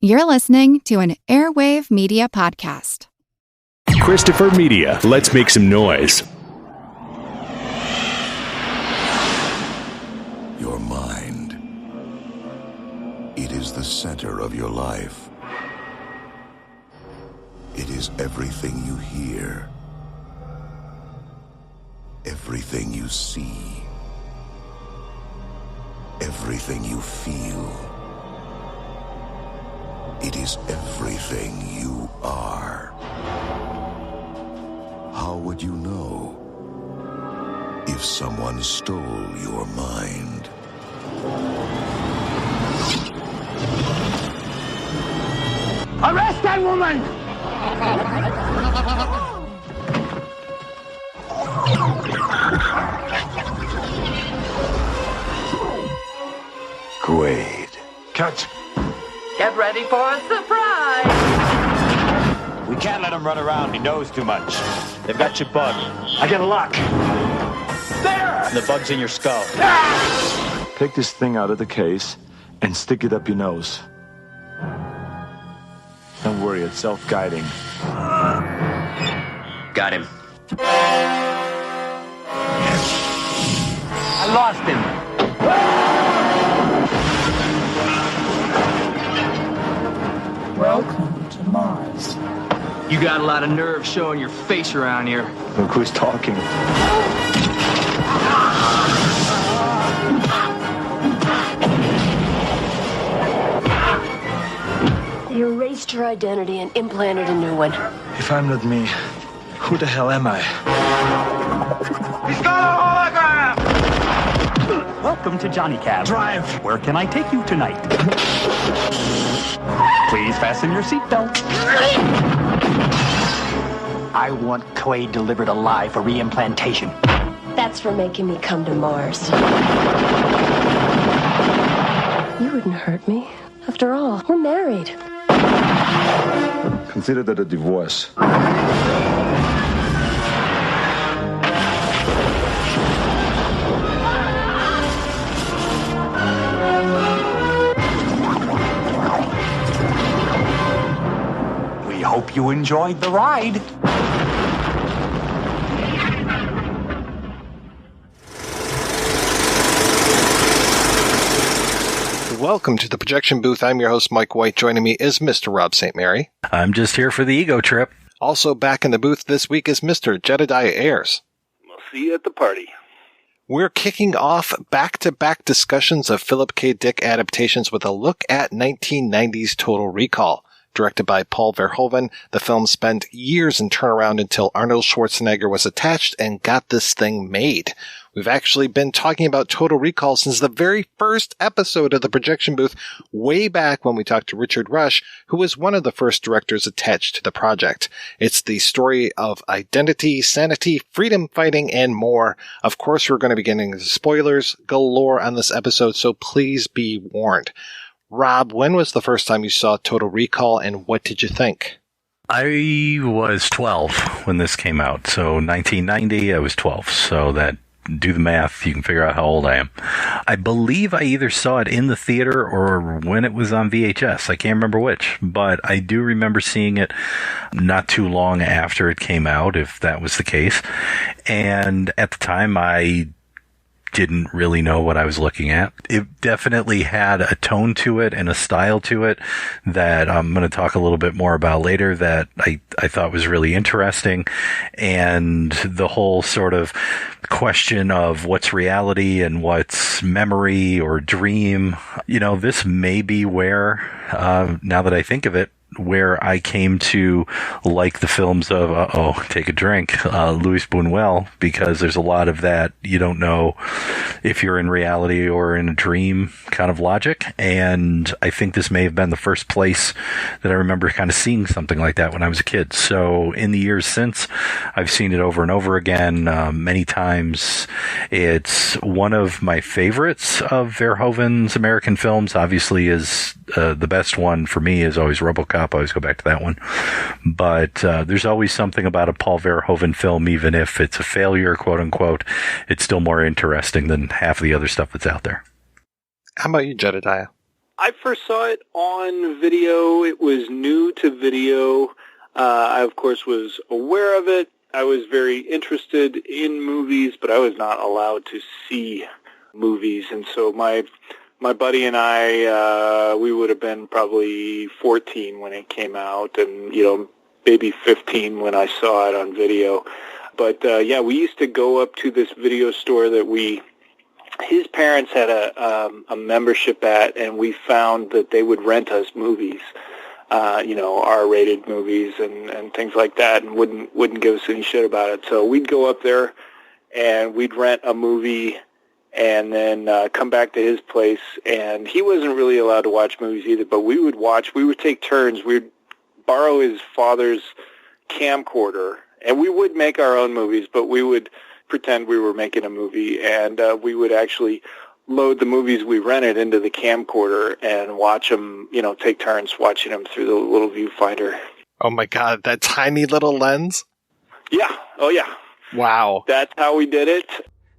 You're listening to an Airwave Media Podcast. Christopher Media, let's make some noise. Your mind. It is the center of your life. It is everything you hear, everything you see, everything you feel. It is everything you are. How would you know if someone stole your mind? Arrest that woman! Quaid. Cut. Get ready for a surprise! We can't let him run around. He knows too much. They've got your bug. I get a lock. There! The bug's in your skull. Take this thing out of the case and stick it up your nose. Don't worry, it's self-guiding. Got him. I lost him. Welcome to Mars. You got a lot of nerve showing your face around here. Look who's talking. They erased your identity and implanted a new one. If I'm not me, who the hell am I? He's got a hologram! Welcome to Johnny Cab. Drive! Where can I take you tonight? Please fasten your seatbelt. I want Quaid delivered alive for reimplantation. That's for making me come to Mars. You wouldn't hurt me. After all, we're married. Consider that a divorce. We hope you enjoyed the ride. Welcome to the projection booth. I'm your host, Mike White. Joining me is Mr. Rob St. Mary. I'm just here for the ego trip. Also back in the booth this week is Mr. Jedidiah Ayres. We'll see you at the party. We're kicking off back-to-back discussions of Philip K. Dick adaptations with a look at 1990's Total Recall. Directed by Paul Verhoeven, the film spent years in turnaround until Arnold Schwarzenegger was attached and got this thing made. We've actually been talking about Total Recall since the very first episode of the projection booth, way back when we talked to Richard Rush, who was one of the first directors attached to the project. It's the story of identity, sanity, freedom fighting, and more. Of course, we're going to be getting into spoilers galore on this episode, so please be warned. Rob, when was the first time you saw Total Recall, and what did you think? I was 12 when this came out. So 1990, I was 12. So that, do the math, you can figure out how old I am. I believe I either saw it in the theater or when it was on VHS. I can't remember which, but I do remember seeing it not too long after it came out, if that was the case. And at the time, I didn't really know what I was looking at. It definitely had a tone to it and a style to it that I'm going to talk a little bit more about later that I thought was really interesting. And the whole sort of question of what's reality and what's memory or dream, you know, this may be where, now that I think of it, where I came to like the films of, take a drink, Louis Buñuel, because there's a lot of that you don't know if you're in reality or in a dream kind of logic. And I think this may have been the first place that I remember kind of seeing something like that when I was a kid. So in the years since, I've seen it over and over again, many times. It's one of my favorites of Verhoeven's American films. Obviously is the best one for me is always RoboCop. I always go back to that one. But there's always something about a Paul Verhoeven film, even if it's a failure, quote unquote, it's still more interesting than half of the other stuff that's out there. How about you, Jedidiah? I first saw it on video. It was new to video. I, of course, was aware of it. I was very interested in movies, but I was not allowed to see movies. And so my buddy and I, we would have been probably 14 when it came out, and, maybe 15 when I saw it on video. But, we used to go up to this video store that his parents had a membership at, and we found that they would rent us movies. R-rated movies and things like that, and wouldn't give us any shit about it. So we'd go up there and we'd rent a movie and then come back to his place. And he wasn't really allowed to watch movies either, but we would take turns. We'd borrow his father's camcorder, and we would make our own movies, but we would pretend we were making a movie, and we would actually load the movies we rented into the camcorder and watch them, take turns watching them through the little viewfinder. Oh my God, that tiny little lens? Yeah. Oh yeah. Wow. That's how we did it.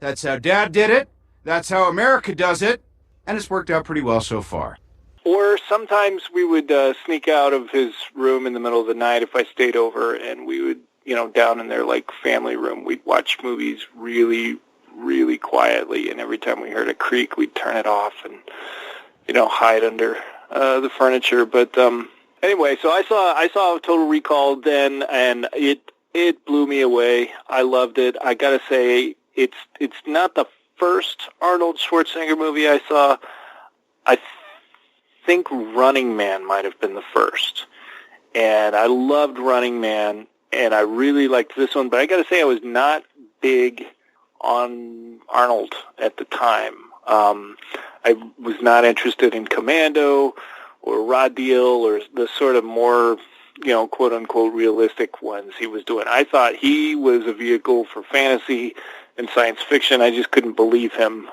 That's how Dad did it. That's how America does it. And it's worked out pretty well so far. Or sometimes we would sneak out of his room in the middle of the night if I stayed over, and we would, down in their family room, we'd watch movies really, really quietly, and every time we heard a creak, we'd turn it off and, hide under the furniture. But anyway, so I saw Total Recall then, and it blew me away. I loved it. I gotta say, it's not the first Arnold Schwarzenegger movie I saw. I think Running Man might have been the first, and I loved Running Man, and I really liked this one. But I gotta say, I was not big on Arnold at the time. I was not interested in Commando or Raw Deal or the sort of more, quote-unquote realistic ones he was doing. I thought he was a vehicle for fantasy and science fiction. I just couldn't believe him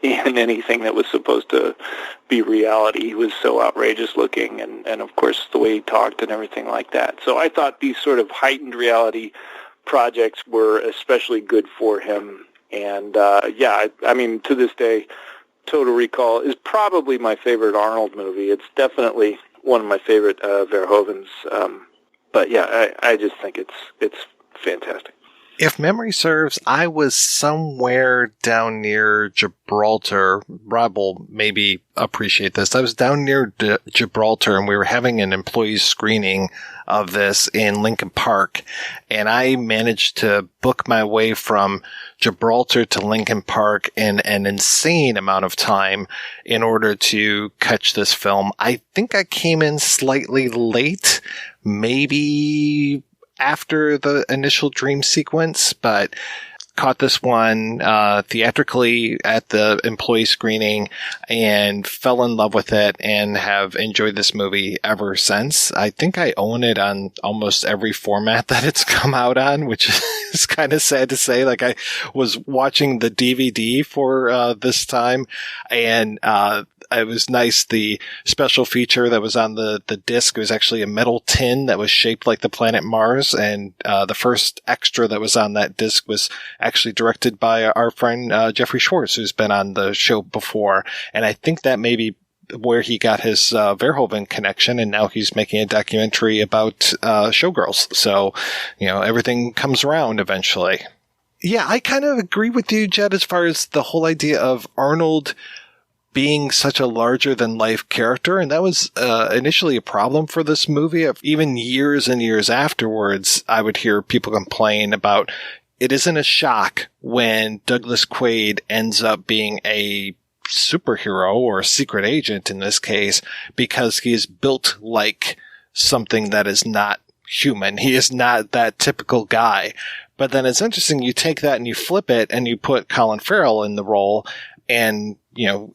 in anything that was supposed to be reality. He was so outrageous looking, and of course the way he talked and everything like that. So I thought these sort of heightened reality projects were especially good for him. And, I mean, to this day, Total Recall is probably my favorite Arnold movie. It's definitely one of my favorite Verhoeven's. But, yeah, I just think it's fantastic. If memory serves, I was somewhere down near Gibraltar. Rob will maybe appreciate this. I was down near Gibraltar, and we were having an employee screening of this in Lincoln Park, and I managed to book my way from Gibraltar to Lincoln Park in an insane amount of time in order to catch this film. I think I came in slightly late, maybe after the initial dream sequence, but caught this one theatrically at the employee screening and fell in love with it and have enjoyed this movie ever since. I think I own it on almost every format that it's come out on, which is kind of sad to say. I was watching the DVD for this time, and it was nice. The special feature that was on the disc was actually a metal tin that was shaped like the planet Mars. And the first extra that was on that disc was actually directed by our friend Jeffrey Schwartz, who's been on the show before. And I think that may be where he got his Verhoeven connection. And now he's making a documentary about Showgirls. So, everything comes around eventually. Yeah, I kind of agree with you, Jed, as far as the whole idea of Arnold being such a larger-than-life character, and that was initially a problem for this movie. Even years and years afterwards, I would hear people complain about it isn't a shock when Douglas Quaid ends up being a superhero or a secret agent in this case, because he is built like something that is not human. He is not that typical guy. But then it's interesting, you take that and you flip it and you put Colin Farrell in the role, and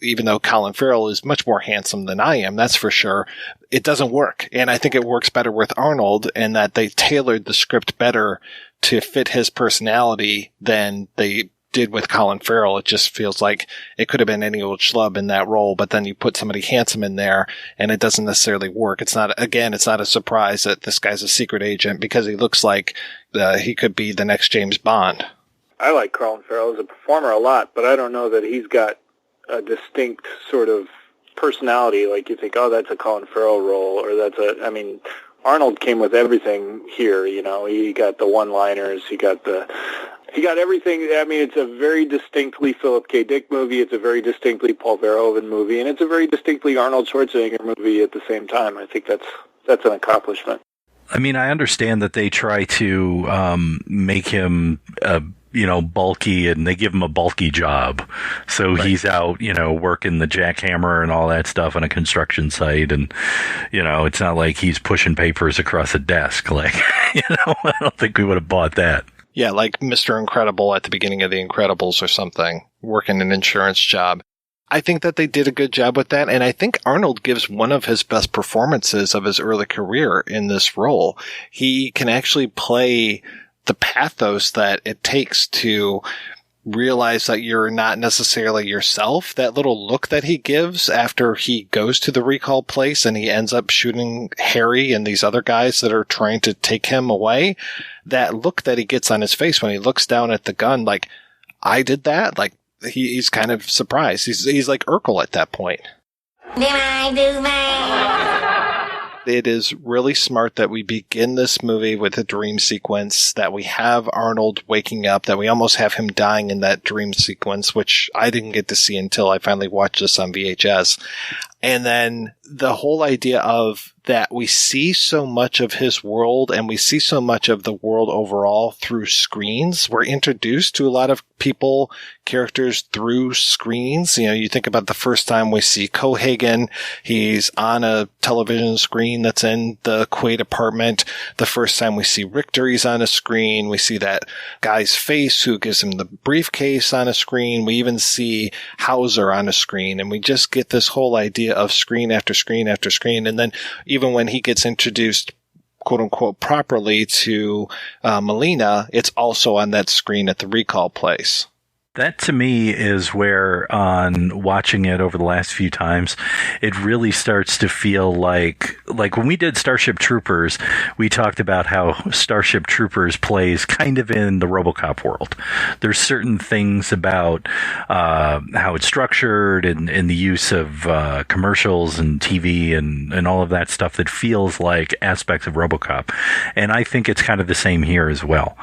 even though Colin Farrell is much more handsome than I am, that's for sure, it doesn't work. And I think it works better with Arnold in that they tailored the script better to fit his personality than they did with Colin Farrell. It just feels like it could have been any old schlub in that role, but then you put somebody handsome in there and it doesn't necessarily work. It's not a surprise that this guy's a secret agent because he looks like he could be the next James Bond. I like Colin Farrell as a performer a lot, but I don't know that he's got a distinct sort of personality. Like you think, oh, that's a Colin Farrell role, or Arnold came with everything here. He got the one-liners, he got everything. It's a very distinctly Philip K. Dick movie. It's a very distinctly Paul Verhoeven movie, and it's a very distinctly Arnold Schwarzenegger movie at the same time. I think that's an accomplishment. I understand that they try to make him bulky, and they give him a bulky job. So right. He's out, working the jackhammer and all that stuff on a construction site. And, it's not like he's pushing papers across a desk. Like, I don't think we would have bought that. Yeah, like Mr. Incredible at the beginning of The Incredibles or something, working an insurance job. I think that they did a good job with that, and I think Arnold gives one of his best performances of his early career in this role. He can actually play the pathos that it takes to realize that you're not necessarily yourself. That little look that he gives after he goes to the recall place and he ends up shooting Harry and these other guys that are trying to take him away. That look that he gets on his face when he looks down at the gun, like, I did that? Like, he's kind of surprised. He's like Urkel at that point. Did I do that? It is really smart that we begin this movie with a dream sequence, that we have Arnold waking up, that we almost have him dying in that dream sequence, which I didn't get to see until I finally watched this on VHS. And then the whole idea of that we see so much of his world and we see so much of the world overall through screens. We're introduced to a lot of people, characters through screens. You think about the first time we see Cohagen, he's on a television screen that's in the Quaid apartment. The first time we see Richter, he's on a screen. We see that guy's face who gives him the briefcase on a screen. We even see Hauser on a screen, and we just get this whole idea of screen after screen after screen. And then even when he gets introduced, quote unquote, properly to Melina, it's also on that screen at the recall place. That to me is where, on watching it over the last few times, it really starts to feel like when we did Starship Troopers, we talked about how Starship Troopers plays kind of in the RoboCop world. There's certain things about how it's structured and the use of commercials and TV and all of that stuff that feels like aspects of RoboCop. And I think it's kind of the same here as well,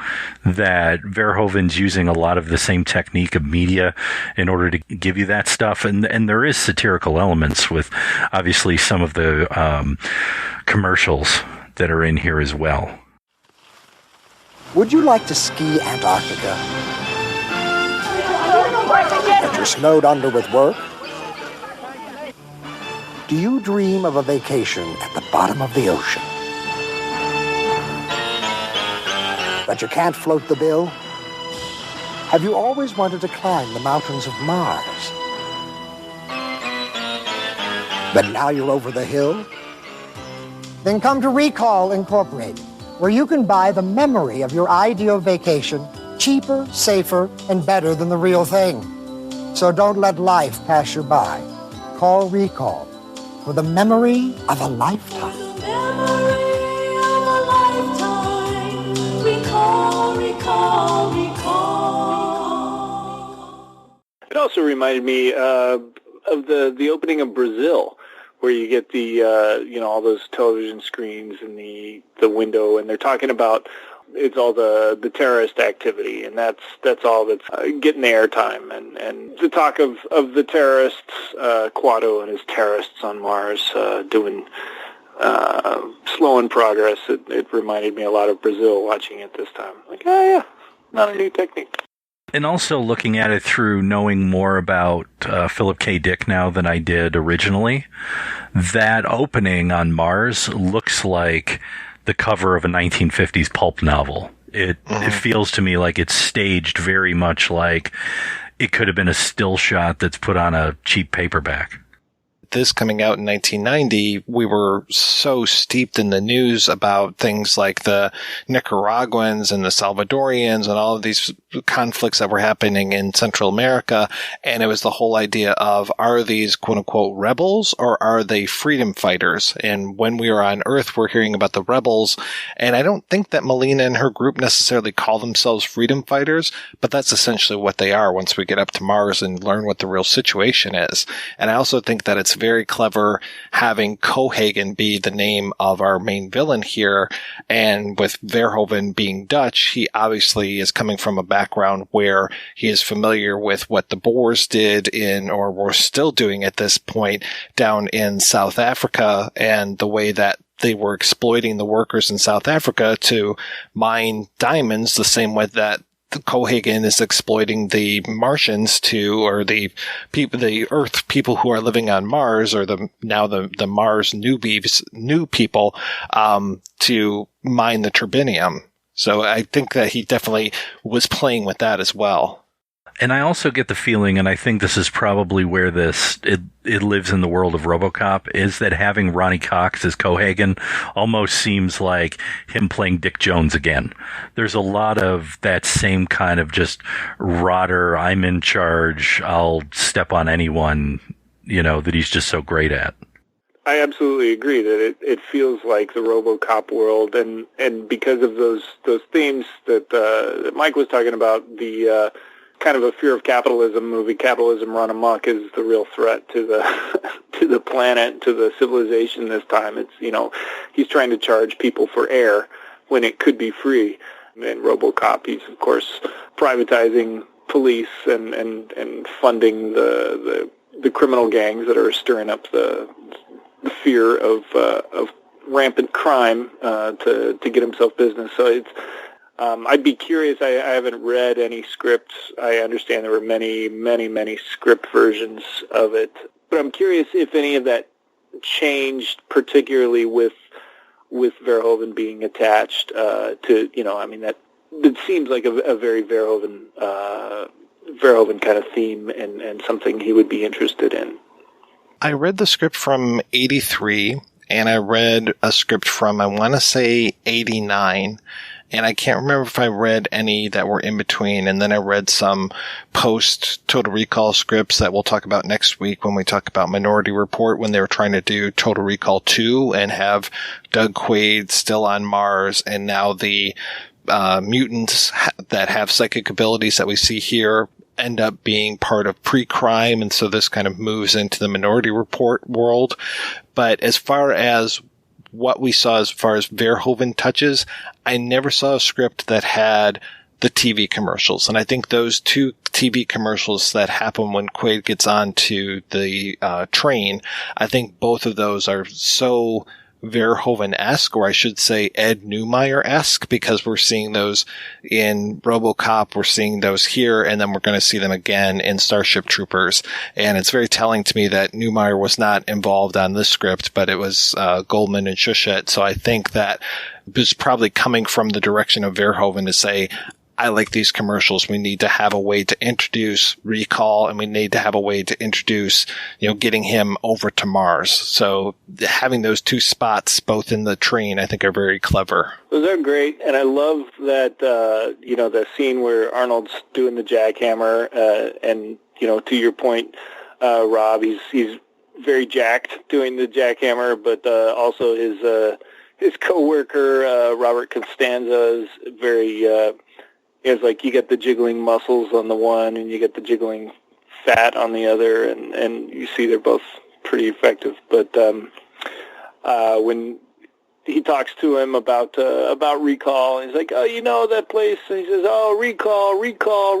that Verhoeven's using a lot of the same technique of media in order to give you that stuff, and there is satirical elements with obviously some of the commercials that are in here as well. Would you like to ski Antarctica? But you're snowed under with work? Do you dream of a vacation at the bottom of the ocean? But you can't float the bill? Have you always wanted to climb the mountains of Mars? But now you're over the hill? Then come to Recall Incorporated, where you can buy the memory of your ideal vacation cheaper, safer, and better than the real thing. So don't let life pass you by. Call Recall for the memory of a lifetime. It also reminded me of the opening of Brazil, where you get the all those television screens in the window, and they're talking about it's all the terrorist activity, and that's all that's getting the airtime, and the talk of the terrorists, Quado and his terrorists on Mars doing slow in progress. It reminded me a lot of Brazil watching it this time. Like, oh yeah, not a new technique. And also looking at it through knowing more about Philip K. Dick now than I did originally, that opening on Mars looks like the cover of a 1950s pulp novel. It feels to me like it's staged very much like it could have been a still shot that's put on a cheap paperback. This coming out in 1990, we were so steeped in the news about things like the Nicaraguans and the Salvadorians and all of these conflicts that were happening in Central America. And it was the whole idea of, are these quote unquote rebels or are they freedom fighters? And when we are on Earth, we're hearing about the rebels. And I don't think that Melina and her group necessarily call themselves freedom fighters, but that's essentially what they are once we get up to Mars and learn what the real situation is. And I also think that it's very clever having Cohagen be the name of our main villain here. And with Verhoeven being Dutch, he obviously is coming from a background where he is familiar with what the Boers did or were still doing at this point down in South Africa, and the way that they were exploiting the workers in South Africa to mine diamonds the same way that Cohagen is exploiting the Martians or the Earth people who are living on Mars, or the Mars new people, to mine the turbinium. So I think that he definitely was playing with that as well. And I also get the feeling, and I think this is probably where it lives in the world of RoboCop, is that having Ronnie Cox as Cohagen almost seems like him playing Dick Jones again. There's a lot of that same kind of just rotter, I'm in charge, I'll step on anyone, that he's just so great at. I absolutely agree that it feels like the RoboCop world, and because of those themes that Mike was talking about, the kind of a fear of capitalism movie, Capitalism Run Amok, is the real threat to the planet, to the civilization this time. It's, he's trying to charge people for air when it could be free. In RoboCop, he's, of course, privatizing police and funding the criminal gangs that are stirring up the fear of rampant crime to get himself business. So it's I'd be curious. I haven't read any scripts. I understand there were many, many, many script versions of it. But I'm curious if any of that changed, particularly with Verhoeven being attached to, that it seems like a very Verhoeven kind of theme and something he would be interested in. I read the script from 83, and I read a script from, I want to say, 89. And I can't remember if I read any that were in between. And then I read some post Total Recall scripts that we'll talk about next week when we talk about Minority Report, when they were trying to do Total Recall 2 and have Doug Quaid still on Mars, and now the mutants that have psychic abilities that we see here end up being part of pre-crime. And so this kind of moves into the Minority Report world. But as far as what we saw as far as Verhoeven touches, I never saw a script that had the TV commercials. And I think those two TV commercials that happen when Quaid gets onto the train, I think both of those are so Verhoeven-esque, or I should say Ed Neumeyer-esque, because we're seeing those in RoboCop, we're seeing those here, and then we're going to see them again in Starship Troopers. And it's very telling to me that Neumeyer was not involved on this script, but it was Goldman and Shusett. So I think that it was probably coming from the direction of Verhoeven to say, I like these commercials. We need to have a way to introduce Recall, and we need to have a way to introduce, getting him over to Mars. So having those two spots both in the train, I think, are very clever. Those are great, and I love that, the scene where Arnold's doing the jackhammer, and, to your point, Rob, he's very jacked doing the jackhammer, but also his co-worker, Robert Costanza, is very... It's like you get the jiggling muscles on the one and you get the jiggling fat on the other, and you see they're both pretty effective. But when he talks to him about Recall, he's like, oh, that place? And he says, oh,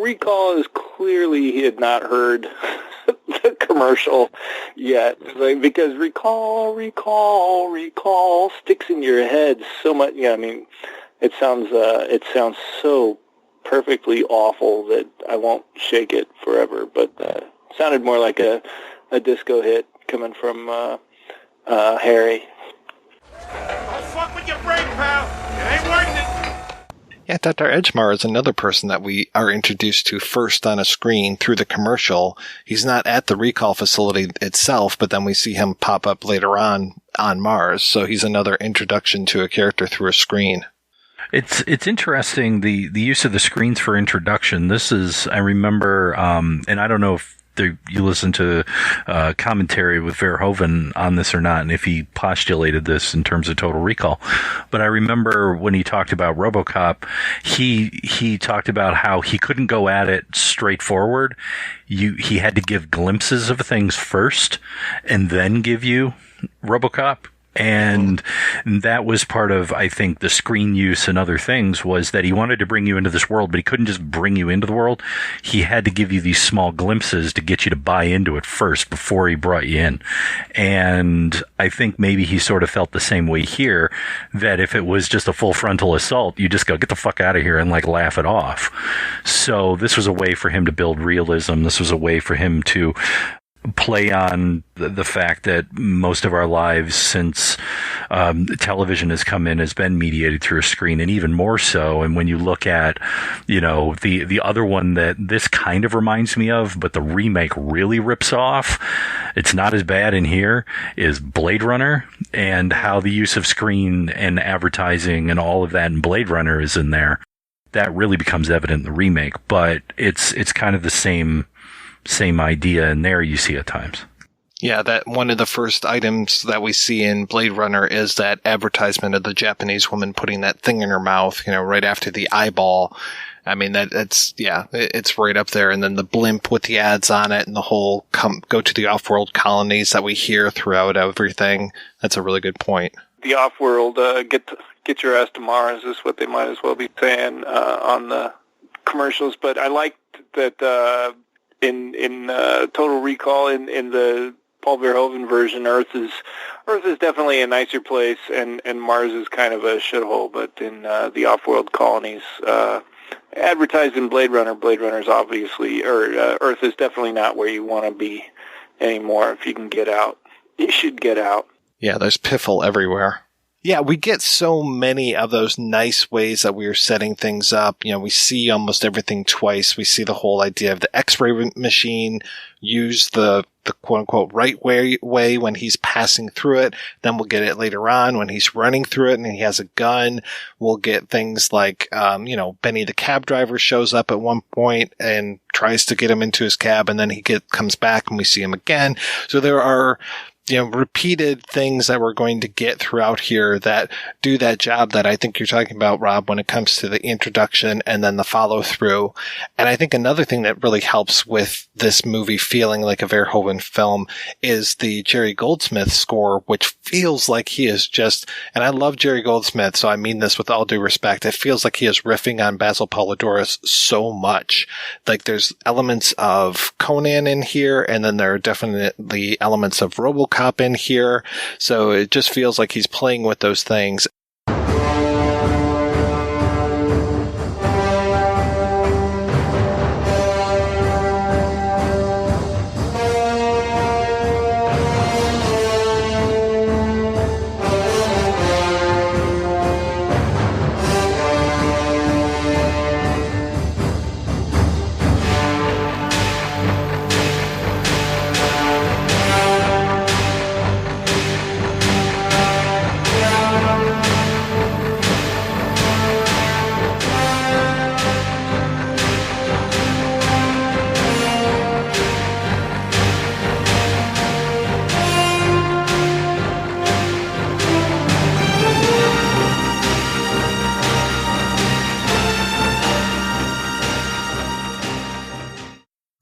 Recall is clearly he had not heard the commercial yet. Like, because Recall sticks in your head so much. Yeah, I mean, it sounds so perfectly awful that I won't shake it forever, but sounded more like a disco hit coming from Harry. Don't fuck with your brain, pal. It ain't worth it. Yeah, Dr. Edgemar is another person that we are introduced to first on a screen through the commercial. He's not at the Recall facility itself, but then we see him pop up later on Mars, so he's another introduction to a character through a screen. It's interesting, the use of the screens for introduction. This is, I remember, and I don't know if you listen to commentary with Verhoeven on this or not, and if he postulated this in terms of Total Recall. But I remember when he talked about RoboCop, he talked about how he couldn't go at it straightforward. He had to give glimpses of things first, and then give you RoboCop. And that was part of, I think, the screen use and other things, was that he wanted to bring you into this world, but he couldn't just bring you into the world. He had to give you these small glimpses to get you to buy into it first before he brought you in. And I think maybe he sort of felt the same way here, that if it was just a full frontal assault, you just go, get the fuck out of here, and like laugh it off. So this was a way for him to build realism. This was a way for him to play on the fact that most of our lives since television has come in has been mediated through a screen, and even more so. And when you look at, the other one that this kind of reminds me of, but the remake really rips off, it's not as bad in here, is Blade Runner, and how the use of screen and advertising and all of that in Blade Runner is in there. That really becomes evident in the remake, but it's kind of the same idea in there you see at times. Yeah, that one of the first items that we see in Blade Runner is that advertisement of the Japanese woman putting that thing in her mouth, right after the eyeball. I mean, it's right up there. And then the blimp with the ads on it, and the whole go to the off-world colonies that we hear throughout everything. That's a really good point. The off-world, get your ass to Mars is what they might as well be saying on the commercials. But I liked that in Total Recall, in the Paul Verhoeven version, Earth is definitely a nicer place, and Mars is kind of a shithole. But in the off-world colonies, advertised in Blade Runner's obviously, Earth is definitely not where you want to be anymore. If you can get out, you should get out. Yeah, there's piffle everywhere. Yeah, we get so many of those nice ways that we are setting things up. We see almost everything twice. We see the whole idea of the X-ray machine use the quote-unquote right way when he's passing through it. Then we'll get it later on when he's running through it and he has a gun. We'll get things like, Benny the cab driver shows up at one point and tries to get him into his cab, and then he comes back and we see him again. So there are repeated things that we're going to get throughout here that do that job that I think you're talking about, Rob, when it comes to the introduction and then the follow through. And I think another thing that really helps with this movie feeling like a Verhoeven film is the Jerry Goldsmith score, which feels like he is just, and I love Jerry Goldsmith, so I mean this with all due respect, it feels like he is riffing on Basil Poledouris so much. Like there's elements of Conan in here, and then there are definitely elements of RoboCop in here, so it just feels like he's playing with those things.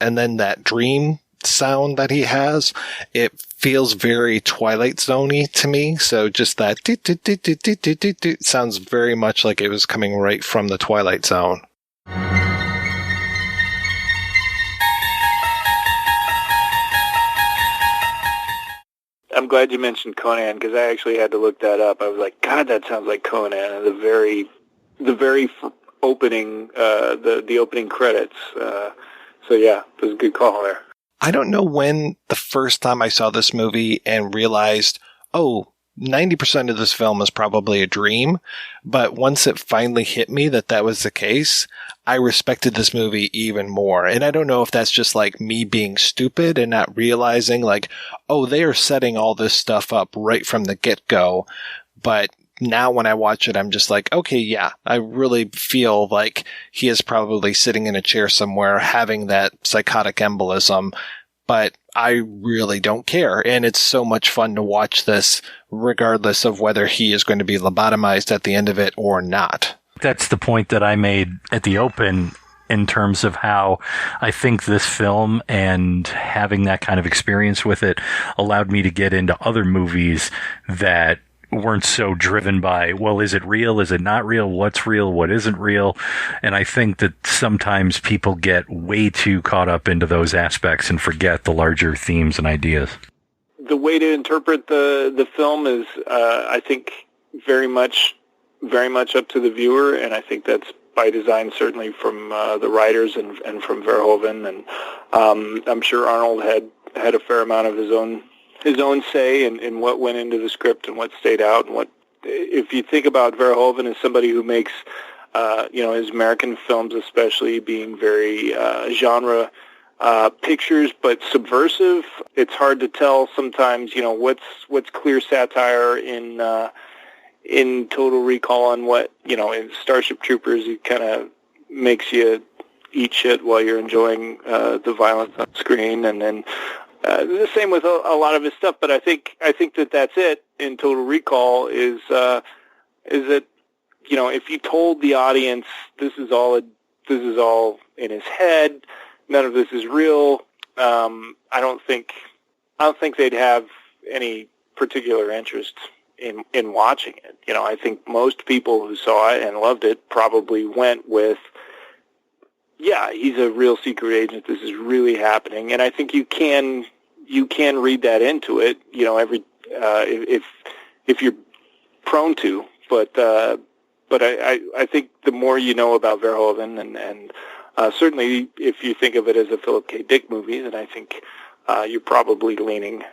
And then that dream sound that he has, it feels very Twilight Zone-y to me. So just that sounds very much like it was coming right from the Twilight Zone. I'm glad you mentioned Conan, because I actually had to look that up. I was like, God, that sounds like Conan. The very opening, the opening credits. So yeah, it was a good call there. I don't know when the first time I saw this movie and realized, 90% of this film is probably a dream. But once it finally hit me that was the case, I respected this movie even more. And I don't know if that's just like me being stupid and not realizing like, they are setting all this stuff up right from the get-go. But now when I watch it, I'm just like, okay, yeah, I really feel like he is probably sitting in a chair somewhere having that psychotic embolism but I really don't care. And it's so much fun to watch this, regardless of whether he is going to be lobotomized at the end of it or not. That's the point that I made at the open in terms of how I think this film and having that kind of experience with it allowed me to get into other movies that weren't so driven by, well, is it real? Is it not real? What's real? What isn't real? And I think that sometimes people get way too caught up into those aspects and forget the larger themes and ideas. The way to interpret the film is, I think, very much up to the viewer, and I think that's by design, certainly from the writers and from Verhoeven. And I'm sure Arnold had a fair amount of his own say in what went into the script and what stayed out. And what, if you think about Verhoeven as somebody who makes, his American films especially being very genre pictures, but subversive, it's hard to tell sometimes, what's clear satire in Total Recall and what, in Starship Troopers, it kind of makes you eat shit while you're enjoying the violence on screen. And then the same with a lot of his stuff, but I think that that's it in Total Recall is that, if you told the audience this is all in his head, none of this is real, I don't think they'd have any particular interest in watching it. I think most people who saw it and loved it probably went with, yeah, he's a real secret agent. This is really happening, and I think you can read that into it. If you're prone to, but I think the more you know about Verhoeven, and certainly if you think of it as a Philip K. Dick movie, then I think you're probably leaning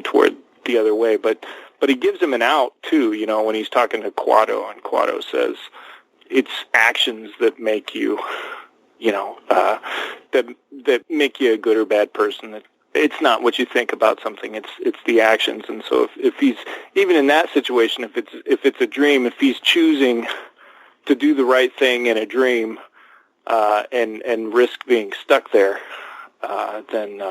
toward the other way. But he gives him an out too. When he's talking to Quado, and Quado says, "It's actions that make you." That make you a good or bad person. That it's not what you think about something; it's the actions. And so, if he's even in that situation, if it's a dream, if he's choosing to do the right thing in a dream, and risk being stuck there, then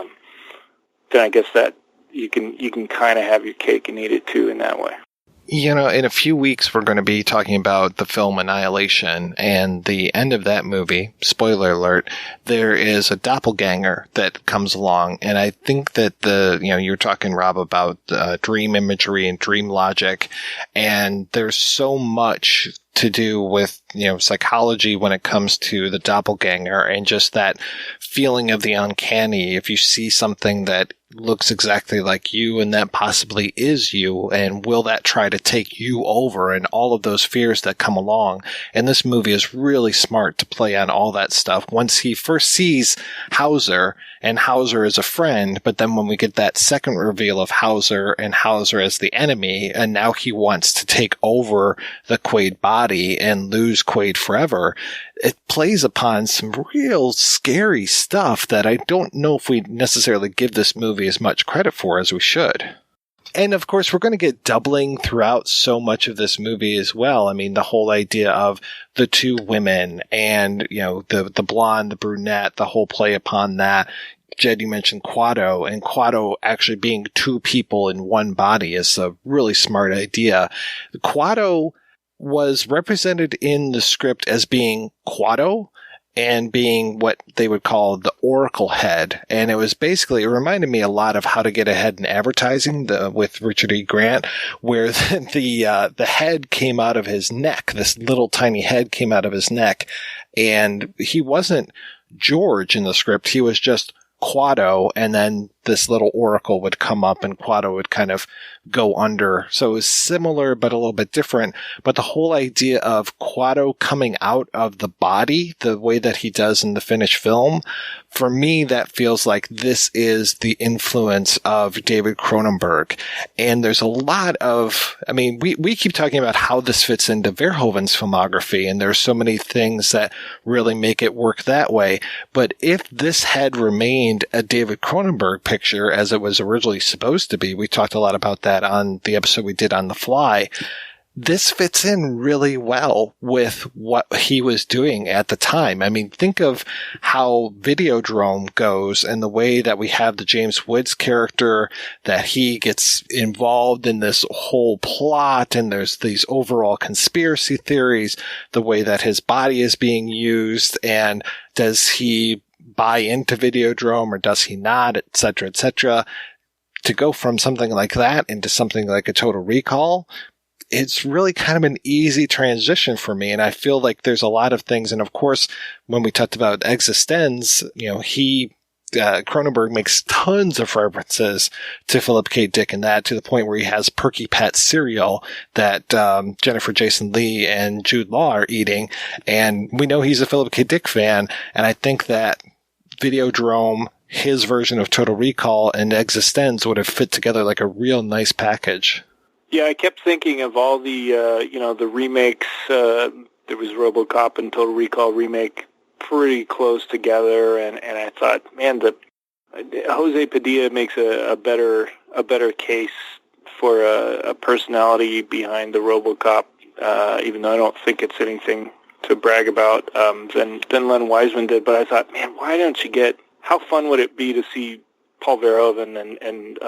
I guess that you can kind of have your cake and eat it too in that way. In a few weeks, we're going to be talking about the film Annihilation, and the end of that movie, spoiler alert, there is a doppelganger that comes along. And I think that you were talking, Rob, about dream imagery and dream logic, and there's so much to do with, psychology when it comes to the doppelganger and just that feeling of the uncanny. If you see something that looks exactly like you and that possibly is you, and will that try to take you over, and all of those fears that come along. And this movie is really smart to play on all that stuff. Once he first sees Hauser, and Hauser is a friend, but then when we get that second reveal of Hauser and Hauser as the enemy, and now he wants to take over the Quaid body and lose Quaid forever, it plays upon some real scary stuff that I don't know if we necessarily give this movie as much credit for as we should. And of course, we're going to get doubling throughout so much of this movie as well. I mean, the whole idea of the two women and, the blonde, the brunette, the whole play upon that. Jed, you mentioned Quado, and Quado actually being two people in one body is a really smart idea. Quado was represented in the script as being Quado and being what they would call the Oracle head. And it reminded me a lot of How to Get Ahead in Advertising with Richard E. Grant, where the head came out of his neck. This little tiny head came out of his neck. And he wasn't George in the script. He was just Quado, and then this little oracle would come up and Quado would kind of go under. So it was similar, but a little bit different. But the whole idea of Quado coming out of the body, the way that he does in the finished film, for me, that feels like this is the influence of David Cronenberg. And there's a lot of, we keep talking about how this fits into Verhoeven's filmography, and there's so many things that really make it work that way. But if this had remained a David Cronenberg picture as it was originally supposed to be, we talked a lot about that on the episode we did on The Fly, this fits in really well with what he was doing at the time. I mean, think of how Videodrome goes and the way that we have the James Woods character, that he gets involved in this whole plot, and there's these overall conspiracy theories, the way that his body is being used, and does he buy into Videodrome or does he not, et cetera, et cetera. To go from something like that into something like a Total Recall, it's really kind of an easy transition for me. And I feel like there's a lot of things. And of course, when we talked about Existenz, Cronenberg makes tons of references to Philip K. Dick in that, to the point where he has Perky Pat cereal that Jennifer Jason Leigh and Jude Law are eating. And we know he's a Philip K. Dick fan. And I think that Videodrome, his version of Total Recall, and Existenz would have fit together like a real nice package. Yeah, I kept thinking of all the, the remakes. There was RoboCop and Total Recall remake pretty close together, and I thought, man, Jose Padilla makes a better case for a personality behind the RoboCop, even though I don't think it's anything to brag about, than Len Wiseman did. But I thought, man, why don't you get? How fun would it be to see Paul Verhoeven and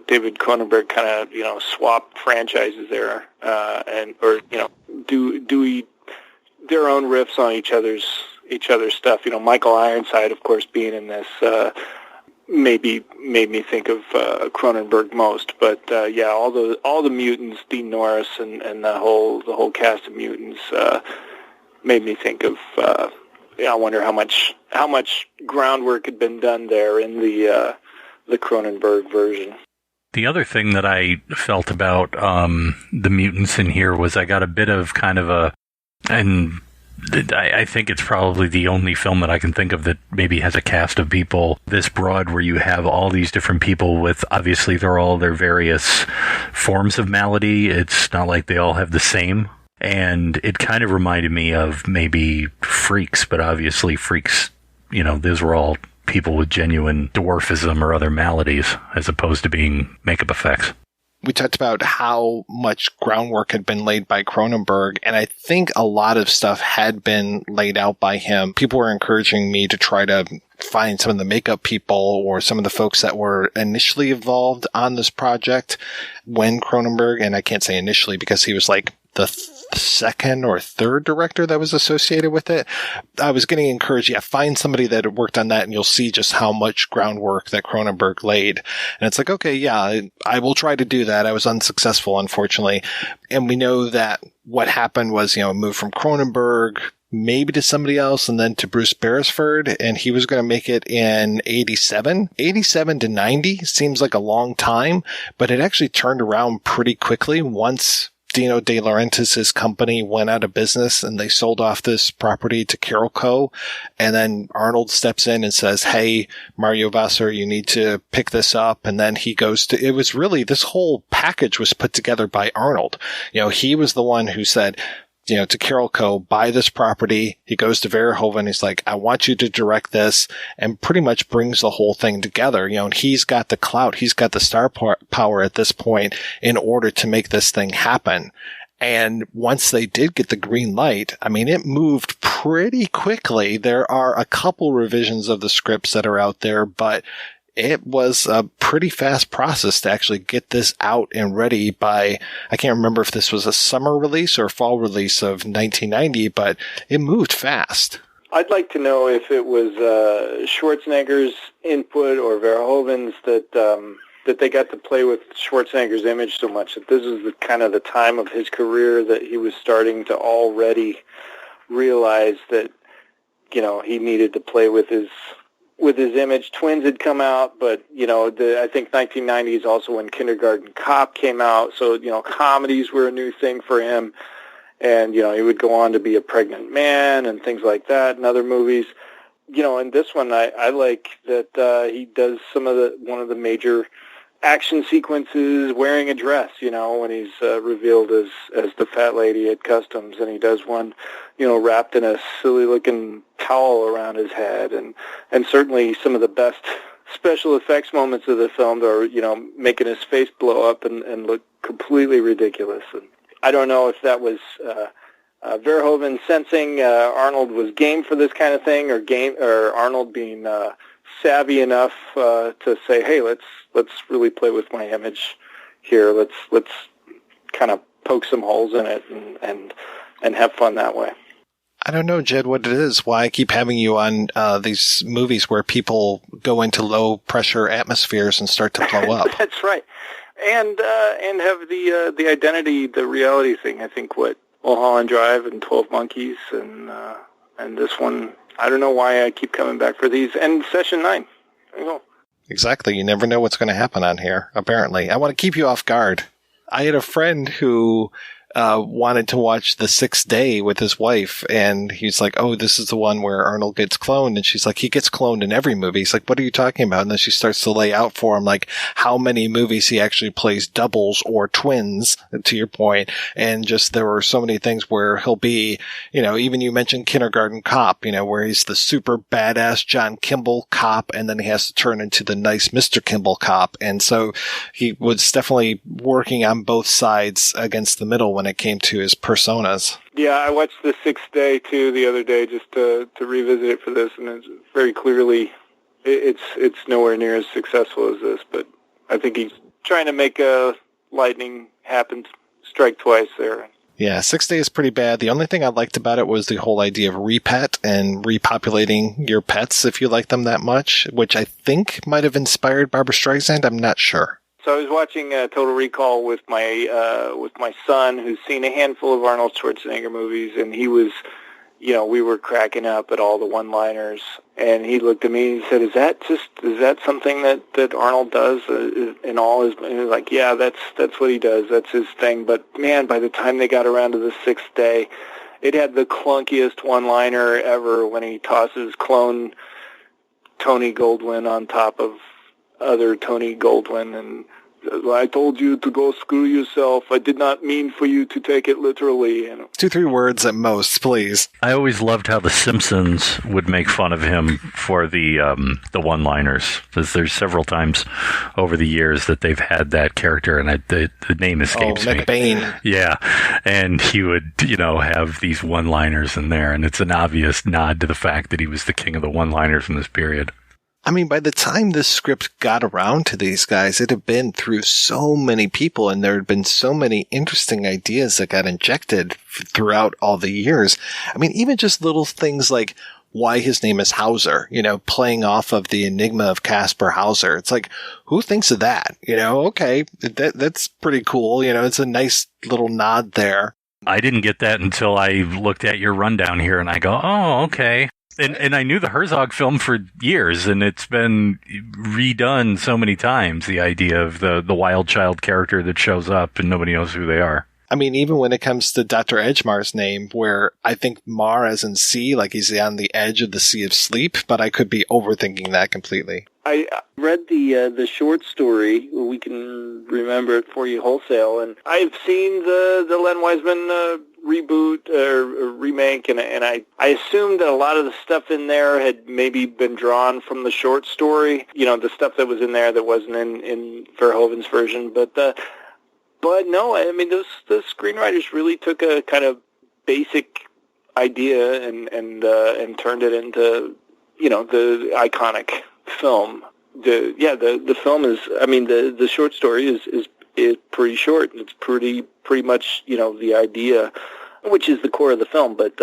David Cronenberg kind of swap franchises there, do their own riffs on each other's stuff. Michael Ironside, of course, being in this made me think of Cronenberg most. But all the mutants, Dean Norris and the whole cast of mutants made me think of. I wonder how much groundwork had been done there in the Cronenberg version. The other thing that I felt about the mutants in here was I got a bit of kind of and I think it's probably the only film that I can think of that maybe has a cast of people this broad, where you have all these different people with, obviously they're all their various forms of malady. It's not like they all have the same. And it kind of reminded me of maybe Freaks, but obviously Freaks, those were all people with genuine dwarfism or other maladies, as opposed to being makeup effects. We talked about how much groundwork had been laid by Cronenberg, and I think a lot of stuff had been laid out by him. People were encouraging me to try to find some of the makeup people or some of the folks that were initially involved on this project when Cronenberg, and I can't say initially because he was like the second or third director that was associated with it. I was getting encouraged, find somebody that had worked on that and you'll see just how much groundwork that Cronenberg laid. And it's like, okay, I will try to do that. I was unsuccessful, unfortunately. And we know that what happened was, moved from Cronenberg maybe to somebody else and then to Bruce Beresford, and he was going to make it in 87. 87 to 90 seems like a long time, but it actually turned around pretty quickly once Dino De Laurentiis' company went out of business and they sold off this property to Carol Co. And then Arnold steps in and says, hey, Mario Vassar, you need to pick this up. And then he goes to, it was really, this whole package was put together by Arnold. He was the one who said, to Carol Co., buy this property. He goes to Verhoeven. He's like, I want you to direct this, and pretty much brings the whole thing together. And he's got the clout. He's got the star power at this point in order to make this thing happen. And once they did get the green light, it moved pretty quickly. There are a couple revisions of the scripts that are out there, but it was a pretty fast process to actually get this out and ready by, I can't remember if this was a summer release or fall release of 1990, but it moved fast. I'd like to know if it was Schwarzenegger's input or Verhoeven's that they got to play with Schwarzenegger's image so much that this is the kind of the time of his career that he was starting to already realize that, he needed to play with his image. Twins had come out, but, I think 1990 is also when Kindergarten Cop came out. So, comedies were a new thing for him. And, he would go on to be A Pregnant Man and things like that and other movies. In this one, I like that he does one of the major action sequences wearing a dress, when he's revealed as the fat lady at customs, and he does one, wrapped in a silly-looking towel around his head, and certainly some of the best special effects moments of the film are, making his face blow up and look completely ridiculous. And I don't know if that was Verhoeven sensing Arnold was game for this kind of thing, or Arnold being savvy enough to say, "Hey, let's really play with my image here. Let's kind of poke some holes in it and have fun that way." I don't know, Jed, what it is. Why I keep having you on these movies where people go into low pressure atmospheres and start to blow up. That's right, and have the identity, the reality thing. I think Mulholland Drive and 12 Monkeys and this one. I don't know why I keep coming back for these. And Session 9. There you go. Exactly. You never know what's going to happen on here, apparently. I want to keep you off guard. I had a friend who wanted to watch The Sixth Day with his wife, and he's like, "Oh, this is the one where Arnold gets cloned." And she's like, "He gets cloned in every movie." He's like, "What are you talking about?" And then she starts to lay out for him, like, how many movies he actually plays doubles or twins, to your point. And just there were so many things where he'll be, even you mentioned Kindergarten Cop, where he's the super badass John Kimball cop, and then he has to turn into the nice Mr. Kimball cop. And so he was definitely working on both sides against the middle when it came to his personas. Yeah, I watched The Sixth Day too the other day just to revisit it for this, and it's very clearly it's nowhere near as successful as this. But I think he's trying to make lightning happen, strike twice there. Yeah, Sixth Day is pretty bad. The only thing I liked about it was the whole idea of repet and repopulating your pets if you like them that much, which I think might have inspired Barbra Streisand. I'm not sure. So I was watching Total Recall with my son, who's seen a handful of Arnold Schwarzenegger movies, and he was, we were cracking up at all the one-liners, and he looked at me and said, "Is that something that Arnold does in all his?" And he was like, "Yeah, that's what he does. That's his thing." But man, by the time they got around to The Sixth Day, it had the clunkiest one-liner ever when he tosses clone Tony Goldwyn on top of other Tony Goldwyn, and "I told you to go screw yourself. I did not mean for you to take it literally." 2-3 words at most, please. I always loved how The Simpsons would make fun of him for the one-liners. There's several times over the years that they've had that character, and the name escapes me. McBain. Yeah, and he would, have these one-liners in there, and it's an obvious nod to the fact that he was the king of the one-liners in this period. I mean, by the time this script got around to these guys, it had been through so many people, and there had been so many interesting ideas that got injected throughout all the years. I mean, even just little things like why his name is Hauser, playing off of the enigma of Caspar Hauser. It's like, who thinks of that? Okay, that's pretty cool. It's a nice little nod there. I didn't get that until I looked at your rundown here, and I go, oh, okay. And I knew the Herzog film for years, and it's been redone so many times, the idea of the wild child character that shows up and nobody knows who they are. I mean, even when it comes to Dr. Edgemar's name, where I think Mar as in sea, like he's on the edge of the sea of sleep, but I could be overthinking that completely. I read the short story, We Can Remember It For You Wholesale, and I've seen the Len Wiseman reboot or remake, and I assumed that a lot of the stuff in there had maybe been drawn from the short story, the stuff that was in there that wasn't in Verhoeven's version, but no, I mean, the screenwriters really took a kind of basic idea and turned it into, the iconic film. The film is, I mean, the short story is pretty short. It's pretty much, the idea, which is the core of the film. But,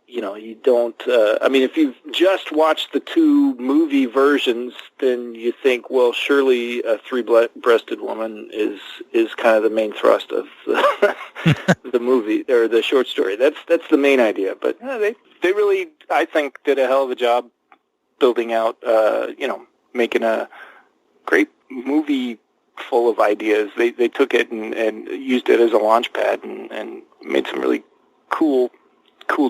you don't, I mean, if you've just watched the two movie versions, then you think, well, surely a three-breasted woman is kind of the main thrust of the movie or the short story. That's the main idea. But they really, I think, did a hell of a job building out, making a great movie full of ideas. They took it and used it as a launch pad and made some really cool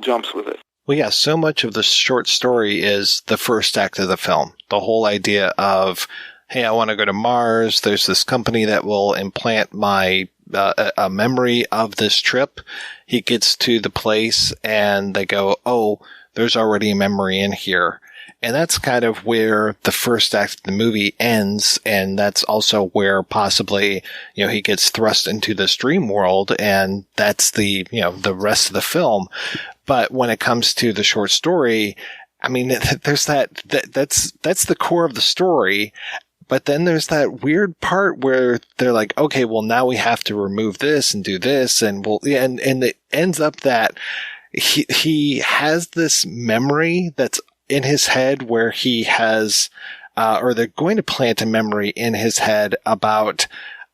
jumps with it. Well, yeah, so much of the short story is the first act of the film. The whole idea of, hey, I want to go to Mars. There's this company that will implant my a memory of this trip. He gets to the place and they go, oh, there's already a memory in here. And that's kind of where the first act of the movie ends. And that's also where possibly, he gets thrust into this dream world. And that's the rest of the film. But when it comes to the short story, I mean, there's that's the core of the story. But then there's that weird part where they're like, okay, well, now we have to remove this and do this. And and it ends up that he has this memory that's in his head where he has, or they're going to plant a memory in his head about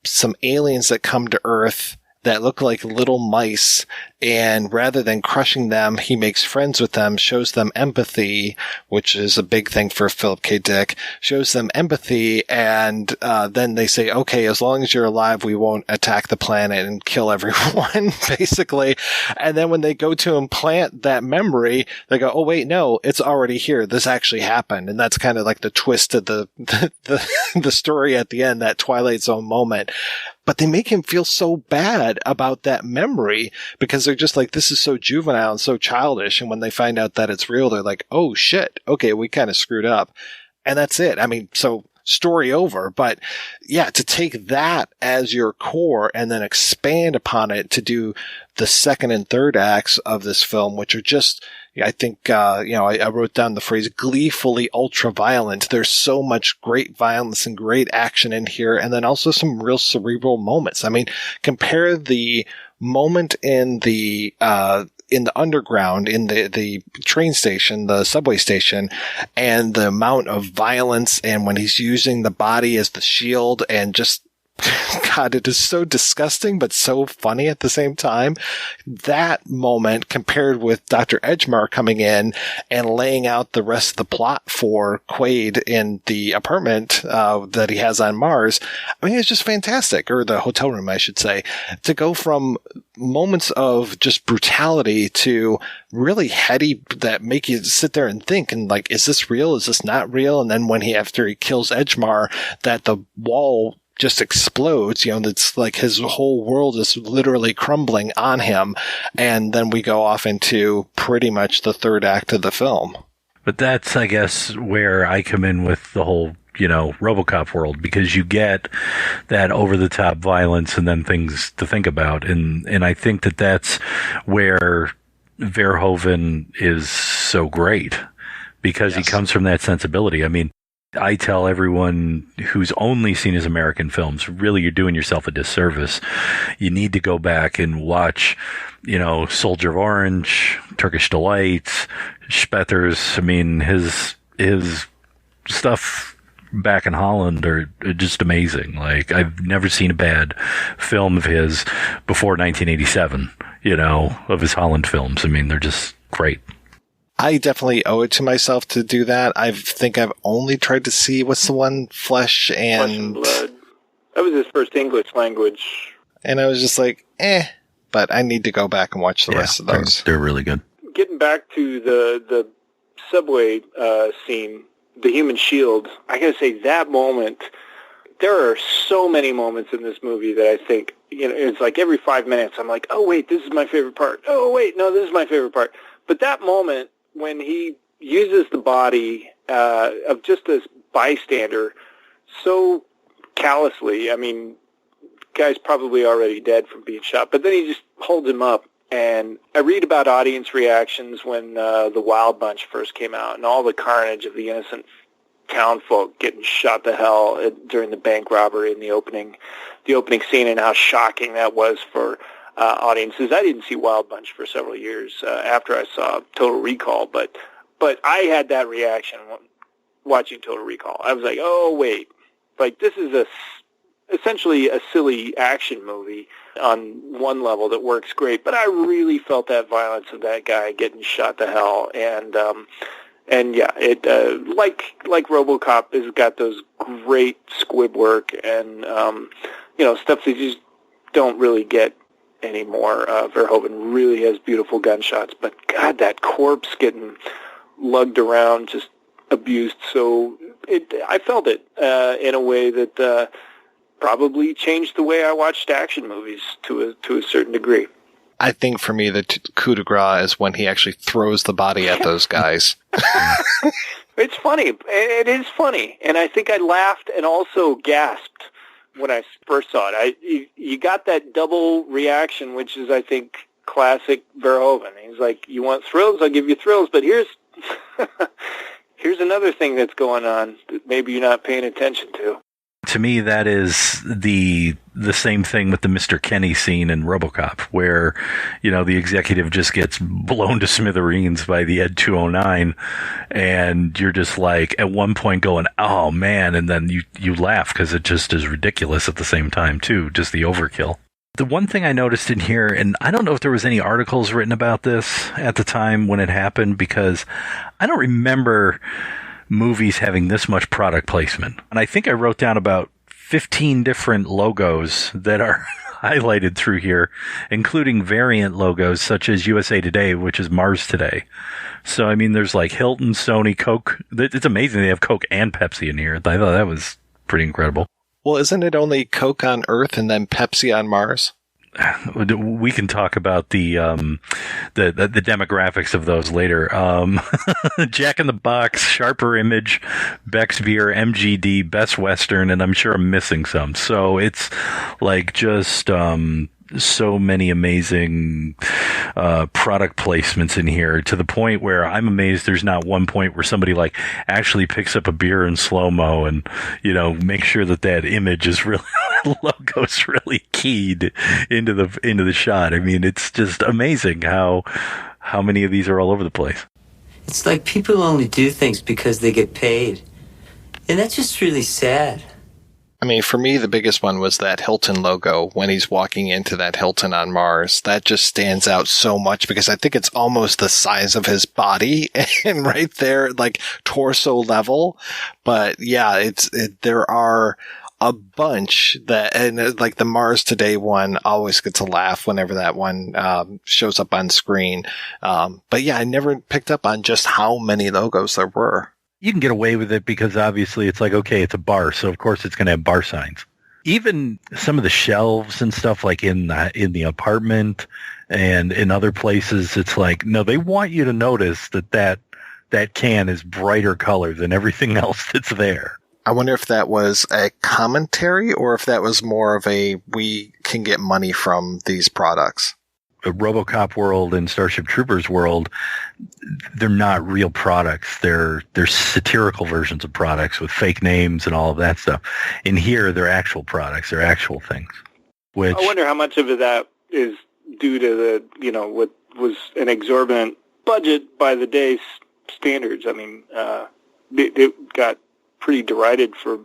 some aliens that come to Earth that look like little mice. And rather than crushing them, he makes friends with them, shows them empathy, which is a big thing for Philip K. Dick, shows them empathy. And then they say, okay, as long as you're alive, we won't attack the planet and kill everyone, basically. And then when they go to implant that memory, they go, oh, wait, no, it's already here. This actually happened. And that's kind of like the twist of the story at the end, that Twilight Zone moment. But they make him feel so bad about that memory because they're just like, this is so juvenile and so childish. And when they find out that it's real, they're like, oh shit. Okay. We kind of screwed up. And that's it. I mean, so story over, but yeah, to take that as your core and then expand upon it to do the second and third acts of this film, which are just, I think, I wrote down the phrase gleefully ultra violent. There's so much great violence and great action in here. And then also some real cerebral moments. I mean, compare the moment in the underground, in the train station, the subway station, and the amount of violence and when he's using the body as the shield and just, God, it is so disgusting, but so funny at the same time. That moment compared with Dr. Edgemar coming in and laying out the rest of the plot for Quaid in the apartment that he has on Mars, I mean, it's just fantastic. Or the hotel room, I should say. To go from moments of just brutality to really heady that make you sit there and think and like, is this real? Is this not real? And then after he kills Edgemar, that the wall just explodes, it's like his whole world is literally crumbling on him. And then we go off into pretty much the third act of the film. But that's, I guess, where I come in with the whole, RoboCop world, because you get that over-the-top violence and then things to think about. And I think that that's where Verhoeven is so great, because he comes from that sensibility. I mean, I tell everyone who's only seen his American films, really, you're doing yourself a disservice. You need to go back and watch, Soldier of Orange, Turkish Delight, Spethers. I mean, his stuff back in Holland are just amazing. Like, I've never seen a bad film of his before 1987, of his Holland films. I mean, they're just great. I definitely owe it to myself to do that. I think I've only tried to see, what's the one? Flesh and Blood. That was his first English language. And I was just like, but I need to go back and watch the rest of those. They're really good. Getting back to the subway scene, the human shield, I gotta say that moment, there are so many moments in this movie that I think, it's like every 5 minutes I'm like, oh wait, this is my favorite part. Oh wait, no, this is my favorite part. But that moment, when he uses the body of just this bystander so callously, I mean, guy's probably already dead from being shot, but then he just holds him up. And I read about audience reactions when the Wild Bunch first came out and all the carnage of the innocent townfolk getting shot to hell during the bank robbery in the opening scene, and how shocking that was for audiences. I didn't see Wild Bunch for several years after I saw Total Recall, but I had that reaction watching Total Recall. I was like, oh wait, like this is essentially a silly action movie on one level that works great, but I really felt that violence of that guy getting shot to hell, and yeah, it like RoboCop has got those great squib work and stuff that you just don't really get anymore. Verhoeven really has beautiful gunshots, but God, that corpse getting lugged around, just abused. So I felt it in a way that probably changed the way I watched action movies to a certain degree. I think for me, the coup de grace is when he actually throws the body at those guys. It's funny. It is funny. And I think I laughed and also gasped when I first saw it. You got that double reaction, which is, I think, classic Verhoeven. He's like, you want thrills? I'll give you thrills. But here's another thing that's going on that maybe you're not paying attention to. To me, that is the same thing with the Mr. Kenny scene in RoboCop, where, the executive just gets blown to smithereens by the Ed 209, and you're just like, at one point going, oh man, and then you laugh because it just is ridiculous at the same time too, just the overkill. The one thing I noticed in here, and I don't know if there was any articles written about this at the time when it happened, because I don't remember movies having this much product placement. And I think I wrote down about 15 different logos that are highlighted through here, including variant logos such as USA Today, which is Mars Today. So, I mean, there's like Hilton, Sony, Coke. It's amazing they have Coke and Pepsi in here. I thought that was pretty incredible. Well, isn't it only Coke on Earth and then Pepsi on Mars? We can talk about the demographics of those later. Jack in the Box, Sharper Image, Beck's Beer, MGD, Best Western, and I'm sure I'm missing some. So it's like just so many amazing product placements in here, to the point where I'm amazed there's not one point where somebody like actually picks up a beer in slow-mo and, make sure that image is really logo's really keyed into the shot. I mean, it's just amazing how many of these are all over the place. It's like people only do things because they get paid. And that's just really sad. I mean, for me, the biggest one was that Hilton logo when he's walking into that Hilton on Mars. That just stands out so much because I think it's almost the size of his body and right there, like torso level. But yeah, there are a bunch and like the Mars Today one always gets a laugh whenever that one shows up on screen. But yeah, I never picked up on just how many logos there were. You can get away with it because obviously it's like, okay, it's a bar, so of course it's going to have bar signs. Even some of the shelves and stuff, like in the apartment and in other places, it's like, no, they want you to notice that can is brighter color than everything else that's there. I wonder if that was a commentary or if that was more of we can get money from these products. RoboCop world and Starship Troopers world, they're not real products. They're satirical versions of products with fake names and all of that stuff. In here, they're actual products. They're actual things. Which I wonder how much of that is due to what was an exorbitant budget by the day's standards. I mean, it got pretty derided for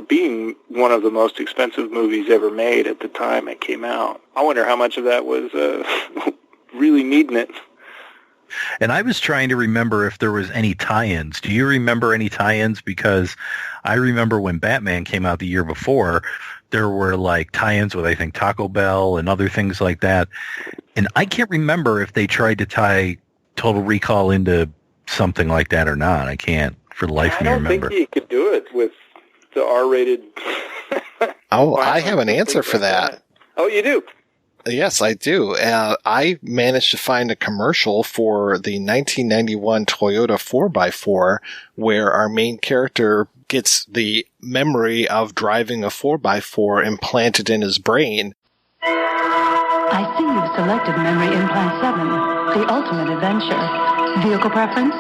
being one of the most expensive movies ever made at the time it came out. I wonder how much of that was really needing it. And I was trying to remember if there was any tie-ins. Do you remember any tie-ins? Because I remember when Batman came out the year before, there were like tie-ins with, I think, Taco Bell and other things like that. And I can't remember if they tried to tie Total Recall into something like that or not. I can't for the life of me remember. I don't think you could do it with the R-rated. Oh, I have an answer for that. Oh, you do? Yes, I do. I managed to find a commercial for the 1991 Toyota 4x4 where our main character gets the memory of driving a 4x4 implanted in his brain. I see you've selected Memory Implant 7, the ultimate adventure. Vehicle preference?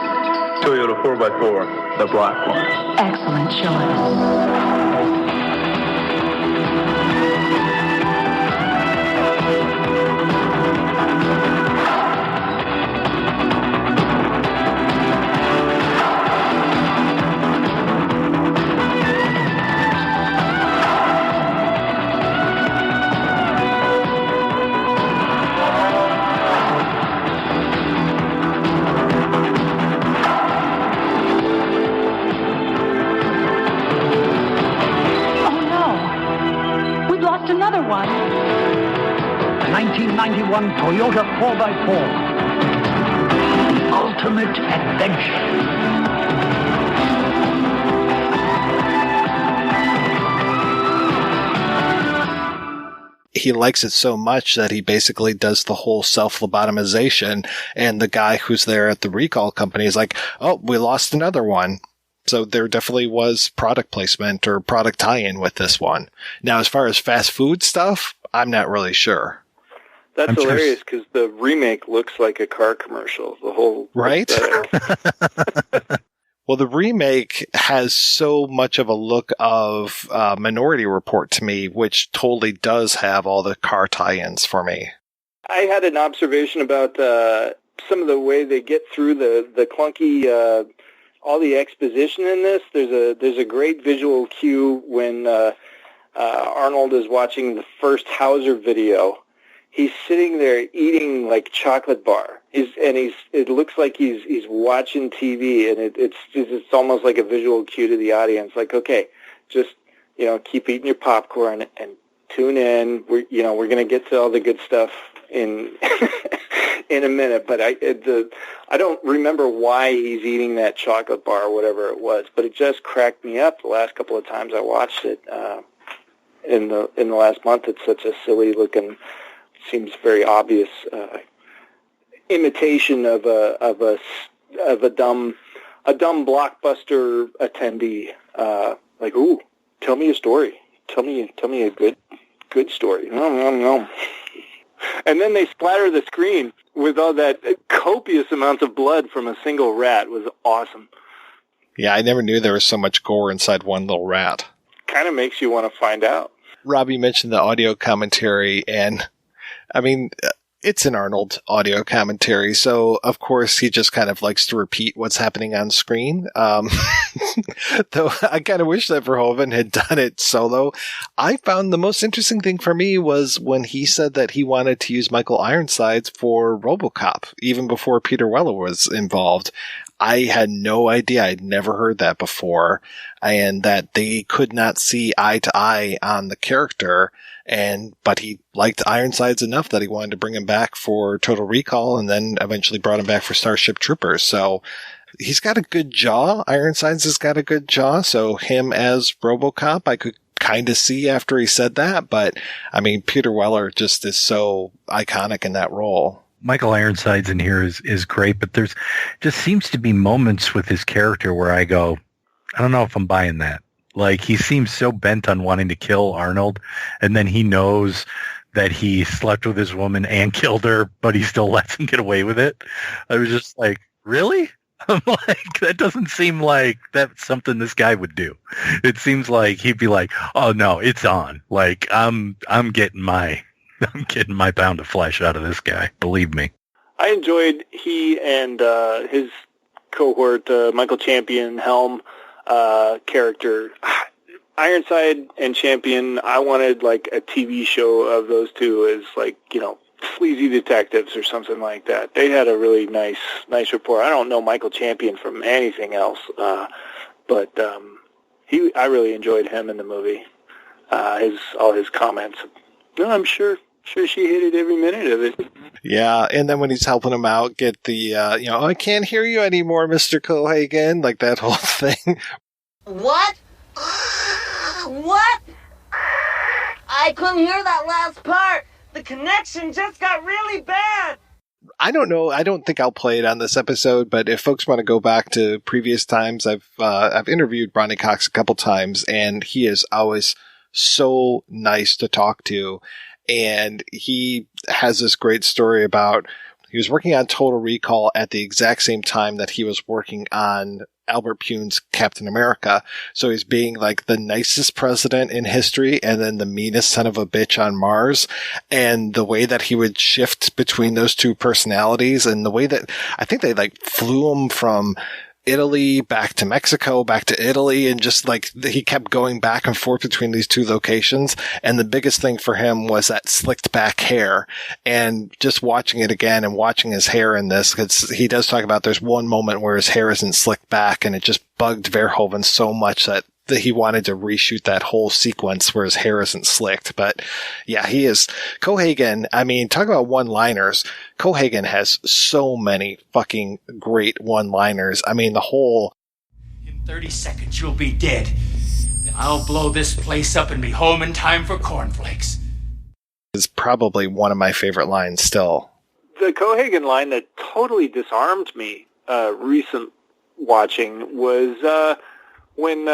Toyota 4x4, the black one. Excellent choice. Another one. The 1991 Toyota 4x4. The ultimate adventure. He likes it so much that he basically does the whole self-lobotomization, and the guy who's there at the recall company is like, oh, we lost another one. So there definitely was product placement or product tie-in with this one. Now, as far as fast food stuff, I'm not really sure. That's hilarious because the remake looks like a car commercial. The whole right. Well, the remake has so much of a look of Minority Report to me, which totally does have all the car tie-ins for me. I had an observation about some of the way they get through the clunky, all the exposition in this. There's a great visual cue when Arnold is watching the first Hauser video. He's sitting there eating like chocolate bar. It looks like he's watching TV, and it's almost like a visual cue to the audience. Like, okay, just keep eating your popcorn and tune in. We're going to get to all the good stuff in in a minute. But I don't remember why he's eating that chocolate bar or whatever it was. But it just cracked me up the last couple of times I watched it in the last month. It's such a silly looking. Seems very obvious imitation of a dumb blockbuster attendee. Like, ooh, tell me a story. Tell me a good story. No. And then they splatter the screen with all that copious amounts of blood from a single rat. It was awesome. Yeah, I never knew there was so much gore inside one little rat. Kind of makes you want to find out. Robbie mentioned the audio commentary, and I mean, it's an Arnold audio commentary, so of course he just kind of likes to repeat what's happening on screen. Though I kind of wish that Verhoeven had done it solo. I found the most interesting thing for me was when he said that he wanted to use Michael Ironsides for RoboCop, even before Peter Weller was involved. I had no idea. I'd never heard that before, and that they could not see eye to eye on the character. But he liked Ironsides enough that he wanted to bring him back for Total Recall, and then eventually brought him back for Starship Troopers. So he's got a good jaw. Ironsides has got a good jaw. So him as RoboCop, I could kind of see after he said that. But I mean, Peter Weller just is so iconic in that role. Michael Ironsides in here is great, but there's just seems to be moments with his character where I go, I don't know if I'm buying that. Like, he seems so bent on wanting to kill Arnold, and then he knows that he slept with his woman and killed her, but he still lets him get away with it. I was just like, really? I'm like, that doesn't seem like that's something this guy would do. It seems like he'd be like, oh no, it's on. Like, I'm getting my pound of flesh out of this guy. Believe me. I enjoyed he and his cohort, Michael Champion, Helm, character. Ironside and Champion, I wanted like a TV show of those two as like, sleazy detectives or something like that. They had a really nice rapport. I don't know Michael Champion from anything else, but I really enjoyed him in the movie. All his comments. No, I'm sure she hated every minute of it. Yeah, and then when he's helping him out get the, I can't hear you anymore, Mr. Cohagen, like that whole thing. What? What? I couldn't hear that last part. The connection just got really bad. I don't know. I don't think I'll play it on this episode, but if folks want to go back to previous times, I've interviewed Ronnie Cox a couple times, and he is always so nice to talk to. And he has this great story about he was working on Total Recall at the exact same time that he was working on Albert Pune's Captain America. So he's being like the nicest president in history and then the meanest son of a bitch on Mars. And the way that he would shift between those two personalities, and the way that I think they like flew him from Italy back to Mexico, back to Italy, and just like he kept going back and forth between these two locations. And the biggest thing for him was that slicked back hair, and just watching it again and watching his hair in this, because he does talk about there's one moment where his hair isn't slicked back, and it just bugged Verhoeven so much that he wanted to reshoot that whole sequence where his hair isn't slicked. But yeah, he is Cohagen. I mean, talk about one-liners. Cohagen has so many fucking great one-liners. I mean, the whole... In 30 seconds, you'll be dead. Then I'll blow this place up and be home in time for cornflakes. Is probably one of my favorite lines still. The Cohagen line that totally disarmed me recent watching was... when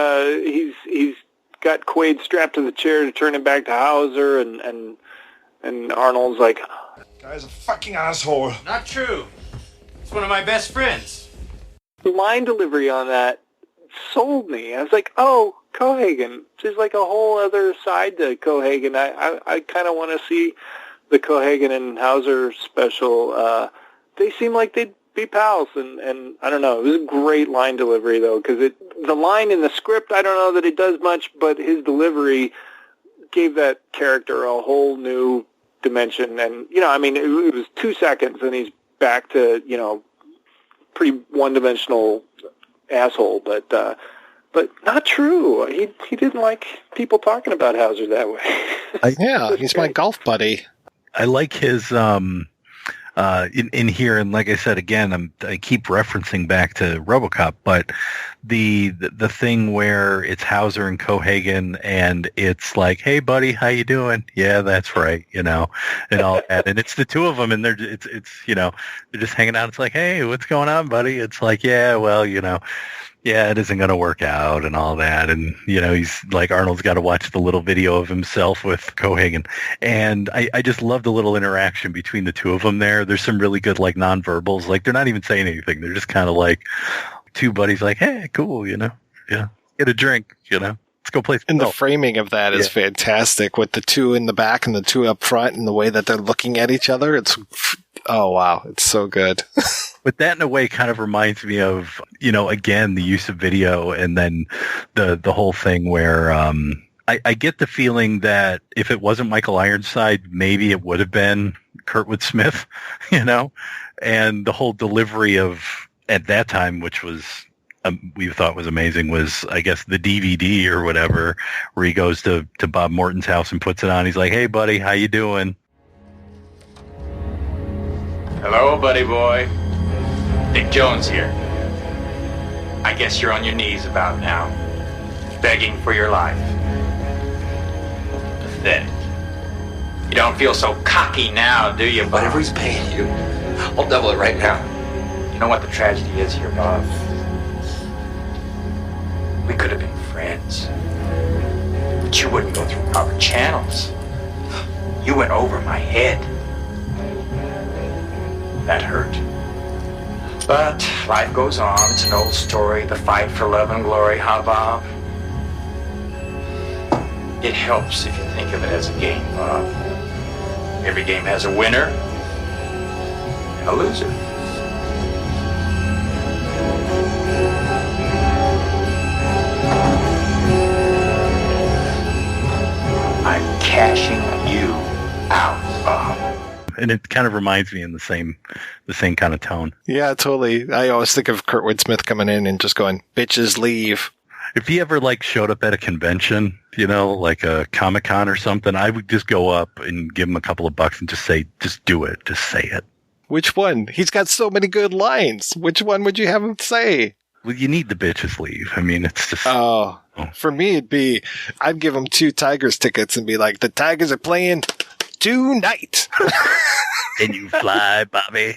he's got Quaid strapped to the chair to turn him back to Hauser, and Arnold's like, Guy's a fucking asshole. Not true. It's one of my best friends. The line delivery on that sold me. I was like, oh, Cohagen. There's like a whole other side to Cohagen. I kind of want to see the Cohagen and Hauser special. They seem like they'd be pals, and I don't know. It was a great line delivery, though, because the line in the script, I don't know that it does much, but his delivery gave that character a whole new dimension. And, I mean, it was 2 seconds, and he's back to, pretty one-dimensional asshole, but not true. He didn't like people talking about Hauser that way. Yeah, he's my golf buddy. I like his in here, and like I said again, I keep referencing back to RoboCop, but the thing where it's Hauser and Cohagen, and it's like, hey buddy, how you doing? Yeah, that's right, and all that, and it's the two of them, and they're just hanging out. It's like, hey, what's going on, buddy? It's like, yeah, well, yeah, it isn't going to work out and all that. And, he's like, Arnold's got to watch the little video of himself with Cohagen. And I just love the little interaction between the two of them there. There's some really good, like, nonverbals. Like, they're not even saying anything. They're just kind of like two buddies like, hey, cool, yeah, get a drink, let's go play. And the framing of that is fantastic with the two in the back and the two up front and the way that they're looking at each other. Oh, wow. It's so good. But that in a way kind of reminds me of, again, the use of video, and then the whole thing where I get the feeling that if it wasn't Michael Ironside, maybe it would have been Kurtwood Smith, and the whole delivery of, at that time, which was we thought was amazing, was, I guess, the DVD or whatever, where he goes to Bob Morton's house and puts it on. He's like, hey, buddy, how you doing? Hello, buddy boy. Dick Jones here. I guess you're on your knees about now, begging for your life. Pathetic. You don't feel so cocky now, do you, Bob? Whatever he's paying you, I'll double it right now. You know what the tragedy is here, Bob? We could have been friends. But you wouldn't go through proper channels. You went over my head. That hurt. But life goes on. It's an old story. The fight for love and glory, huh, Bob? It helps if you think of it as a game, Bob. Every game has a winner and a loser. I'm cashing you out, Bob. And it kind of reminds me in the same kind of tone. Yeah, totally. I always think of Kurtwood Smith coming in and just going, bitches leave. If he ever showed up at a convention, like a Comic-Con or something, I would just go up and give him a couple of bucks and just say, just do it. Just say it. Which one? He's got so many good lines. Which one would you have him say? Well, you need the bitches leave. I mean, it's just... Oh. For me, I'd give him 2 Tigers tickets and be like, the Tigers are playing tonight. Can you fly, Bobby?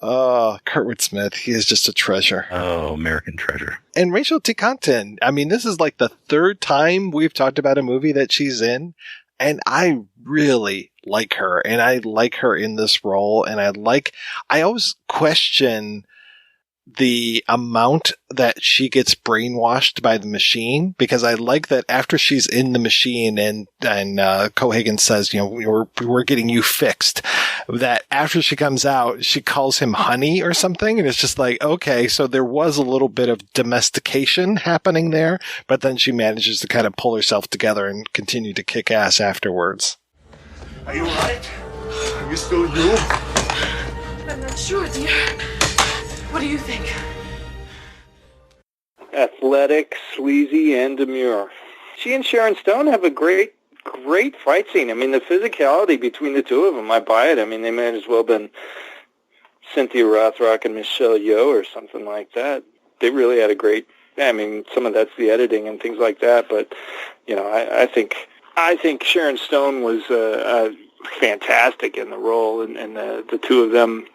Oh, Kurtwood Smith. He is just a treasure. Oh, American treasure. And Rachel T. Compton. I mean, this is like the 3rd time we've talked about a movie that she's in. And I really like her. And I like her in this role. And I always question the amount that she gets brainwashed by the machine, because I like that after she's in the machine and Cohagen says, we're getting you fixed, that after she comes out, she calls him honey or something. And it's just like, okay, so there was a little bit of domestication happening there, but then she manages to kind of pull herself together and continue to kick ass afterwards. Are you alright? Are you still you? I'm not sure, dear. What do you think? Athletic, sleazy, and demure. She and Sharon Stone have a great fight scene. I mean, the physicality between the two of them, I buy it. I mean, they might as well have been Cynthia Rothrock and Michelle Yeoh or something like that. They really had a great... I mean, some of that's the editing and things like that, but, I think Sharon Stone was fantastic in the role, and the two of them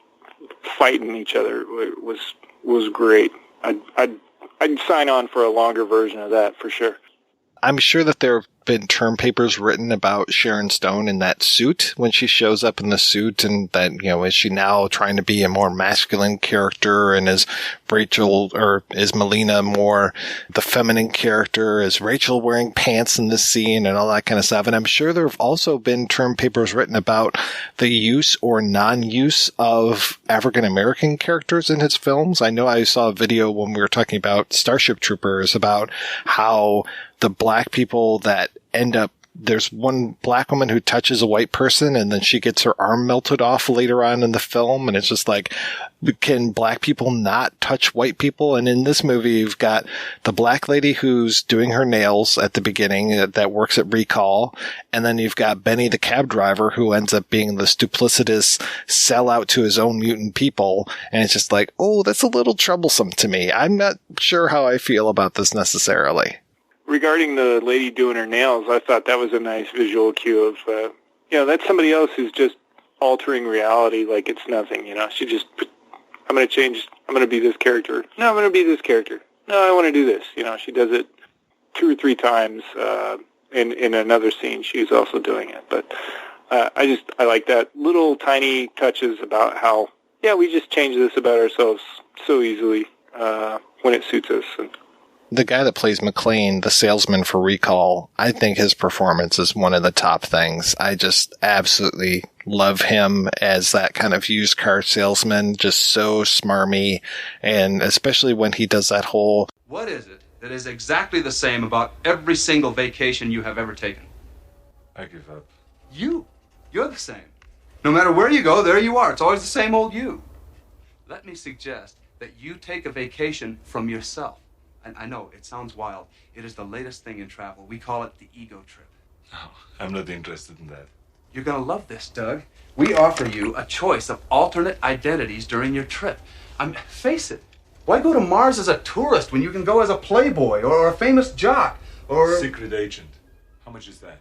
fighting each other was great. I'd I'd sign on for a longer version of that for sure. I'm sure that there have been term papers written about Sharon Stone in that suit when she shows up in the suit, and that, is she now trying to be a more masculine character, and is Rachel or is Melina more the feminine character? Is Rachel wearing pants in this scene and all that kind of stuff? And I'm sure there have also been term papers written about the use or non-use of African American characters in his films. I know I saw a video when we were talking about Starship Troopers about how the black people that end up, there's one black woman who touches a white person and then she gets her arm melted off later on in the film. And it's just like, can black people not touch white people? And in this movie, you've got the black lady who's doing her nails at the beginning that works at Recall. And then you've got Benny, the cab driver, who ends up being this duplicitous sellout to his own mutant people. And it's just like, oh, that's a little troublesome to me. I'm not sure how I feel about this necessarily. Regarding the lady doing her nails, I thought that was a nice visual cue of, that's somebody else who's just altering reality like it's nothing, She just, I'm going to be this character. No, I'm going to be this character. No, I want to do this. She does it 2 or 3 times in another scene. She's also doing it. But I like that little tiny touches about how, we just change this about ourselves so easily when it suits us. And the guy that plays McClane, the salesman for Recall, I think his performance is one of the top things. I just absolutely love him as that kind of used car salesman, just so smarmy, and especially when he does that whole... What is it that is exactly the same about every single vacation you have ever taken? I give up. You're the same. No matter where you go, there you are. It's always the same old you. Let me suggest that you take a vacation from yourself. And I know, it sounds wild. It is the latest thing in travel. We call it the ego trip. No, I'm not interested in that. You're gonna love this, Doug. We offer you a choice of alternate identities during your trip. Face it. Why go to Mars as a tourist when you can go as a playboy or a famous jock or... Secret agent. How much is that?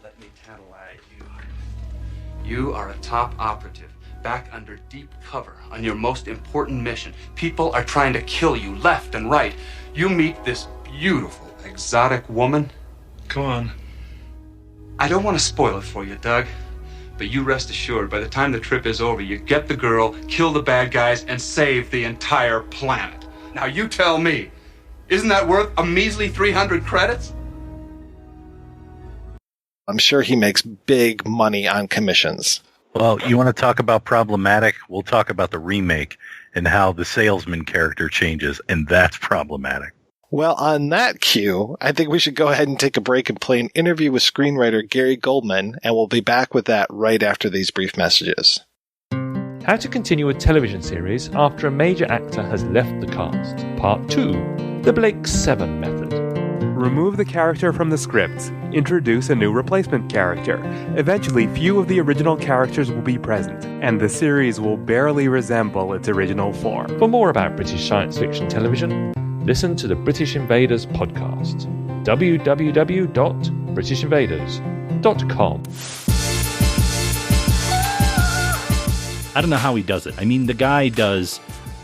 Let me tantalize you. You are a top operative, back under deep cover on your most important mission. People are trying to kill you left and right. You meet this beautiful, exotic woman. Come on. I don't want to spoil it for you, Doug, but you rest assured, by the time the trip is over, you get the girl, kill the bad guys, and save the entire planet. Now you tell me, isn't that worth a measly 300 credits? I'm sure he makes big money on commissions. Well, you want to talk about problematic? We'll talk about the remake and how the salesman character changes, and that's problematic. Well, on that cue, I think we should go ahead and take a break and play an interview with screenwriter Gary Goldman, and we'll be back with that right after these brief messages. How to continue a television series after a major actor has left the cast. Part 2. The Blake 7 Method. Remove the character from the script. Introduce a new replacement character. Eventually, few of the original characters will be present, and the series will barely resemble its original form. For more about British science fiction television, listen to the British Invaders podcast. www.britishinvaders.com. I don't know how he does it. I mean, the guy does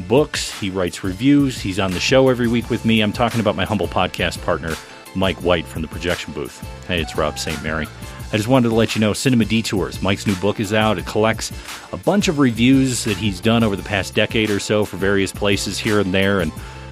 books, he writes reviews, he's on the show every week with me. I'm talking about my humble podcast partner, Mike White from the Projection Booth. Hey, it's Rob St. Mary. I just wanted to let you know, Cinema Detours, Mike's new book is out. It collects a bunch of reviews that he's done over the past decade or so for various places here and there, and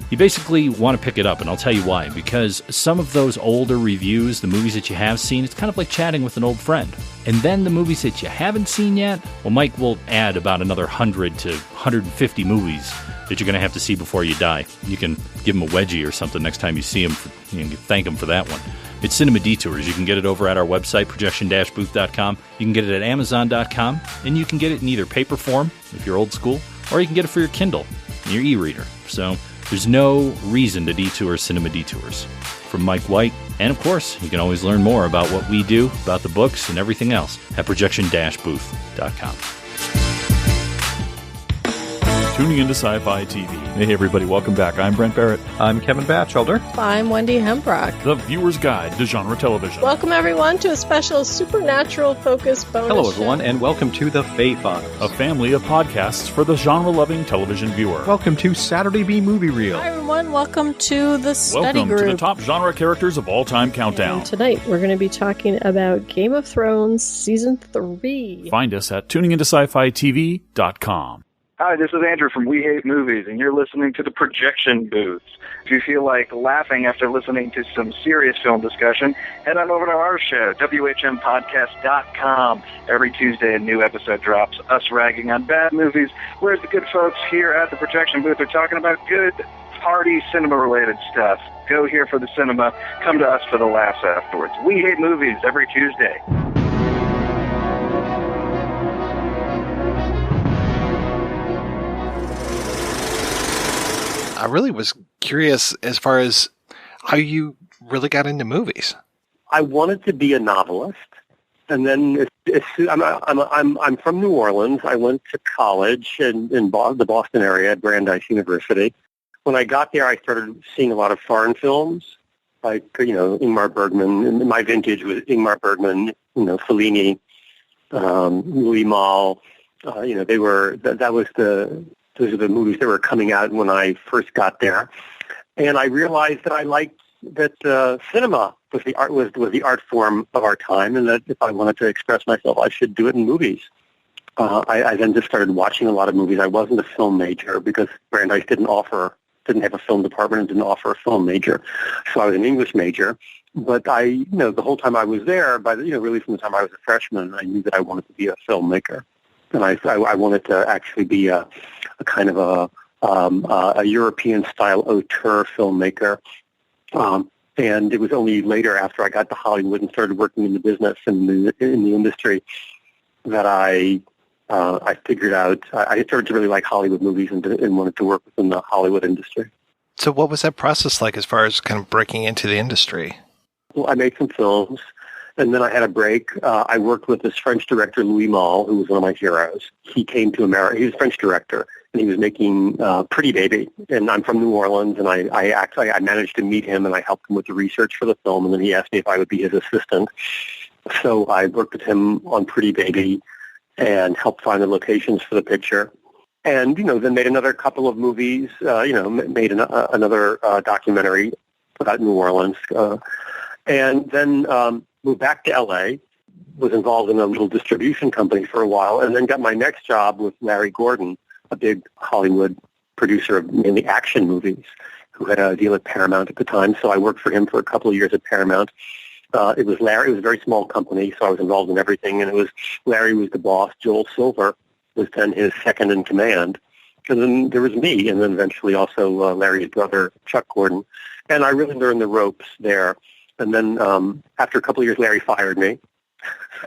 you basically want to pick it up, and I'll tell you why. Because some of those older reviews, the movies that you have seen, it's kind of like chatting with an old friend. And then the movies that you haven't seen yet, well, Mike will add about another 100 to 150 movies that you're going to have to see before you die. You can give him a wedgie or something next time you see him. You can thank him for that one. It's Cinema Detours. You can get it over at our website, projection-booth.com. You can get it at amazon.com, and you can get it in either paper form, if you're old school, or you can get it for your Kindle, your e-reader. So there's no reason to detour Cinema Detours. From Mike White, and of course, you can always learn more about what we do, about the books, and everything else at projection-booth.com. tuning into Sci-Fi TV. Hey, everybody, welcome back. I'm Brent Barrett. I'm Kevin Batchelder. I'm Wendy Hembrock. The Viewer's Guide to Genre Television. Welcome, everyone, to a special supernatural-focused bonus Hello, everyone, show. and welcome to the Fae Files, a family of podcasts for the genre-loving television viewer. Welcome to Saturday B Movie Reel. Hi, everyone. Welcome to the study Welcome group. to the top genre characters of all time countdown. And tonight, we're going to be talking about Game of Thrones Season 3. Find us at tuningintoscifitv.com. Hi, this is Andrew from We Hate Movies, and you're listening to The Projection Booth. If you feel like laughing after listening to some serious film discussion, head on over to our show, WHMPodcast.com. Every Tuesday, a new episode drops, us ragging on bad movies, whereas the good folks here at The Projection Booth are talking about good, hearty, cinema-related stuff. Go here for the cinema, come to us for the laughs afterwards. We Hate Movies every Tuesday. I really was curious as far as how you really got into movies. I wanted to be a novelist, and then I'm from New Orleans. I went to college in the Boston area at Brandeis University. When I got there, I started seeing a lot of foreign films, like Ingmar Bergman. And my vintage was Ingmar Bergman, Fellini, Louis Malle. Those are the movies that were coming out when I first got there, and I realized that I liked that cinema was the art form of our time, and that if I wanted to express myself, I should do it in movies. I then just started watching a lot of movies. I wasn't a film major because Brandeis didn't have a film department and didn't offer a film major, so I was an English major. But the whole time I was there, really from the time I was a freshman, I knew that I wanted to be a filmmaker. And I wanted to actually be a kind of a European-style auteur filmmaker. And it was only later, after I got to Hollywood and started working in the business and in the industry, that I figured out I started to really like Hollywood movies and wanted to work within the Hollywood industry. So what was that process like as far as kind of breaking into the industry? Well, I made some films. And then I had a break. I worked with this French director, Louis Malle, who was one of my heroes. He came to America. He was a French director, and he was making Pretty Baby. And I'm from New Orleans, and I managed to meet him, and I helped him with the research for the film, and then he asked me if I would be his assistant. So I worked with him on Pretty Baby and helped find the locations for the picture. And, then made another couple of movies, made another documentary about New Orleans. And then moved back to L.A., was involved in a little distribution company for a while, and then got my next job with Larry Gordon, a big Hollywood producer of mainly action movies, who had a deal at Paramount at the time. So I worked for him for a couple of years at Paramount. It was Larry. It was a very small company, so I was involved in everything. And Larry was the boss. Joel Silver was then his second in command. And then there was me, and then eventually also Larry's brother, Chuck Gordon. And I really learned the ropes there. And then after a couple of years, Larry fired me.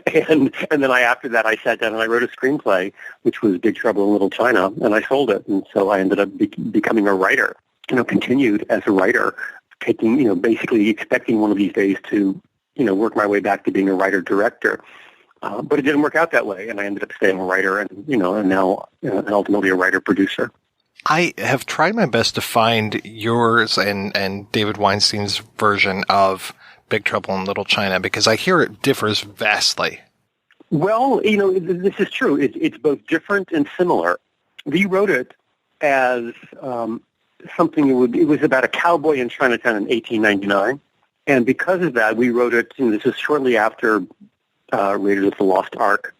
And then after that, I sat down and I wrote a screenplay, which was Big Trouble in Little China, and I sold it. And so I ended up becoming a writer, continued as a writer, basically expecting one of these days to, work my way back to being a writer-director. But it didn't work out that way, and I ended up staying a writer and now ultimately a writer-producer. I have tried my best to find yours and David Weinstein's version of Big Trouble in Little China, because I hear it differs vastly. Well, this is true. It's both different and similar. We wrote it as something, it was about a cowboy in Chinatown in 1899. And because of that, we wrote it, this is shortly after Raiders of the Lost Ark.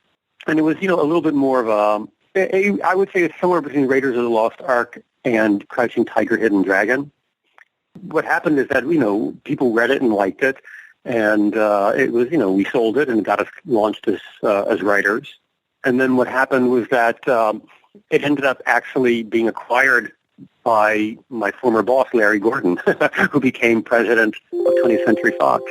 And it was, a little bit more of I would say it's somewhere between Raiders of the Lost Ark and Crouching Tiger, Hidden Dragon. What happened is that, people read it and liked it, and it was, we sold it and got us launched as writers. And then what happened was that it ended up actually being acquired by my former boss, Larry Gordon, who became president of 20th Century Fox.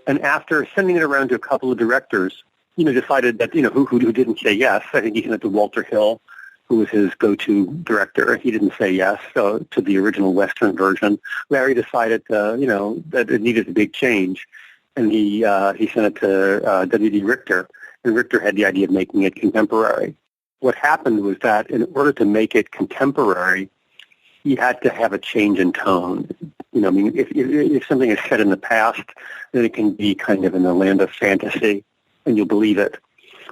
And after sending it around to a couple of directors, decided that, who didn't say yes. I think he sent it to Walter Hill, who was his go-to director. He didn't say yes to the original Western version. Larry decided, that it needed a big change, and he sent it to W.D. Richter, and Richter had the idea of making it contemporary. what happened was that in order to make it contemporary, you had to have a change in tone. You know, I mean, if something is set in the past, then it can be kind of in the land of fantasy, and you'll believe it.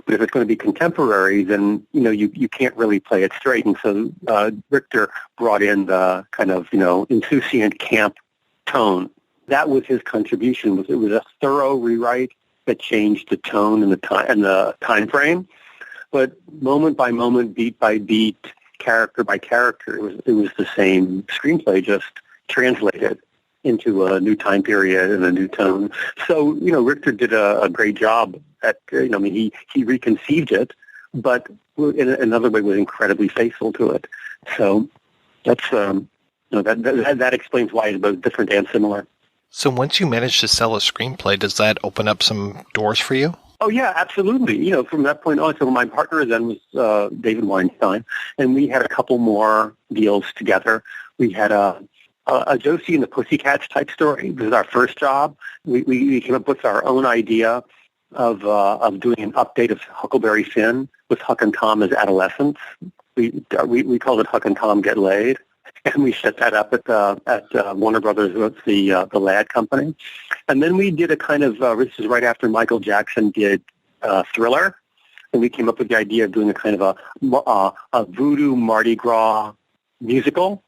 But if it's going to be contemporary, then, you know, you can't really play it straight. And so Richter brought in the kind of, you know, insouciant camp tone. That was his contribution. It was a thorough rewrite that changed the tone and the time frame. But moment by moment, beat by beat, character by character, it was the same screenplay, just translated into a new time period and a new tone. So, you know, Richter did a great job at, you know, I mean, he reconceived it, but in another way was incredibly faithful to it. So that's, you know, that explains why it's both different and similar. So once you manage to sell a screenplay, does that open up some doors for you? Oh, yeah, absolutely. You know, from that point on, so my partner then was David Weinstein, and we had a couple more deals together. We had a Josie and the Pussycats type story. This was our first job. We came up with our own idea of doing an update of Huckleberry Finn with Huck and Tom as adolescents. We called it Huck and Tom Get Laid, and we set that up at Warner Brothers with the Ladd Company. And then we did a kind of, this is right after Michael Jackson did Thriller, and we came up with the idea of doing a kind of a voodoo Mardi Gras musical,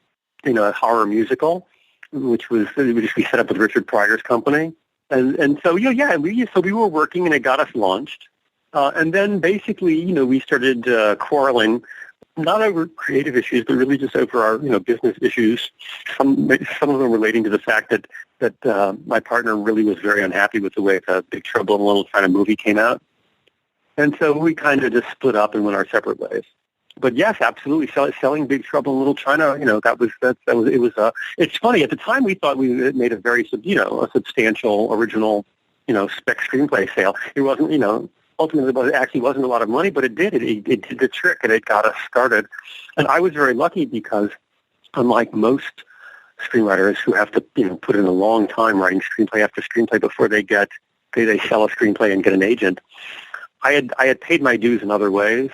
you know, a horror musical, which we set up with Richard Pryor's company. And so, we were working, and it got us launched. And then basically, you know, we started quarreling, not over creative issues, but really just over our, you know, business issues. Some of them relating to the fact that my partner really was very unhappy with the way the Big Trouble in Little China movie came out. And so we kind of just split up and went our separate ways. But yes, absolutely, selling Big Trouble in Little China, you know, it's funny, at the time we thought we had made a very, you know, a substantial original, you know, spec screenplay sale. It wasn't, you know, ultimately it actually wasn't a lot of money, but it did. It did the trick, and it got us started. And I was very lucky because, unlike most screenwriters who have to, you know, put in a long time writing screenplay after screenplay before they sell a screenplay and get an agent, I had paid my dues in other ways.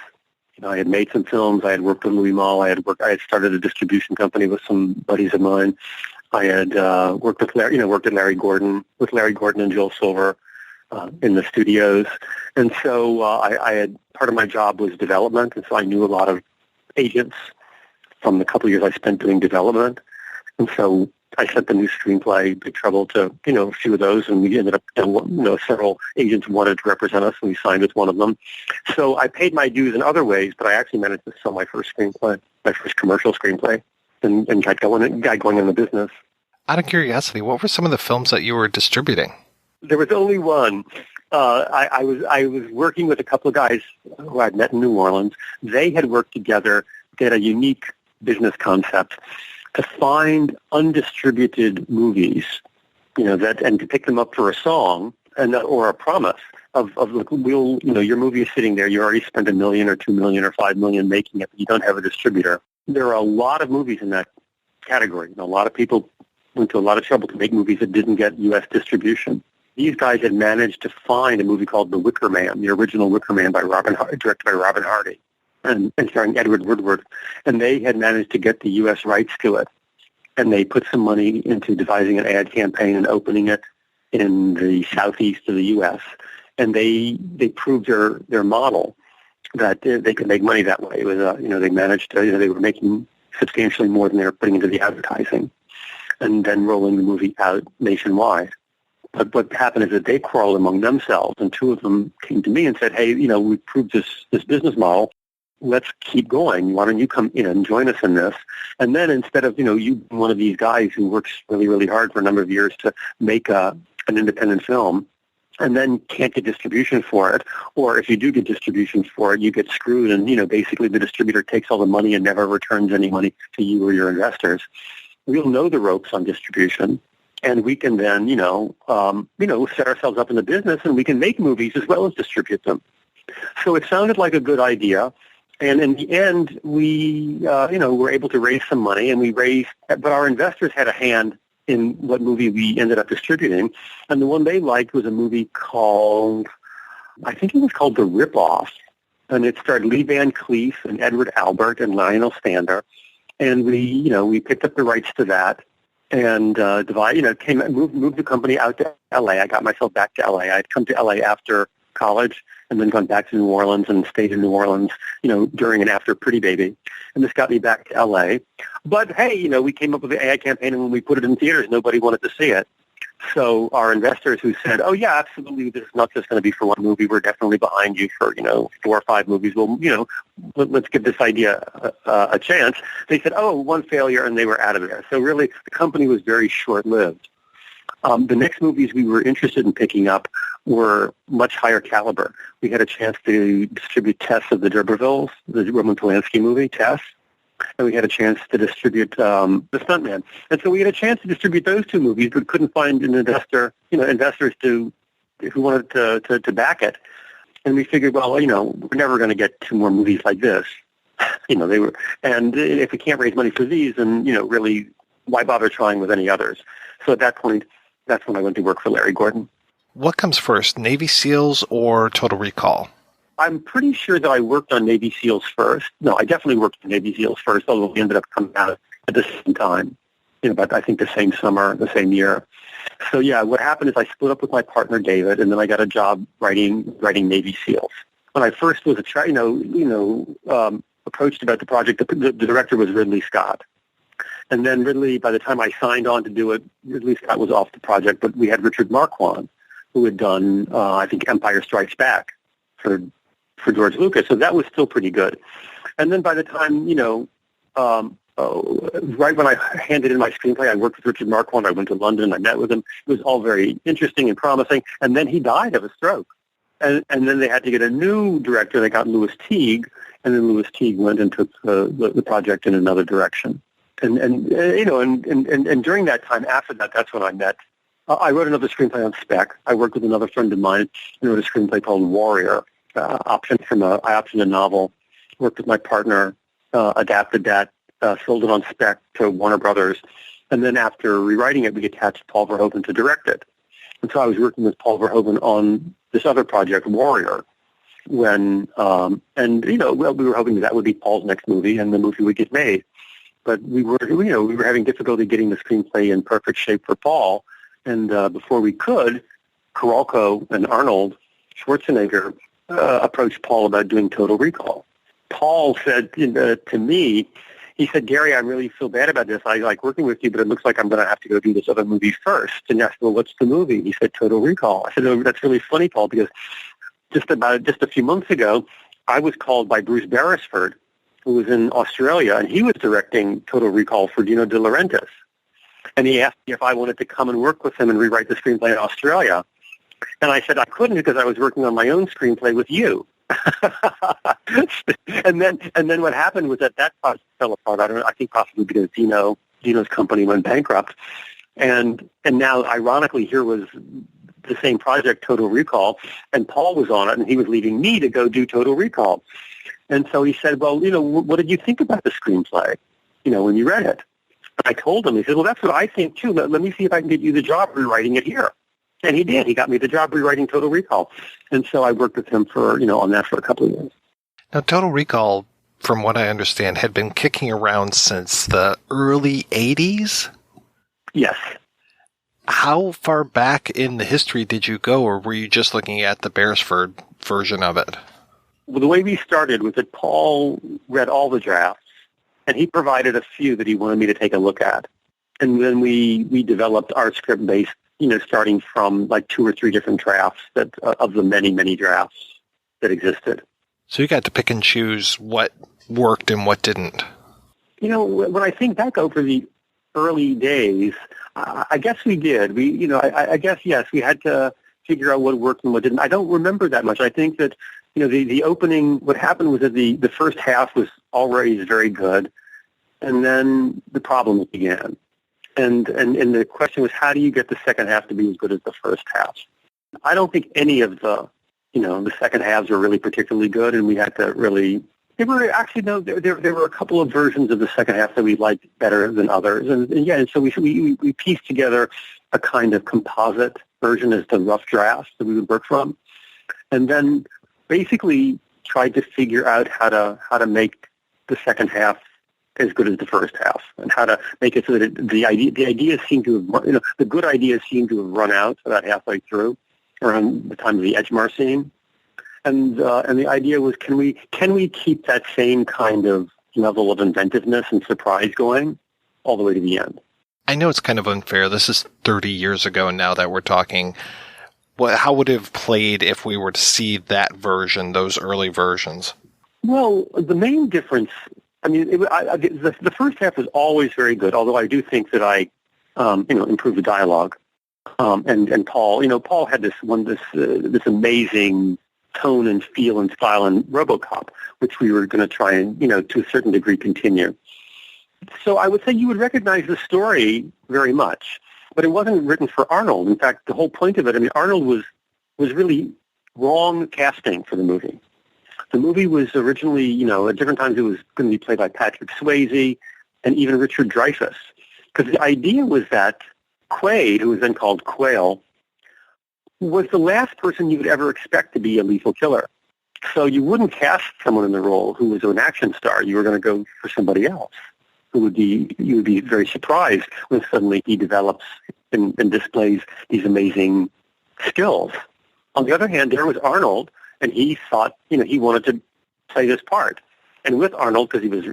You know, I had made some films. I had worked with Louis Malle. I had started a distribution company with some buddies of mine. I had worked at Larry Gordon and Joel Silver in the studios. And so I had, part of my job was development, and so I knew a lot of agents from the couple of years I spent doing development. And so I sent the new screenplay, Big Trouble, to, you know, a few of those, and we ended up, you know, several agents wanted to represent us, and we signed with one of them. So I paid my dues in other ways, but I actually managed to sell my first screenplay, my first commercial screenplay, and got going in the business. Out of curiosity, what were some of the films that you were distributing? There was only one. I was working with a couple of guys who I'd met in New Orleans. They had worked together. They had a unique business concept to find undistributed movies, you know, and to pick them up for a song or a promise of look, you know, your movie is sitting there. You already spent $1 million or $2 million or $5 million making it, but you don't have a distributor. There are a lot of movies in that category. You know, a lot of people went to a lot of trouble to make movies that didn't get U.S. distribution. These guys had managed to find a movie called The Wicker Man, the original Wicker Man directed by Robin Hardy, and starring Edward Woodward. And they had managed to get the U.S. rights to it. And they put some money into devising an ad campaign and opening it in the southeast of the U.S. And they proved their model that they could make money that way. It was, you know, they managed to, you know, they were making substantially more than they were putting into the advertising and then rolling the movie out nationwide. But what happened is that they quarreled among themselves, and two of them came to me and said, hey, you know, we proved this business model. Let's keep going. Why don't you come in and join us in this? And then instead of, you know, you one of these guys who works really, really hard for a number of years to make an independent film and then can't get distribution for it, or if you do get distribution for it, you get screwed, and, you know, basically the distributor takes all the money and never returns any money to you or your investors. We'll know the ropes on distribution, and we can then, set ourselves up in the business, and we can make movies as well as distribute them. So it sounded like a good idea. And in the end, we, were able to raise some money, and but our investors had a hand in what movie we ended up distributing. And the one they liked was a movie called, I think it was called The Rip-Off. And it starred Lee Van Cleef and Edward Albert and Lionel Stander. And we picked up the rights to that and moved the company out to L.A. I got myself back to L.A. I'd come to L.A. after college and then gone back to New Orleans and stayed in New Orleans, during and after Pretty Baby. And this got me back to L.A. But, hey, we came up with the AI campaign, and when we put it in theaters, nobody wanted to see it. So our investors who said, oh, yeah, absolutely, this is not just going to be for one movie. We're definitely behind you for, 4 or 5 movies. Well, let's give this idea a chance. They said, oh, one failure, and they were out of there. So really, the company was very short-lived. The next movies we were interested in picking up were much higher caliber. We had a chance to distribute Tess of the D'Urbervilles, the Roman Polanski movie, Tess. And we had a chance to distribute The Stuntman. And so we had a chance to distribute those 2 movies, but couldn't find an investors who wanted to back it. And we figured, well, we're never going to get 2 more movies like this. And if we can't raise money for these, then, really, why bother trying with any others? So at that point, that's when I went to work for Larry Gordon. What comes first, Navy SEALs or Total Recall? I'm pretty sure that I worked on Navy SEALs first. No, I definitely worked on Navy SEALs first, although we ended up coming out at the same time, but I think the same summer, the same year. So, yeah, what happened is I split up with my partner, David, and then I got a job writing Navy SEALs. When I first was approached about the project, the director was Ridley Scott. And then Ridley, by the time I signed on to do it, Ridley Scott was off the project, but we had Richard Marquand, who had done, I think, Empire Strikes Back for George Lucas, so that was still pretty good. And then by the time, right when I handed in my screenplay, I worked with Richard Marquand. I went to London. I met with him. It was all very interesting and promising. And then he died of a stroke. And then they had to get a new director. They got Louis Teague, and then Louis Teague went and took the project in another direction. And during that time, after that, that's when I met. I wrote another screenplay on spec. I worked with another friend of mine and wrote a screenplay called Warrior. I optioned a novel, worked with my partner, adapted that, sold it on spec to Warner Brothers, and then after rewriting it, we attached Paul Verhoeven to direct it. And so I was working with Paul Verhoeven on this other project, Warrior, when we were hoping that would be Paul's next movie and the movie would get made. But we were having difficulty getting the screenplay in perfect shape for Paul, and before we could, Carolco and Arnold Schwarzenegger approached Paul about doing Total Recall. Paul said to me, he said, Gary, I really feel bad about this. I like working with you, but it looks like I'm going to have to go do this other movie first. And I asked, well, what's the movie? He said, Total Recall. I said, oh, that's really funny, Paul, because just a few months ago, I was called by Bruce Beresford, who was in Australia, and he was directing Total Recall for Dino De Laurentiis. And he asked me if I wanted to come and work with him and rewrite the screenplay in Australia. And I said I couldn't because I was working on my own screenplay with you. and then what happened was that project fell apart. I think possibly because Dino's company went bankrupt. And now, ironically, here was the same project, Total Recall, and Paul was on it, and he was leaving me to go do Total Recall. And so he said, well, what did you think about the screenplay, when you read it? I told him, he said, well, that's what I think, too. Let me see if I can get you the job rewriting it here. And he did. He got me the job rewriting Total Recall. And so I worked with him for, on that for a couple of years. Now, Total Recall, from what I understand, had been kicking around since the early 80s? Yes. How far back in the history did you go, or were you just looking at the Beresford version of it? Well, the way we started was that Paul read all the drafts, and he provided a few that he wanted me to take a look at. And then we developed our script based, starting from like 2 or 3 different drafts of the many, many drafts that existed. So you got to pick and choose what worked and what didn't. When I think back over the early days, I guess we did. I guess, yes, we had to figure out what worked and what didn't. I don't remember that much. I think that, the opening, what happened was that the first half was already very good, and then the problems began. And the question was, how do you get the second half to be as good as the first half? I don't think any of the second halves were really particularly good, and we had to really... There were a couple of versions of the second half that we liked better than others. And so we pieced together a kind of composite version as the rough drafts that we would work from. And then basically tried to figure out how to make the second half as good as the first half, and how to make it so that the ideas seem to have, the good ideas seem to have run out about halfway through, around the time of the Edgemar scene, and the idea was, can we keep that same kind of level of inventiveness and surprise going all the way to the end? I know it's kind of unfair. This is 30 years ago now that we're talking. How would it have played if we were to see that version, those early versions? Well, the main difference, I mean, the first half was always very good, although I do think that I, improved the dialogue. And Paul had this amazing tone and feel and style in RoboCop, which we were going to try and, to a certain degree continue. So I would say you would recognize the story very much, but it wasn't written for Arnold. In fact, the whole point of it, Arnold was really wrong casting for the movie. The movie was originally, at different times it was going to be played by Patrick Swayze and even Richard Dreyfuss, because the idea was that Quaid, who was then called Quail, was the last person you would ever expect to be a lethal killer. So you wouldn't cast someone in the role who was an action star. You were going to go for somebody else. You would be very surprised when suddenly he develops and displays these amazing skills. On the other hand, there was Arnold, and he thought, he wanted to play this part. And with Arnold, because he was,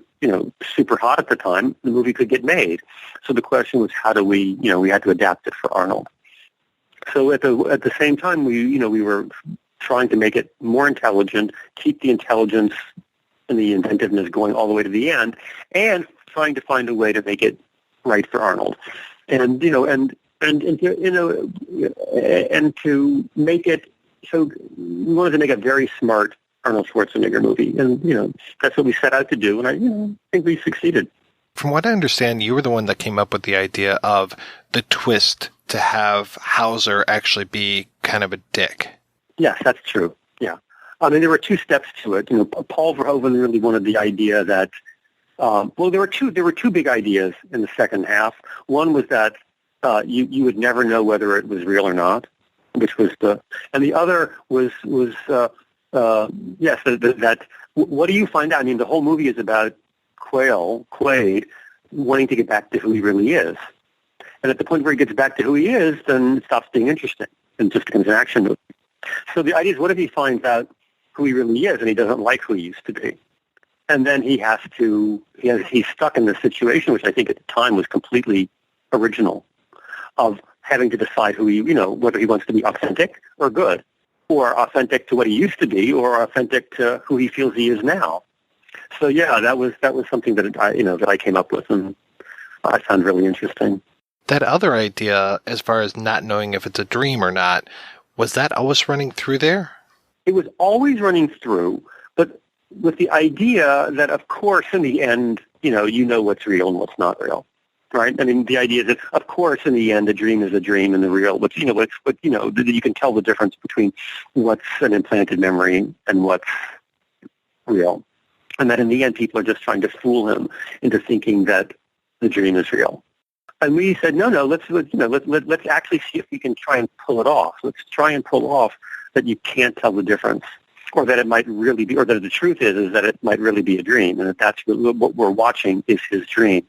super hot at the time, the movie could get made. So the question was, how do we, we had to adapt it for Arnold. So at the same time, we were trying to make it more intelligent, keep the intelligence and the inventiveness going all the way to the end, and trying to find a way to make it right for Arnold, and to make it so we wanted to make a very smart Arnold Schwarzenegger movie, and that's what we set out to do, and I think we succeeded. From what I understand, you were the one that came up with the idea of the twist to have Hauser actually be kind of a dick. Yes, that's true. Yeah, there were two steps to it. Paul Verhoeven really wanted the idea that. There were two big ideas in the second half. One was that you would never know whether it was real or not, which was and the other was that what do you find out? The whole movie is about Quaid, wanting to get back to who he really is, and at the point where he gets back to who he is, then it stops being interesting and just becomes an action movie. So the idea is, what if he finds out who he really is and he doesn't like who he used to be? And then he's stuck in this situation, which I think at the time was completely original, of having to decide whether he wants to be authentic or good, or authentic to what he used to be, or authentic to who he feels he is now. So yeah, that was something that I came up with, and I found really interesting. That other idea, as far as not knowing if it's a dream or not, was that always running through there? It was always running through, but with the idea that, of course, in the end, you know what's real and what's not real, right? The idea is that, of course, in the end, a dream is a dream, and the real, that you can tell the difference between what's an implanted memory and what's real, and that in the end, people are just trying to fool him into thinking that the dream is real. And we said, no, let's actually see if we can try and pull it off. Let's try and pull off that you can't tell the difference. Or that it might really be, or that the truth is that it might really be a dream, and that's what we're watching is his dream.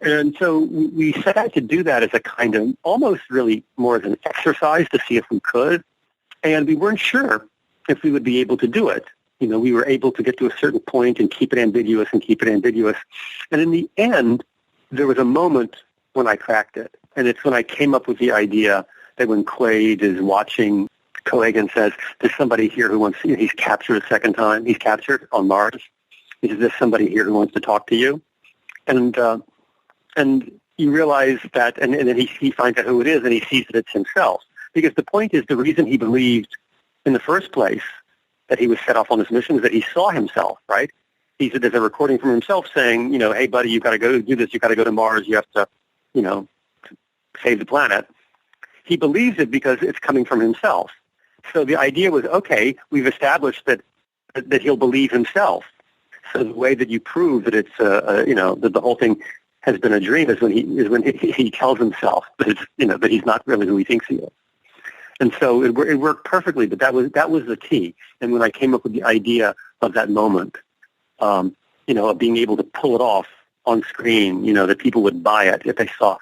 And so we set out to do that as a kind of almost really more as an exercise to see if we could, and we weren't sure if we would be able to do it. We were able to get to a certain point and keep it ambiguous. And in the end, there was a moment when I cracked it, and it's when I came up with the idea that when Quaid is watching Cohagen says, there's somebody here who wants, he's captured a second time. He's captured on Mars. He says, there's somebody here who wants to talk to you. And you realize that, and then he finds out who it is, and he sees that it's himself. Because the point is, the reason he believed in the first place that he was set off on this mission is that he saw himself, right? He said there's a recording from himself saying, hey, buddy, you've got to go do this. You've got to go to Mars. You have to, save the planet. He believes it because it's coming from himself. So the idea was, okay, we've established that he'll believe himself. So the way that you prove that it's that the whole thing has been a dream is when he tells himself that it's, that he's not really who he thinks he is. And so it worked perfectly, but that was the key. And when I came up with the idea of that moment, of being able to pull it off on screen, that people would buy it if they saw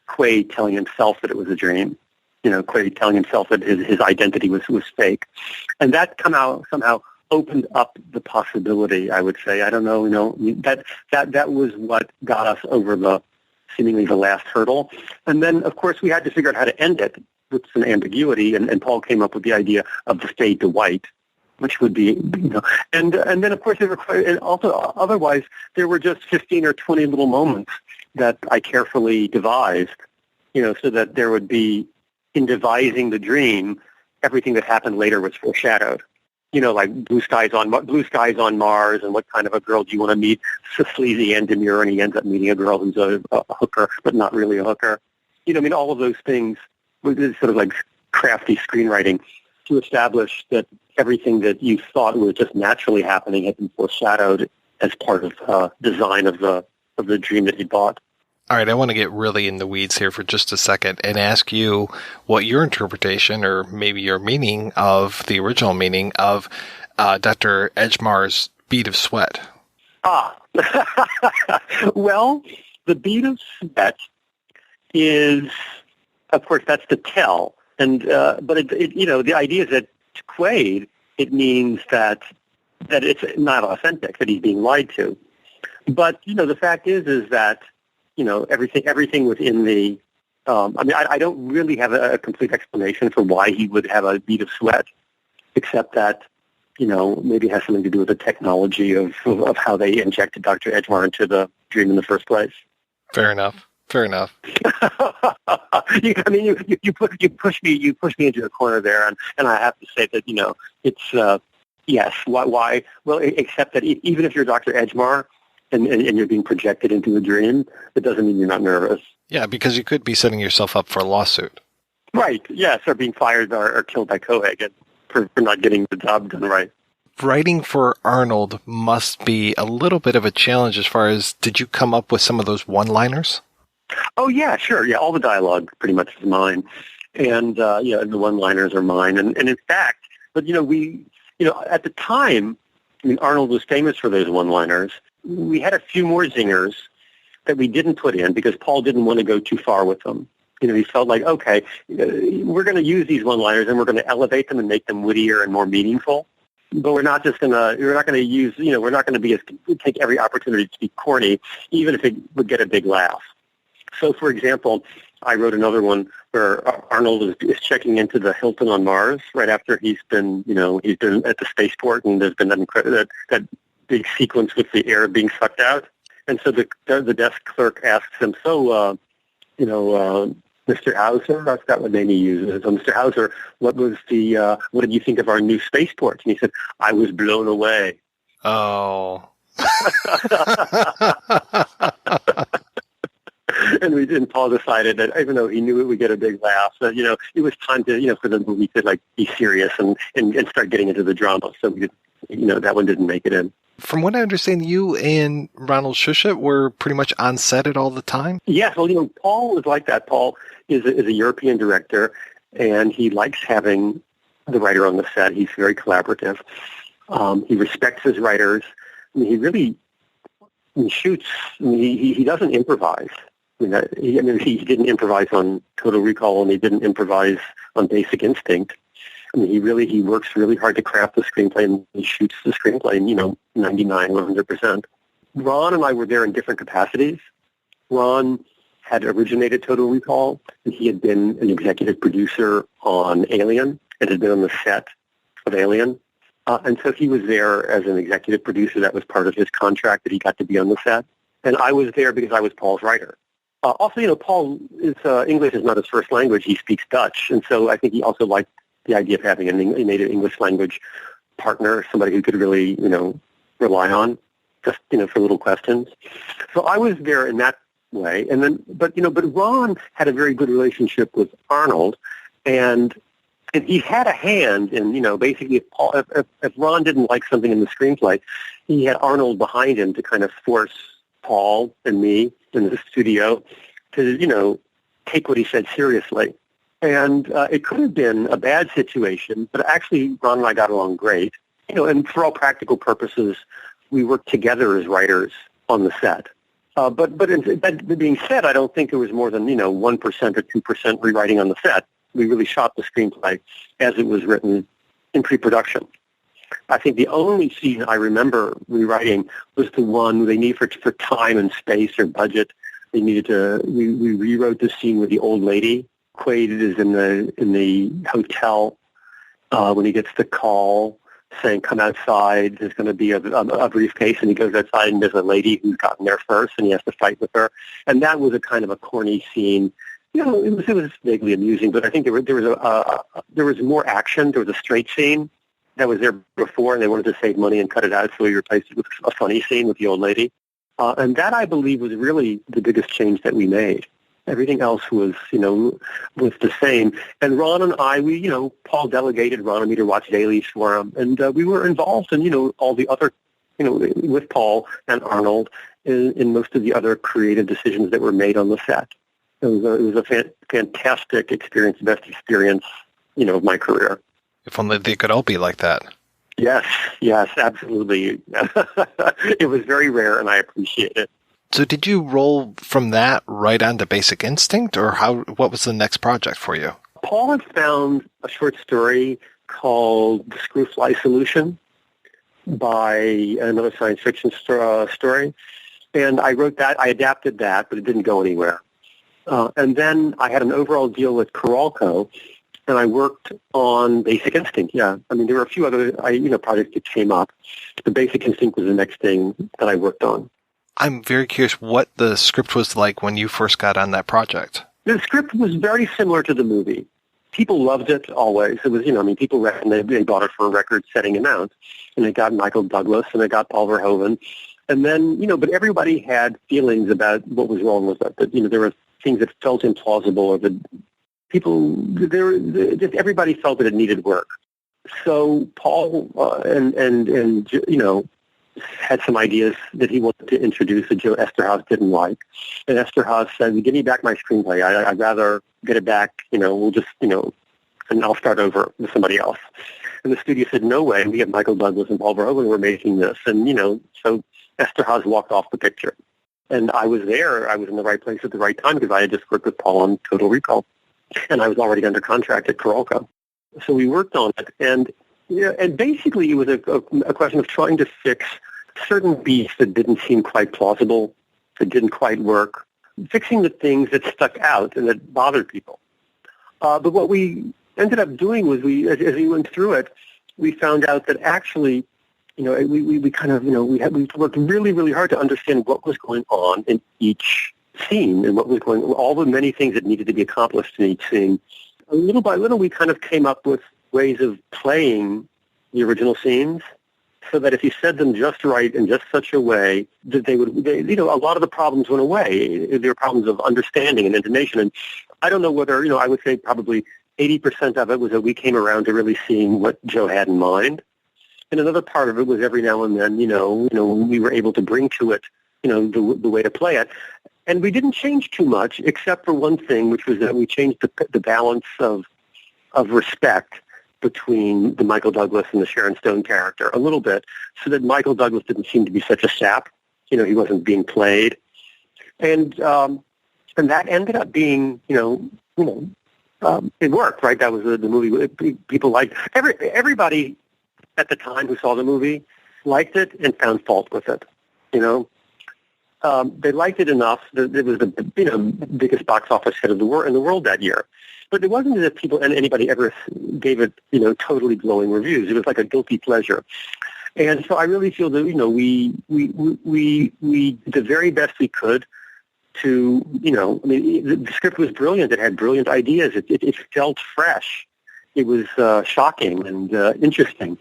Quaid telling himself that it was a dream, Quaid telling himself that his identity was fake. And that somehow opened up the possibility, I would say. I don't know, that was what got us over seemingly the last hurdle. And then, of course, we had to figure out how to end it with some ambiguity, and Paul came up with the idea of the fade to white, which would be, and then, of course, and also otherwise, there were just 15 or 20 little moments that I carefully devised, so that there would be, in devising the dream, everything that happened later was foreshadowed. Like blue skies on Mars, and what kind of a girl do you want to meet? It's a sleazy end demure, and he ends up meeting a girl who's a hooker, but not really a hooker. All of those things were sort of like crafty screenwriting to establish that everything that you thought was just naturally happening had been foreshadowed as part of design of the dream that he bought. All right, I want to get really in the weeds here for just a second and ask you what your interpretation, or maybe your meaning of the original meaning of Dr. Edgemar's bead of sweat. Well, the bead of sweat is, of course, that's the tell, and but it the idea is that to Quaid, it means that it's not authentic, that he's being lied to. But the fact is that everything within the. I don't really have a complete explanation for why he would have a bead of sweat, except that maybe it has something to do with the technology of how they injected Dr. Edgemar into the dream in the first place. Fair enough. You push me into a corner there, and I have to say that it's yes. Why? Well, except that even if you're Dr. Edgemar and you're being projected into a dream, it doesn't mean you're not nervous. Yeah, because you could be setting yourself up for a lawsuit. Right. Yes, or being fired or killed by Coheg for not getting the job done right. Writing for Arnold must be a little bit of a challenge as far as, did you come up with some of those one-liners? Oh, yeah, sure. Yeah, all the dialogue pretty much is mine. And, and the one-liners are mine. And in fact, but, at the time, Arnold was famous for those one-liners. We had a few more zingers that we didn't put in because Paul didn't want to go too far with them. He felt like, okay, we're going to use these one-liners and we're going to elevate them and make them wittier and more meaningful. But we're not going to take every opportunity to be corny, even if it would get a big laugh. So, for example, I wrote another one where Arnold is checking into the Hilton on Mars right after he's been at the spaceport, and there's been that big sequence with the air being sucked out. And so the desk clerk asks him, so, Mr. Hauser, I forgot what name he uses. Mr. Hauser, what did you think of our new spaceport? And he said, I was blown away. Oh. And Paul decided that even though he knew it would get a big laugh, that, it was time to, for the movie to be serious and start getting into the drama. So we did, that one didn't make it in. From what I understand, you and Ronald Shusett were pretty much on set it all the time? Yes, well, Paul is like that. Paul is a European director, and he likes having the writer on the set. He's very collaborative. He respects his writers. He really shoots. He doesn't improvise. He didn't improvise on Total Recall, and he didn't improvise on Basic Instinct. He works really hard to craft the screenplay, and he shoots the screenplay, 99, 100%. Ron and I were there in different capacities. Ron had originated Total Recall, and he had been an executive producer on Alien and had been on the set of Alien. And so he was there as an executive producer. That was part of his contract, that he got to be on the set. And I was there because I was Paul's writer. Also, Paul English is not his first language. He speaks Dutch. And so I think he also liked the idea of having a native English language partner, somebody who could really, rely on, just, for little questions. So I was there in that way. And then, but Ron had a very good relationship with Arnold, and he had a hand in, basically if Ron didn't like something in the screenplay, he had Arnold behind him to kind of force Paul and me in the studio to, take what he said seriously. And it could have been a bad situation, but actually Ron and I got along great. And for all practical purposes, we worked together as writers on the set. But that being said, I don't think there was more than 1% or 2% rewriting on the set. We really shot the screenplay as it was written in pre-production. I think the only scene I remember rewriting was the one they needed for time and space or budget. They needed to. We rewrote the scene with the old lady. Quaid is in the hotel when he gets the call saying, "Come outside. There's going to be a briefcase," and he goes outside and there's a lady who's gotten there first, and he has to fight with her. And that was a kind of a corny scene. It was vaguely amusing, but I think there was more action. There was a straight scene that was there before, and they wanted to save money and cut it out, so we replaced it with a funny scene with the old lady. And that, I believe, was really the biggest change that we made. Everything else was the same. And Ron and I, Paul delegated Ron and me to watch dailies for him, and we were involved in, all the other, with Paul and Arnold in most of the other creative decisions that were made on the set. It was a fantastic experience, the best experience, of my career. If only they could all be like that. Yes, absolutely. It was very rare, and I appreciate it. So did you roll from that right onto Basic Instinct, or what was the next project for you? Paul had found a short story called The Screwfly Solution by another science fiction story, and I wrote that. I adapted that, but it didn't go anywhere. And then I had an overall deal with Coralco, and I worked on Basic Instinct. Yeah, I mean, there were a few other projects that came up. The Basic Instinct was the next thing that I worked on. I'm very curious what the script was like when you first got on that project. The script was very similar to the movie. People loved it always. It was, people reckoned they bought it for a record-setting amount, and it got Michael Douglas and it got Paul Verhoeven, and then but everybody had feelings about what was wrong with it. That there were things that felt implausible, or that everybody felt that it needed work. So Paul had some ideas that he wanted to introduce that Joe Esterhaus didn't like. And Esterhaus said, "Give me back my screenplay. I'd rather get it back, we'll just, and I'll start over with somebody else." And the studio said, "No way. We have Michael Douglas and Paul Verhoeven. We're making this." And, so Esterhaus walked off the picture. And I was there. I was in the right place at the right time because I had just worked with Paul on Total Recall. And I was already under contract at Coralco. So we worked on it. And basically it was a question of trying to fix certain beats that didn't seem quite plausible, that didn't quite work, fixing the things that stuck out and that bothered people. But what we ended up doing was as we went through it, we found out that actually, we kind of, we worked really, really hard to understand what was going on in each scene and what was all the many things that needed to be accomplished in each scene. Little by little, we kind of came up with ways of playing the original scenes so that if you said them just right in just such a way that a lot of the problems went away. There were problems of understanding and intonation. And I don't know whether, I would say probably 80% of it was that we came around to really seeing what Joe had in mind. And another part of it was every now and then, we were able to bring to it, the way to play it. And we didn't change too much, except for one thing, which was that we changed the balance of respect between the Michael Douglas and the Sharon Stone character a little bit, so that Michael Douglas didn't seem to be such a sap. He wasn't being played, and that ended up being, it worked, right? That was the movie. People liked everybody at the time who saw the movie liked it and found fault with it. They liked it enough that it was the biggest box office hit in the world that year. But it wasn't as if anybody ever gave it totally glowing reviews. It was like a guilty pleasure. And so I really feel that we did the very best we could to the script was brilliant. It had brilliant ideas. It felt fresh. It was shocking and interesting.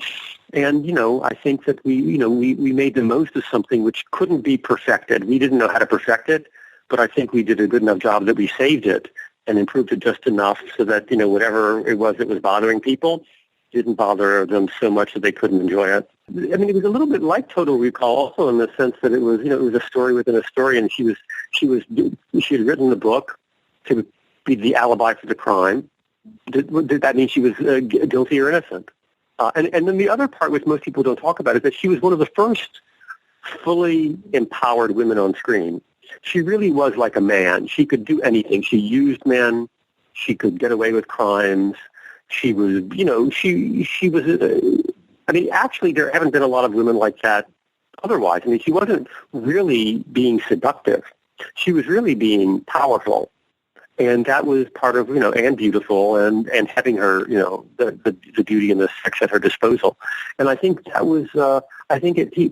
And, I think that we made the most of something which couldn't be perfected. We didn't know how to perfect it, but I think we did a good enough job that we saved it and improved it just enough so that, whatever it was that was bothering people didn't bother them so much that they couldn't enjoy it. I mean, it was a little bit like Total Recall also in the sense that it was, it was a story within a story, and she had written the book to be the alibi for the crime. did that mean she was guilty or innocent? And then the other part, which most people don't talk about, is that she was one of the first fully empowered women on screen. She really was like a man. She could do anything. She used men. She could get away with crimes. She was, she was, actually there haven't been a lot of women like that otherwise. She wasn't really being seductive. She was really being powerful. And that was part of, and beautiful and having her, the beauty and the sex at her disposal. And I think that was,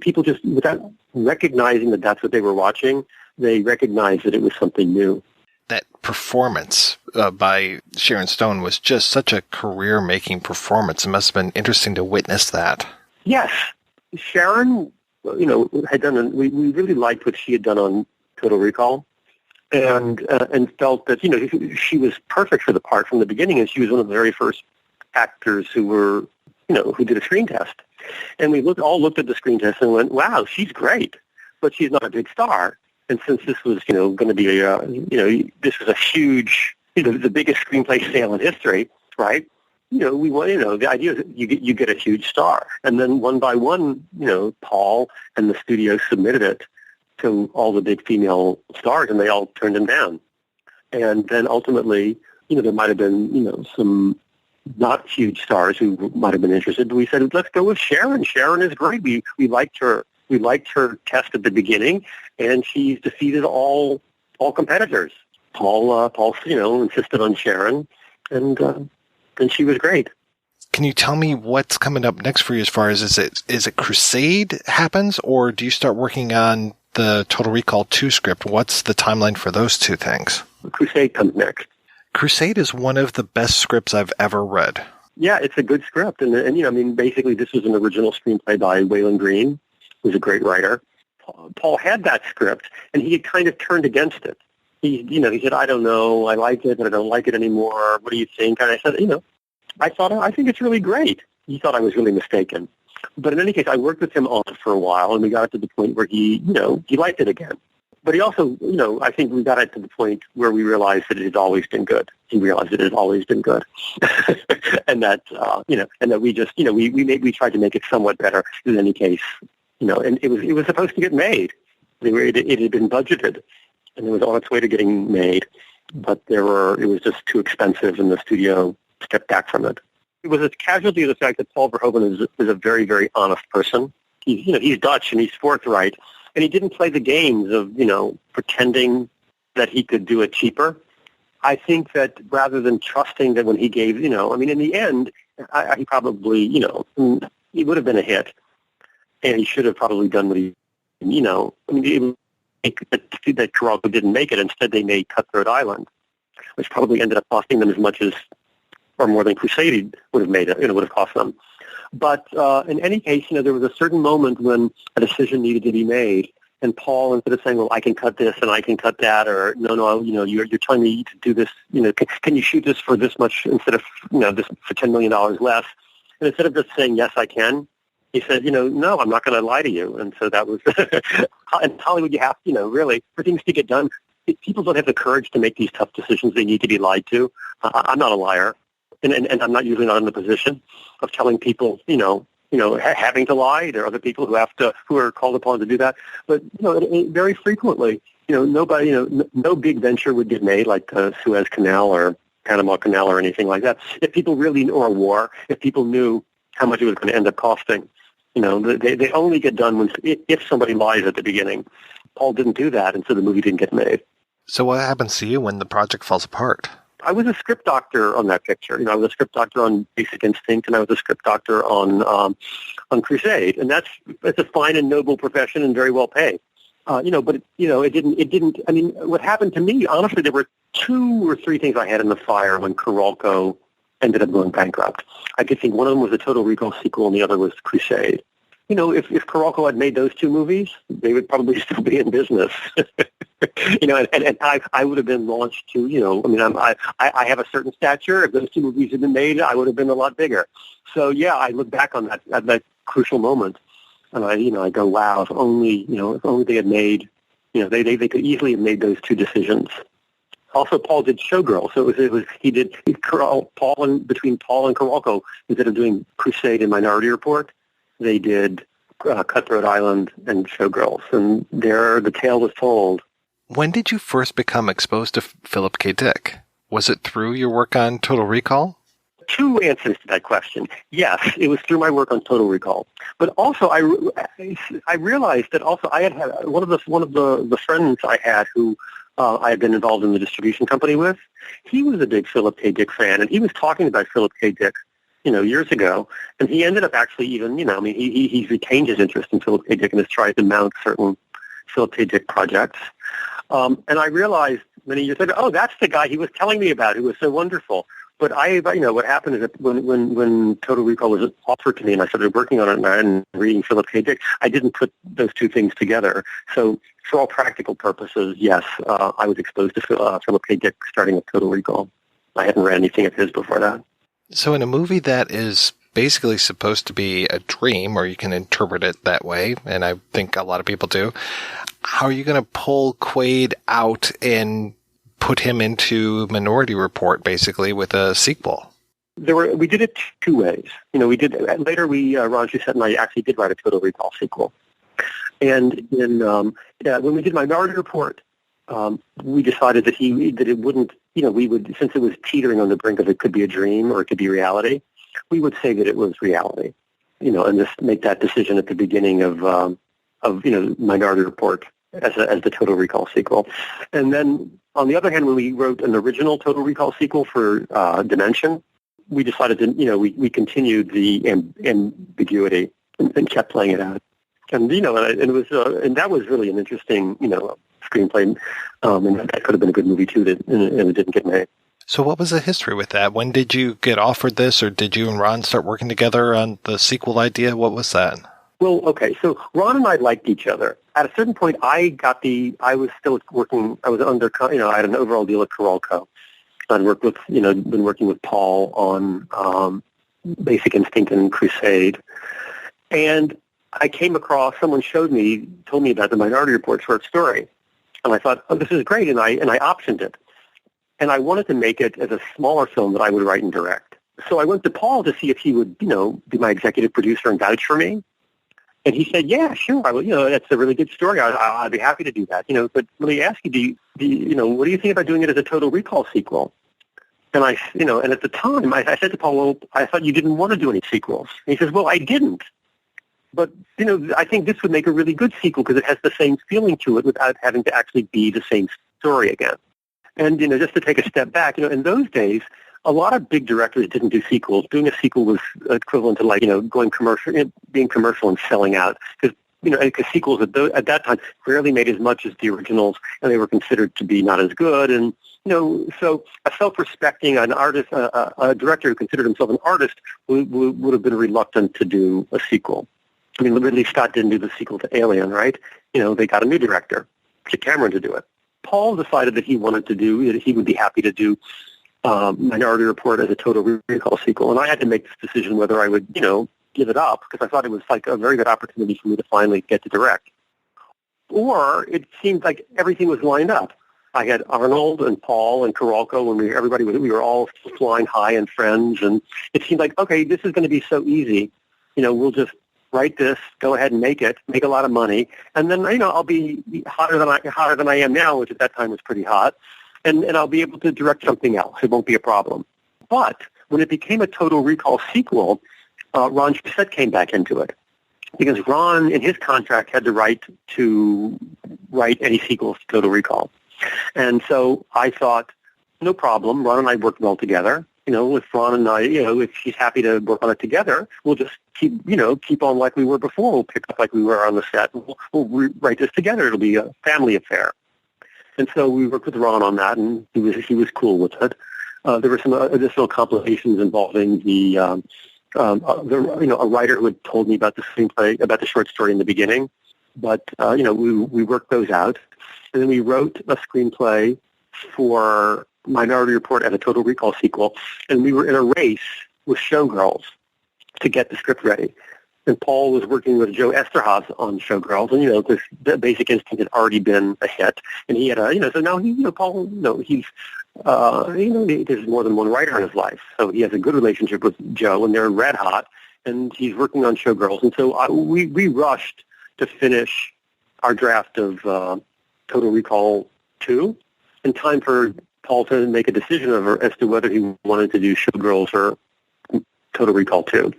people just, without recognizing that that's what they were watching, they recognized that it was something new. That performance by Sharon Stone was just such a career-making performance. It must have been interesting to witness that. Yes. Sharon, had done, we really liked what she had done on Total Recall. And felt that, she was perfect for the part from the beginning, and she was one of the very first actors who were, who did a screen test. And we all looked at the screen test and went, wow, she's great, but she's not a big star. And since this was, going to be this was a huge, the biggest screenplay sale in history, right? We want, the idea is you get a huge star. And then one by one, Paul and the studio submitted it to all the big female stars, and they all turned him down. And then ultimately, there might have been, some not huge stars who might have been interested. But we said, let's go with Sharon. Sharon is great. We liked her. We liked her test at the beginning, and she's defeated all competitors. Paul, insisted on Sharon, and she was great. Can you tell me what's coming up next for you? As far as is it Crusade happens, or do you start working on the Total Recall 2 script? What's the timeline for those two things? Crusade comes next. Crusade is one of the best scripts I've ever read. Yeah, it's a good script. And basically this was an original screenplay by Waylon Green, who's a great writer. Paul had that script, and he had kind of turned against it. He said, I don't know, I like it, but I don't like it anymore. What do you think? And I said, I think it's really great. He thought I was really mistaken. But in any case, I worked with him on it for a while, and we got it to the point where he liked it again. But he also, I think we got it to the point where we realized that it had always been good. He realized that it had always been good. And that, and that we just, we tried to make it somewhat better. In any case, and it was supposed to get made. It had been budgeted, and it was on its way to getting made. But it was just too expensive, and the studio stepped back from it. It was a casualty of the fact that Paul Verhoeven is a very, very honest person. He's Dutch and he's forthright, and he didn't play the games of pretending that he could do it cheaper. I think that rather than trusting that when he gave, in the end, he probably, he would have been a hit, and he should have probably done what he, that Toronto didn't make it. Instead, they made Cutthroat Island, which probably ended up costing them as much as, or more than Crusade would have made it, would have cost them. But in any case, there was a certain moment when a decision needed to be made, and Paul, instead of saying, well, I can cut this and I can cut that, or no, you're telling me to do this, can you shoot this for this much instead of, this for $10 million less? And instead of just saying, yes, I can, he said, no, I'm not going to lie to you. And so that was, in Hollywood, you have, really, for things to get done, people don't have the courage to make these tough decisions. They need to be lied to. I'm not a liar. And I'm not usually not in the position of telling people, having to lie. There are other people who are called upon to do that. But, very frequently, nobody, no big venture would get made like the Suez Canal or Panama Canal or anything like that. If people really, or a war, if people knew how much it was going to end up costing, they only get done if somebody lies at the beginning. Paul didn't do that, and so the movie didn't get made. So what happens to you when the project falls apart? I was a script doctor on that picture. I was a script doctor on Basic Instinct, and I was a script doctor on Crusade, and it's a fine and noble profession and very well paid. But it didn't. I mean, what happened to me? Honestly, there were 2 or 3 things I had in the fire when Carolco ended up going bankrupt. I could think one of them was the Total Recall sequel, and the other was Crusade. If Carolco had made those 2 movies, they would probably still be in business. And I would have been launched to, I have a certain stature. If those 2 movies had been made, I would have been a lot bigger. So, yeah, I look back on that crucial moment, and I go, wow, if only they had made, they could easily have made those 2 decisions Also, Paul did Showgirl, so between Paul and Carolco, instead of doing Crusade and Minority Report, they did Cutthroat Island and Showgirls, and there the tale was told. When did you first become exposed to Philip K. Dick? Was it through your work on Total Recall? Two answers to that question. Yes, it was through my work on Total Recall, but also I realized that also I had one of the friends I had who I had been involved in the distribution company with. He was a big Philip K. Dick fan, and he was talking about Philip K. Dick, years ago, and he ended up actually even, he's retained his interest in Philip K. Dick and has tried to mount certain Philip K. Dick projects. And I realized many years later, that's the guy he was telling me about who was so wonderful. But what happened is that when Total Recall was offered to me and I started working on it and reading Philip K. Dick, I didn't put those two things together. So for all practical purposes, yes, I was exposed to Philip K. Dick starting with Total Recall. I hadn't read anything of his before that. So in a movie that is basically supposed to be a dream, or you can interpret it that way, and I think a lot of people do, how are you going to pull Quaid out and put him into Minority Report, basically, with a sequel? We did it two ways. Ron Shusett and I actually did write a Total Recall sequel. And when we did Minority Report, we decided that it wouldn't, we would, since it was teetering on the brink of it could be a dream or it could be reality, we would say that it was reality, and just make that decision at the beginning of Minority Report as the Total Recall sequel. And then, on the other hand, when we wrote an original Total Recall sequel for Dimension, we decided to, we continued the ambiguity and kept playing it out. And, and it was, and that was really an interesting, screenplay, and that could have been a good movie too, and it didn't get made. So what was the history with that? When did you get offered this, or did you and Ron start working together on the sequel idea? What was that? Well, okay, so Ron and I liked each other. At a certain point, I was still working, I was under, I had an overall deal at Carolco. I'd worked with, been working with Paul on Basic Instinct and Crusade. And I came across, someone told me about the Minority Report short story. And I thought, this is great, and I optioned it. And I wanted to make it as a smaller film that I would write and direct. So I went to Paul to see if he would, be my executive producer and vouch for me. And he said, yeah, sure, I will, that's a really good story. I'd be happy to do that, but let me ask you, what do you think about doing it as a Total Recall sequel? And and at the time, I said to Paul, well, I thought you didn't want to do any sequels. And he says, well, I didn't. But, I think this would make a really good sequel because it has the same feeling to it without having to actually be the same story again. And, just to take a step back, in those days, a lot of big directors didn't do sequels. Doing a sequel was equivalent to going commercial, being commercial and selling out. Because, because sequels at that time rarely made as much as the originals, and they were considered to be not as good. And, so a self-respecting, an artist, a director who considered himself an artist would have been reluctant to do a sequel. I mean, Ridley Scott didn't do the sequel to Alien, right? They got a new director, Cameron, to do it. Paul decided that he would be happy to do Minority Report as a Total Recall sequel, and I had to make this decision whether I would, give it up, because I thought it was like a very good opportunity for me to finally get to direct. Or it seemed like everything was lined up. I had Arnold and Paul and Carolco, and we were all flying high and friends, and it seemed like, okay, this is going to be so easy. We'll just write this, go ahead and make it, make a lot of money, and then I'll be hotter than I am now, which at that time was pretty hot, and I'll be able to direct something else. It won't be a problem. But when it became a Total Recall sequel, Ron Shusett came back into it because Ron, in his contract, had the right to write any sequels to Total Recall, and so I thought, no problem. Ron and I worked well together. With Ron and I, if he's happy to work on it together, we'll just keep on like we were before. We'll pick up like we were on the set. We'll write this together. It'll be a family affair. And so we worked with Ron on that, and he was cool with it. There were some additional complications involving a writer who had told me about the screenplay, about the short story in the beginning. But we worked those out, and then we wrote a screenplay for Minority Report as a Total Recall sequel, and we were in a race with Showgirls to get the script ready. And Paul was working with Joe Esterhazy on Showgirls, and because the Basic Instinct had already been a hit, and he had so now Paul, he's there's more than one writer in his life, so he has a good relationship with Joe, and they're red hot, and he's working on Showgirls, and so we rushed to finish our draft of Total Recall 2 in time for Paul to make a decision as to whether he wanted to do Showgirls or Total Recall 2.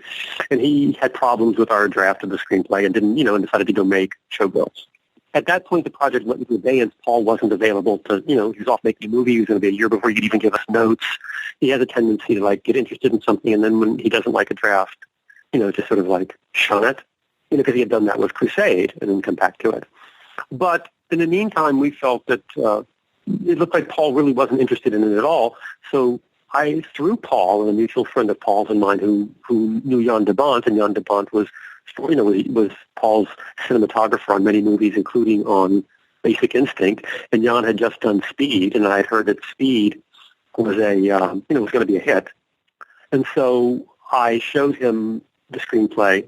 And he had problems with our draft of the screenplay and didn't, and decided to go make Showgirls. At that point, the project went into abeyance. Paul wasn't available to, he was off making a movie. He was going to be a year before he could even give us notes. He has a tendency to, get interested in something, and then when he doesn't like a draft, to sort of, shun it, because he had done that with Crusade and then come back to it. But in the meantime, we felt that it looked like Paul really wasn't interested in it at all, so I threw Paul, and a mutual friend of Paul's and mine who knew Jan de Bont, and Jan de Bont was Paul's cinematographer on many movies, including on Basic Instinct. And Jan had just done Speed, and I had heard that Speed was was going to be a hit. And so I showed him the screenplay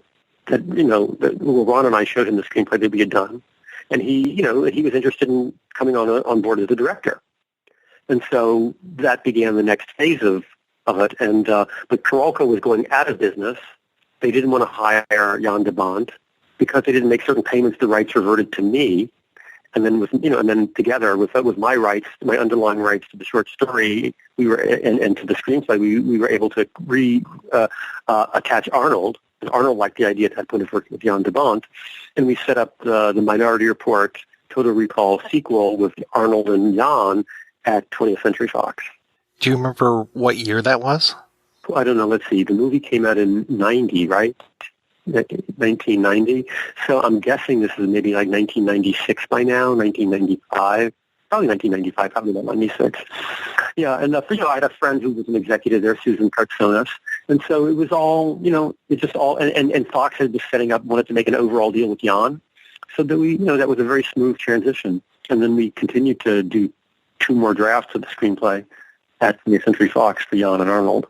Ron and I showed him the screenplay that we had done, and he was interested in coming on board as a director. And so that began the next phase of it. And but Carolco was going out of business. They didn't want to hire Jan de Bont because they didn't make certain payments. The rights reverted to me. And then together with my rights, my underlying rights to the short story, we were and to the screenplay, we were able to attach Arnold. And Arnold liked the idea at that point of working with Jan de Bont, and we set up the Minority Report Total Recall sequel with Arnold and Jan at 20th Century Fox. Do you remember what year that was? I don't know. Let's see. The movie came out in 90, right? 1990. So I'm guessing this is maybe 1996 by now, 1995. Probably 1995, probably about 96. Yeah, and I had a friend who was an executive there, Susan Kartsonas. And so it was all, it just all, and Fox had been wanted to make an overall deal with Jan. So that that was a very smooth transition. And then we continued to do 2 more drafts of the screenplay at the Century Fox for Jan and Arnold.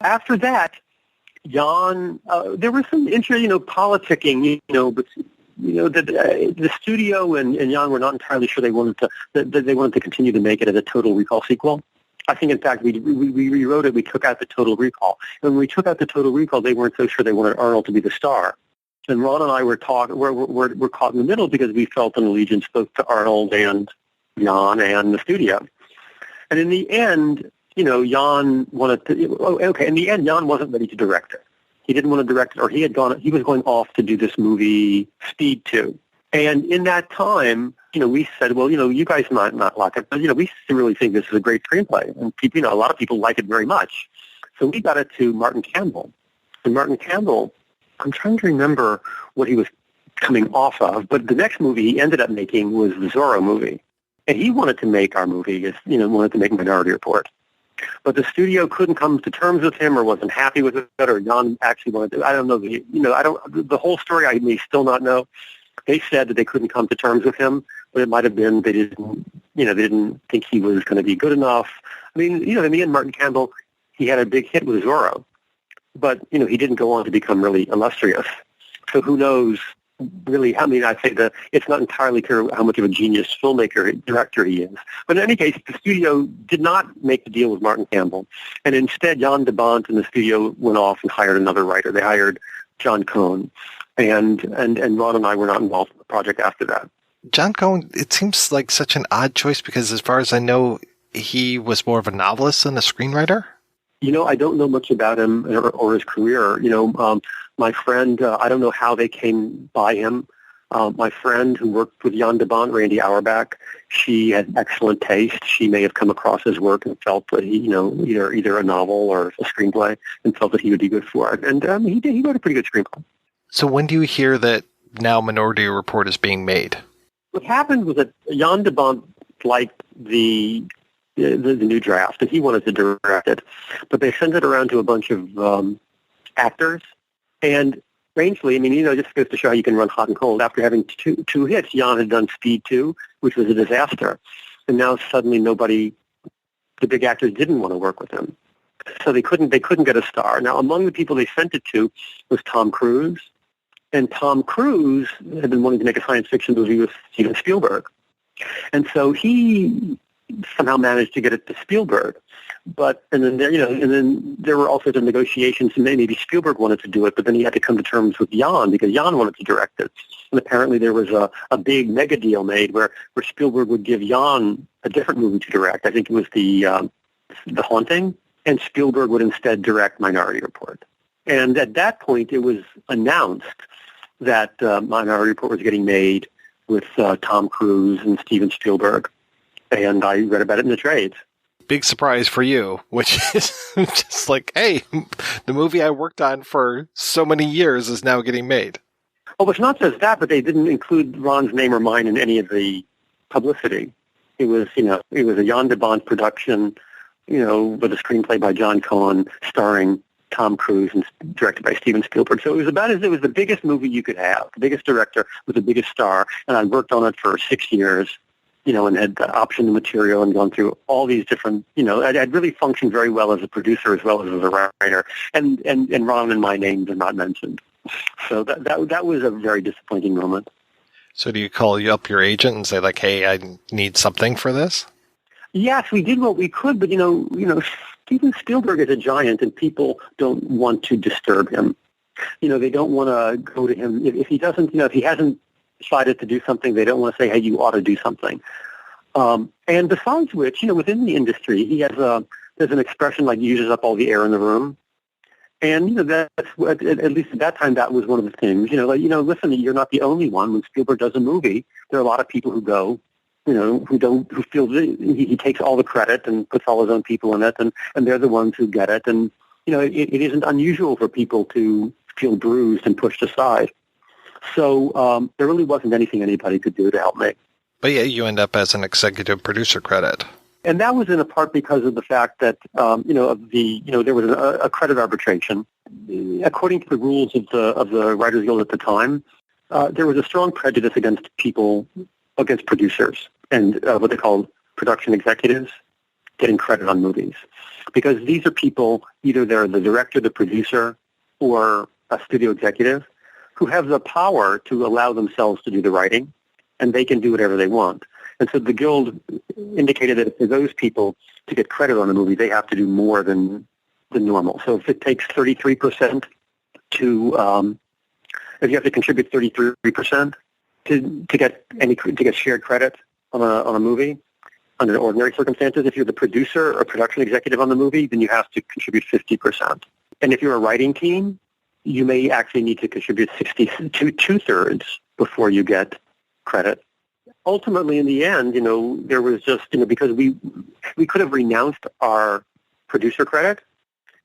After that, Jan, there was some politicking, but the studio and Jan were not entirely sure they wanted to continue to make it as a Total Recall sequel. I think, in fact, we rewrote it. We took out the Total Recall. And when we took out the Total Recall, they weren't so sure they wanted Arnold to be the star. And Ron and I were caught in the middle because we felt an allegiance both to Arnold and Jan and the studio. And in the end, Jan wanted to. In the end, Jan wasn't ready to direct it. He didn't want to direct it, or he was going off to do this movie Speed 2. And in that time, we said, well, you guys might not like it, but we really think this is a great screenplay, and people, a lot of people like it very much. So we got it to Martin Campbell, and Martin Campbell, I'm trying to remember what he was coming off of, but the next movie he ended up making was the Zorro movie. And he wanted to make our movie, wanted to make Minority Report. But the studio couldn't come to terms with him or wasn't happy with it, or Jan actually wanted to. I don't know. The whole story I may still not know. They said that they couldn't come to terms with him, but it might have been they didn't think he was going to be good enough. I mean, in the end, Martin Campbell, he had a big hit with Zorro, but, he didn't go on to become really illustrious. So who knows, really, I'd say it's not entirely clear how much of a genius director he is. But in any case, the studio did not make the deal with Martin Campbell. And instead, Jan de Bont and the studio went off and hired another writer. They hired John Cohn. And Ron and I were not involved in the project after that. John Cohn, it seems like such an odd choice because as far as I know, he was more of a novelist than a screenwriter. I don't know much about him or his career. My friend, I don't know how they came by him. My friend who worked with Jan de Bont, Randy Auerbach, she had excellent taste. She may have come across his work and felt that he, either a novel or a screenplay, and felt that he would be good for it. And he wrote a pretty good screenplay. So when do you hear that now Minority Report is being made? What happened was that Jan de Bont liked the new draft, and he wanted to direct it. But they sent it around to a bunch of actors, and strangely, just goes to show how you can run hot and cold. After having two hits, Jan had done Speed 2, which was a disaster. And now suddenly the big actors didn't want to work with him. So they couldn't get a star. Now, among the people they sent it to was Tom Cruise, And Tom Cruise had been wanting to make a science fiction movie with Steven Spielberg. And so he somehow managed to get it to Spielberg. And then there were all sorts of negotiations, and maybe Spielberg wanted to do it, but then he had to come to terms with Jan because Jan wanted to direct it. And apparently there was a big mega deal made where Spielberg would give Jan a different movie to direct. I think it was The Haunting, and Spielberg would instead direct Minority Report. And at that point, it was announced that Minority Report was getting made with Tom Cruise and Steven Spielberg, and I read about it in the trades. Big surprise for you, which is just like, hey, the movie I worked on for so many years is now getting made. Oh, it's not just that, but they didn't include Ron's name or mine in any of the publicity. It was a Jan de Bont production, with a screenplay by John Cohen, starring Tom Cruise and directed by Steven Spielberg. So it was the biggest movie you could have, the biggest director with the biggest star, and I worked on it for 6 years. And had optioned the material and gone through all these different, I'd really functioned very well as a producer as well as a writer, and Ron and my names are not mentioned. So that was a very disappointing moment. So do you call up your agent and say, like, hey, I need something for this? Yes, we did what we could, but, Steven Spielberg is a giant, and people don't want to disturb him. They don't want to go to him. If he doesn't, if he hasn't decided to do something, they don't want to say, hey, you ought to do something. And besides which, within the industry, there's an expression like uses up all the air in the room. And, that's, at least at that time, that was one of the things. Listen, you're not the only one. When Spielberg does a movie, there are a lot of people who go, who feel he takes all the credit and puts all his own people in it, and they're the ones who get it. And, it isn't unusual for people to feel bruised and pushed aside. So there really wasn't anything anybody could do to help me. But yeah, you end up as an executive producer credit. And that was in a part because of the fact that, there was a credit arbitration. According to the rules of the Writers Guild at the time, there was a strong prejudice against producers and what they called production executives getting credit on movies. Because these are people, either they're the director, the producer, or a studio executive, who have the power to allow themselves to do the writing, and they can do whatever they want. And so the Guild indicated that for those people to get credit on a movie, they have to do more than normal. So if it takes 33% if you have to contribute 33% to get shared credit on a movie, under ordinary circumstances, if you're the producer or production executive on the movie, then you have to contribute 50%. And if you're a writing team, you may actually need to contribute 2/3 before you get credit. Ultimately, in the end, there was just, because we could have renounced our producer credit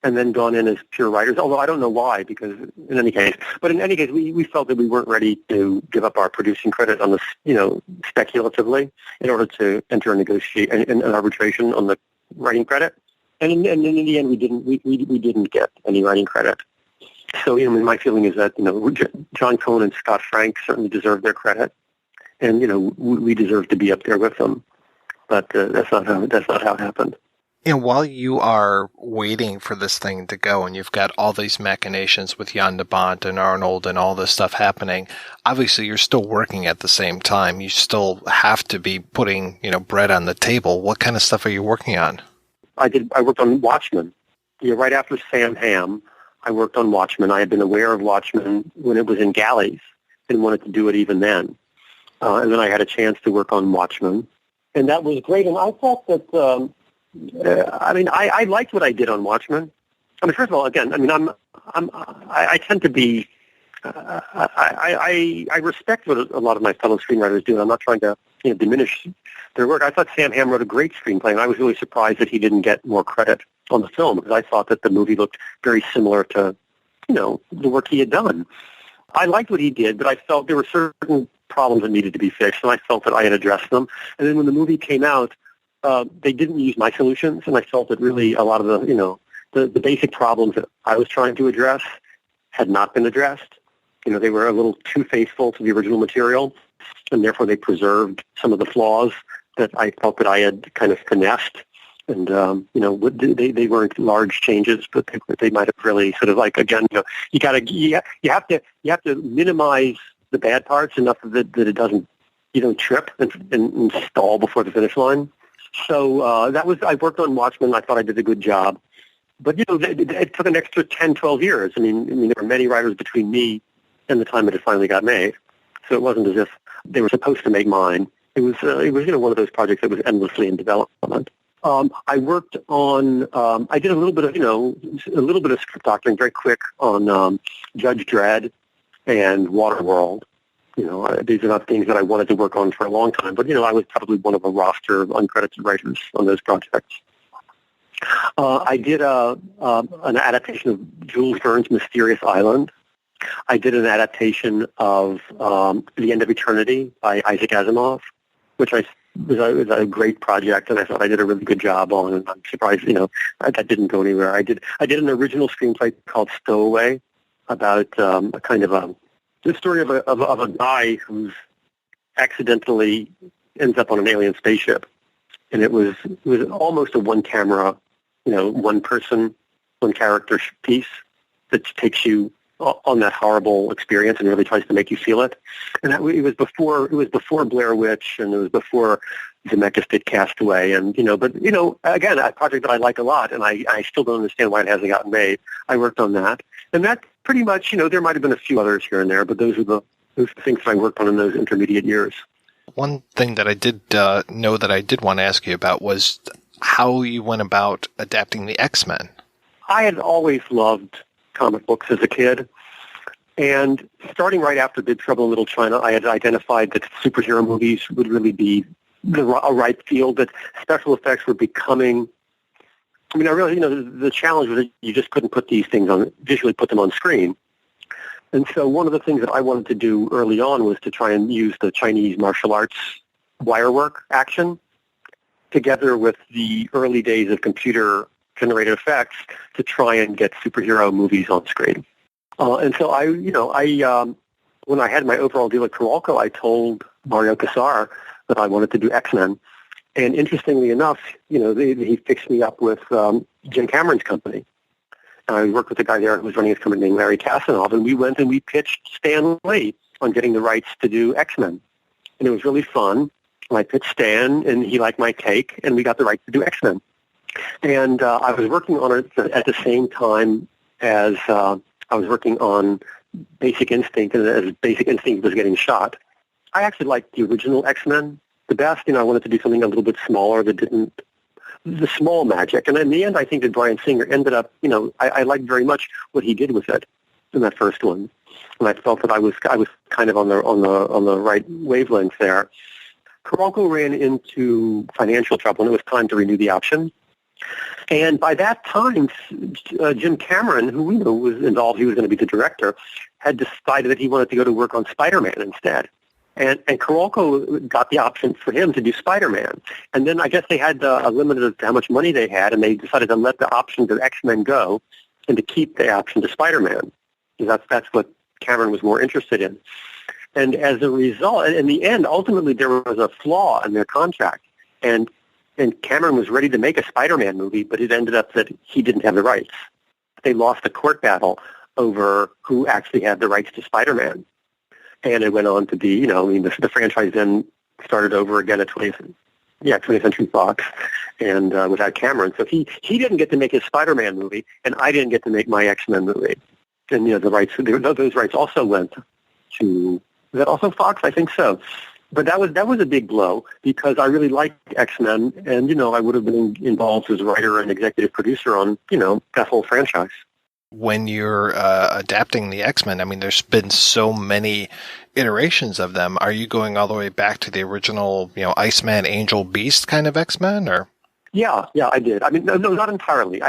and then gone in as pure writers, although I don't know why, because in any case, we felt that we weren't ready to give up our producing credit on this, speculatively in order to enter an arbitration on the writing credit. And in the end, we didn't get any writing credit. So, my feeling is that, John Cohen and Scott Frank certainly deserve their credit, and, we deserve to be up there with them. But that's not how it happened. And while you are waiting for this thing to go, and you've got all these machinations with Jan de Bont and Arnold and all this stuff happening, obviously you're still working at the same time. You still have to be putting, bread on the table. What kind of stuff are you working on? I worked on Watchmen. Right after Sam Hamm, I worked on Watchmen. I had been aware of Watchmen when it was in galleys and wanted to do it even then. And then I had a chance to work on Watchmen. And that was great. And I thought that, I liked what I did on Watchmen. First of all, again, I tend to be, I respect what a lot of my fellow screenwriters do, and I'm not trying to diminish their work. I thought Sam Hamm wrote a great screenplay, and I was really surprised that he didn't get more credit on the film, because I thought that the movie looked very similar to, the work he had done. I liked what he did, but I felt there were certain problems that needed to be fixed, and I felt that I had addressed them. And then when the movie came out, they didn't use my solutions, and I felt that really a lot of the basic problems that I was trying to address had not been addressed. They were a little too faithful to the original material, and therefore they preserved some of the flaws that I felt that I had kind of finessed And they weren't large changes, but they might have really sort of like, again, you have to minimize the bad parts enough of it that it doesn't, you don't trip and stall before the finish line. So I worked on Watchmen. I thought I did a good job. But, it took an extra 10, 12 years. I mean, there were many writers between me and the time it finally got made. So it wasn't as if they were supposed to make mine. It was one of those projects that was endlessly in development. I worked on, I did a little bit of script doctoring very quick on Judge Dredd and Waterworld. These are not things that I wanted to work on for a long time, but, I was probably one of a roster of uncredited writers on those projects. I did an adaptation of Jules Verne's Mysterious Island. I did an adaptation of The End of Eternity by Isaac Asimov, which was a great project, and I thought I did a really good job on, and I'm surprised, that didn't go anywhere. I did an original screenplay called Stowaway about a kind of the story of a guy who's accidentally ends up on an alien spaceship, and it was almost a one-camera, one-person, one-character piece that takes you on that horrible experience and really tries to make you feel it. And it was before Blair Witch, and it was before Zemeckis did Castaway, and again, a project that I like a lot, and I still don't understand why it hasn't gotten made. I worked on that, and that pretty much, there might have been a few others here and there, but those are the things that I worked on in those intermediate years. One thing that I did know that I did want to ask you about was how you went about adapting the X-Men. I had always loved comic books as a kid, and starting right after Big Trouble in Little China, I had identified that superhero movies would really be a ripe field, that special effects were becoming. I mean, I realized, the challenge was that you just couldn't put these things visually put them on screen. And so one of the things that I wanted to do early on was to try and use the Chinese martial arts wire work action together with the early days of computer-generated effects to try and get superhero movies on screen. And so when I had my overall deal at Carolco, I told Mario Kassar that I wanted to do X-Men. And interestingly enough, he fixed me up with Jim Cameron's company. And I worked with a guy there who was running his company named Larry Kasanoff, and we went and we pitched Stan Lee on getting the rights to do X-Men. And it was really fun. And I pitched Stan, and he liked my take, and we got the rights to do X-Men. And I was working on it at the same time as I was working on Basic Instinct, and as Basic Instinct was getting shot. I actually liked the original X-Men the best. I wanted to do something a little bit smaller that didn't, the small magic. And in the end, I think that Bryan Singer ended up, I liked very much what he did with it in that first one. And I felt that I was kind of on the right wavelength there. Carolco ran into financial trouble, and it was time to renew the option. And by that time, Jim Cameron, who we knew was involved, he was going to be the director, had decided that he wanted to go to work on Spider-Man instead. And Carolco got the option for him to do Spider-Man. And then I guess they had a limit of how much money they had, and they decided to let the option to X-Men go and to keep the option to Spider-Man. That's what Cameron was more interested in. And as a result, in the end, ultimately there was a flaw in their contract. And Cameron was ready to make a Spider-Man movie, but it ended up that he didn't have the rights. They lost a court battle over who actually had the rights to Spider-Man. And it went on to be, the franchise then started over again at 20th Century Fox, and without Cameron. So he didn't get to make his Spider-Man movie, and I didn't get to make my X-Men movie. And, the rights, those rights also went to, was that also Fox? I think so. But that was a big blow because I really liked X-Men, and, I would have been involved as a writer and executive producer on, that whole franchise. When you're adapting the X-Men, I mean, there's been so many iterations of them. Are you going all the way back to the original, Iceman, Angel, Beast kind of X-Men, or? Yeah, I did. I mean, no, not entirely.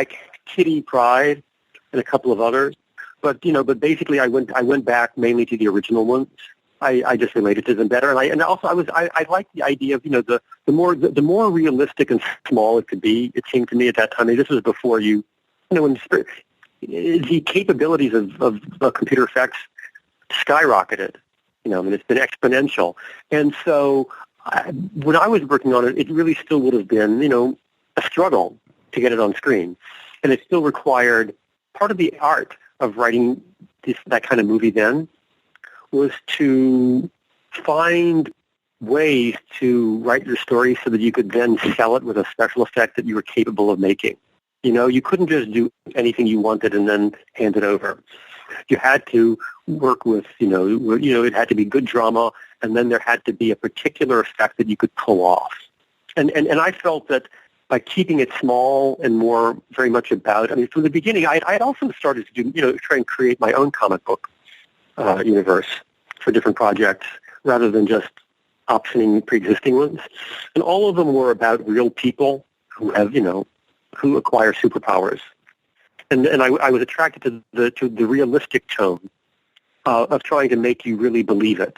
Kitty Pryde and a couple of others, but basically, I went back mainly to the original ones. I just related to them better, and I liked the idea of the more realistic and small it could be. It seemed to me at that time. This was before when the capabilities of computer effects skyrocketed. It's been exponential. And so when I was working on it, it really still would have been, a struggle to get it on screen. And it still required, part of the art of writing that kind of movie then was to find ways to write your story so that you could then sell it with a special effect that you were capable of making. You know, you couldn't just do anything you wanted and then hand it over. You had to work with, it had to be good drama, and then there had to be a particular effect that you could pull off. And I felt that by keeping it small and more very much about, I mean, from the beginning, I'd also started to do, try and create my own comic book universe for different projects rather than just optioning pre-existing ones. And all of them were about real people who have, who acquire superpowers. And I was attracted to the realistic tone of trying to make you really believe it.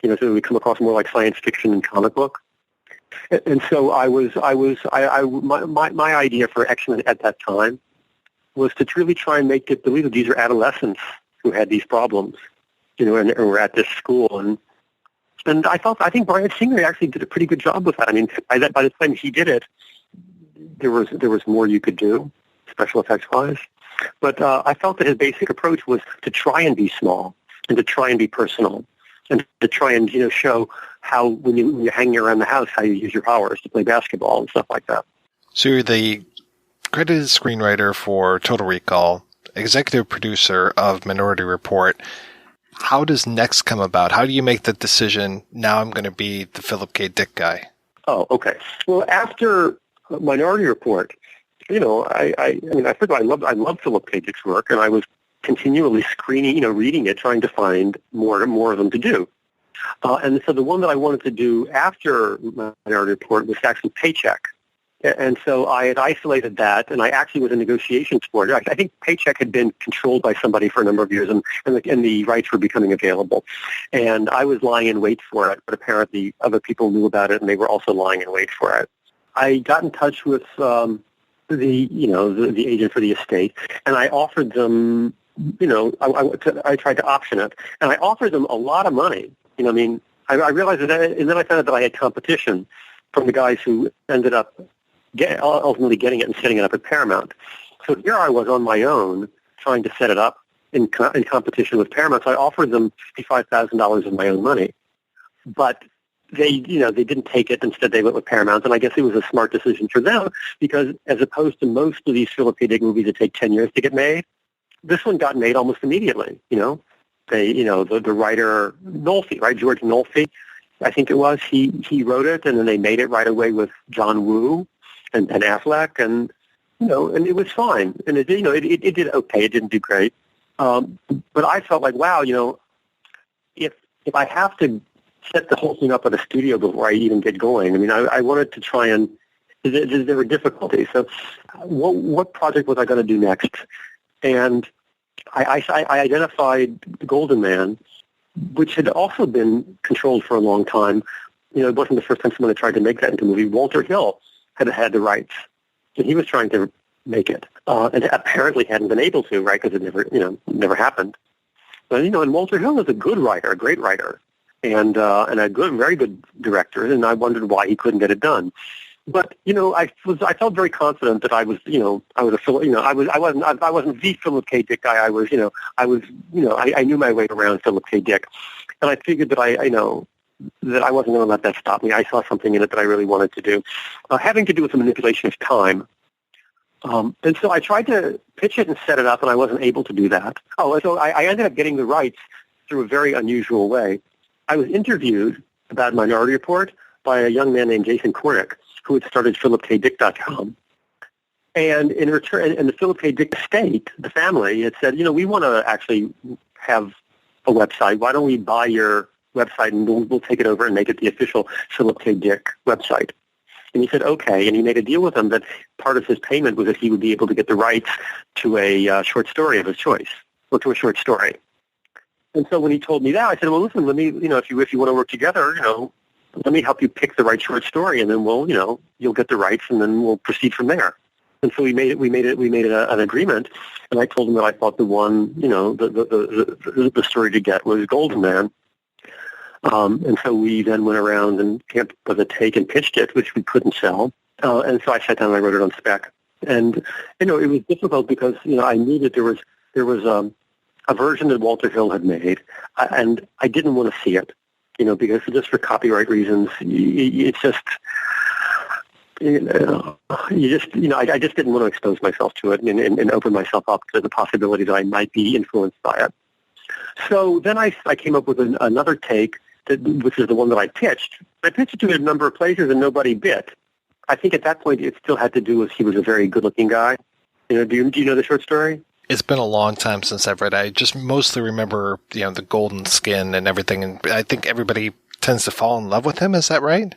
So it would come across more like science fiction and comic book. And so my idea for X-Men at that time was to really try and make it believe that these are adolescents who had these problems, and were at this school. And I think Bryan Singer actually did a pretty good job with that. I mean, by the time he did it, there was more you could do, special effects wise. But I felt that his basic approach was to try and be small and to try and be personal and to try and show how when you're hanging around the house, how you use your powers to play basketball and stuff like that. So you're the credited screenwriter for Total Recall, executive producer of Minority Report. How does Next come about? How do you make the decision, now I'm going to be the Philip K. Dick guy? Oh, okay. Well, after Minority Report, I love Philip K. Dick's work, and I was continually screening, reading it, trying to find more of them to do. And so the one that I wanted to do after Minority Report was actually Paycheck. And so I had isolated that, and I actually was in negotiations for it. I think Paycheck had been controlled by somebody for a number of years, and the rights were becoming available. And I was lying in wait for it, but apparently other people knew about it, and they were also lying in wait for it. I got in touch with the agent for the estate, and I offered them, I tried to option it, and I offered them a lot of money. I realized that, and then I found out that I had competition from the guys who ended up ultimately getting it and setting it up at Paramount. So here I was on my own trying to set it up in competition with Paramount. So I offered them $55,000 of my own money, but they didn't take it. Instead, they went with Paramount, and I guess it was a smart decision for them because, as opposed to most of these Philip K. Dick movies that take 10 years to get made, this one got made almost immediately. The writer Nolfi, right, George Nolfi, I think it was. He wrote it, and then they made it right away with John Woo and Ben Affleck, and and it was fine, and it did okay. It didn't do great, but I felt like, wow, if I have to set the whole thing up at a studio before I even get going, I wanted to try and there were difficulties. So, what project was I going to do next? And I identified The Golden Man, which had also been controlled for a long time. It wasn't the first time someone had tried to make that into a movie. Walter Hill had the rights, and he was trying to make it, and apparently hadn't been able to, right, because it never happened. But and Walter Hill is a good writer, a great writer, and a very good director, and I wondered why he couldn't get it done. But I felt very confident that I wasn't the Philip K. Dick guy. I knew my way around Philip K. Dick, and I figured that that I wasn't going to let that stop me. I saw something in it that I really wanted to do, having to do with the manipulation of time. And so I tried to pitch it and set it up, and I wasn't able to do that. Oh, so I ended up getting the rights through a very unusual way. I was interviewed about Minority Report by a young man named Jason Kornick, who had started PhilipKDick.com. And in return, and the Philip K. Dick estate, the family, had said, we want to actually have a website. Why don't we buy your website and we'll take it over and make it the official Philip K. Dick website? And he said, okay. And he made a deal with them that part of his payment was that he would be able to get the rights to a short story of his choice, or to a short story. And so when he told me that, I said, well, listen, let me, if you want to work together, let me help you pick the right short story, and then we'll, you'll get the rights, and then we'll proceed from there. And so we made an agreement, and I told him that I thought the one, the story to get was Golden Man. And so we then went around and came up with a take and pitched it, which we couldn't sell. And so I sat down and I wrote it on spec. And, it was difficult because, I knew that there was a version that Walter Hill had made, and I didn't want to see it, because just for copyright reasons, it's just, I just didn't want to expose myself to it and open myself up to the possibility that I might be influenced by it. So then I came up with another take, which is the one that I pitched. I pitched it to a number of places and nobody bit. I think at that point it still had to do with he was a very good-looking guy. Do you know the short story? It's been a long time since I've read it. I just mostly remember, the golden skin and everything, and I think everybody tends to fall in love with him. Is that right?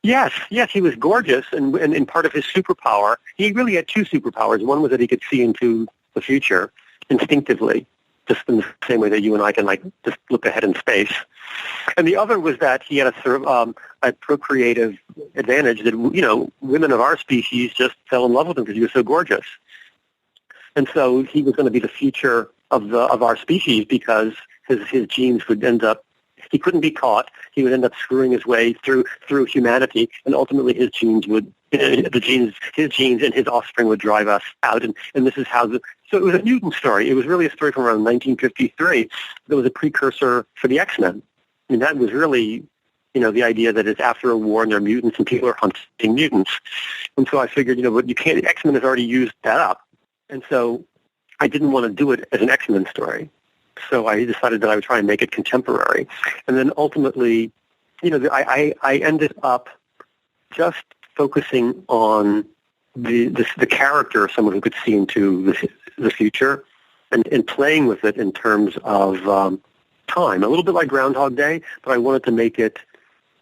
Yes, he was gorgeous, and part of his superpower, he really had two superpowers. One was that he could see into the future instinctively, just in the same way that you and I can, just look ahead in space. And the other was that he had a sort of a procreative advantage that, women of our species just fell in love with him because he was so gorgeous. And so he was going to be the future of our species because his genes would end up, he couldn't be caught. He would end up screwing his way through humanity, and ultimately his genes and his offspring would drive us out. And this is how so it was a mutant story. It was really a story from around 1953 that was a precursor for the X-Men. I mean, that was really, the idea that it's after a war and there are mutants and people are hunting mutants. And so I figured, but you can't, X-Men has already used that up. And so I didn't want to do it as an X-Men story. So I decided that I would try and make it contemporary. And then ultimately, I ended up just focusing on the character of someone who could see into the future and playing with it in terms of time. A little bit like Groundhog Day, but I wanted to make it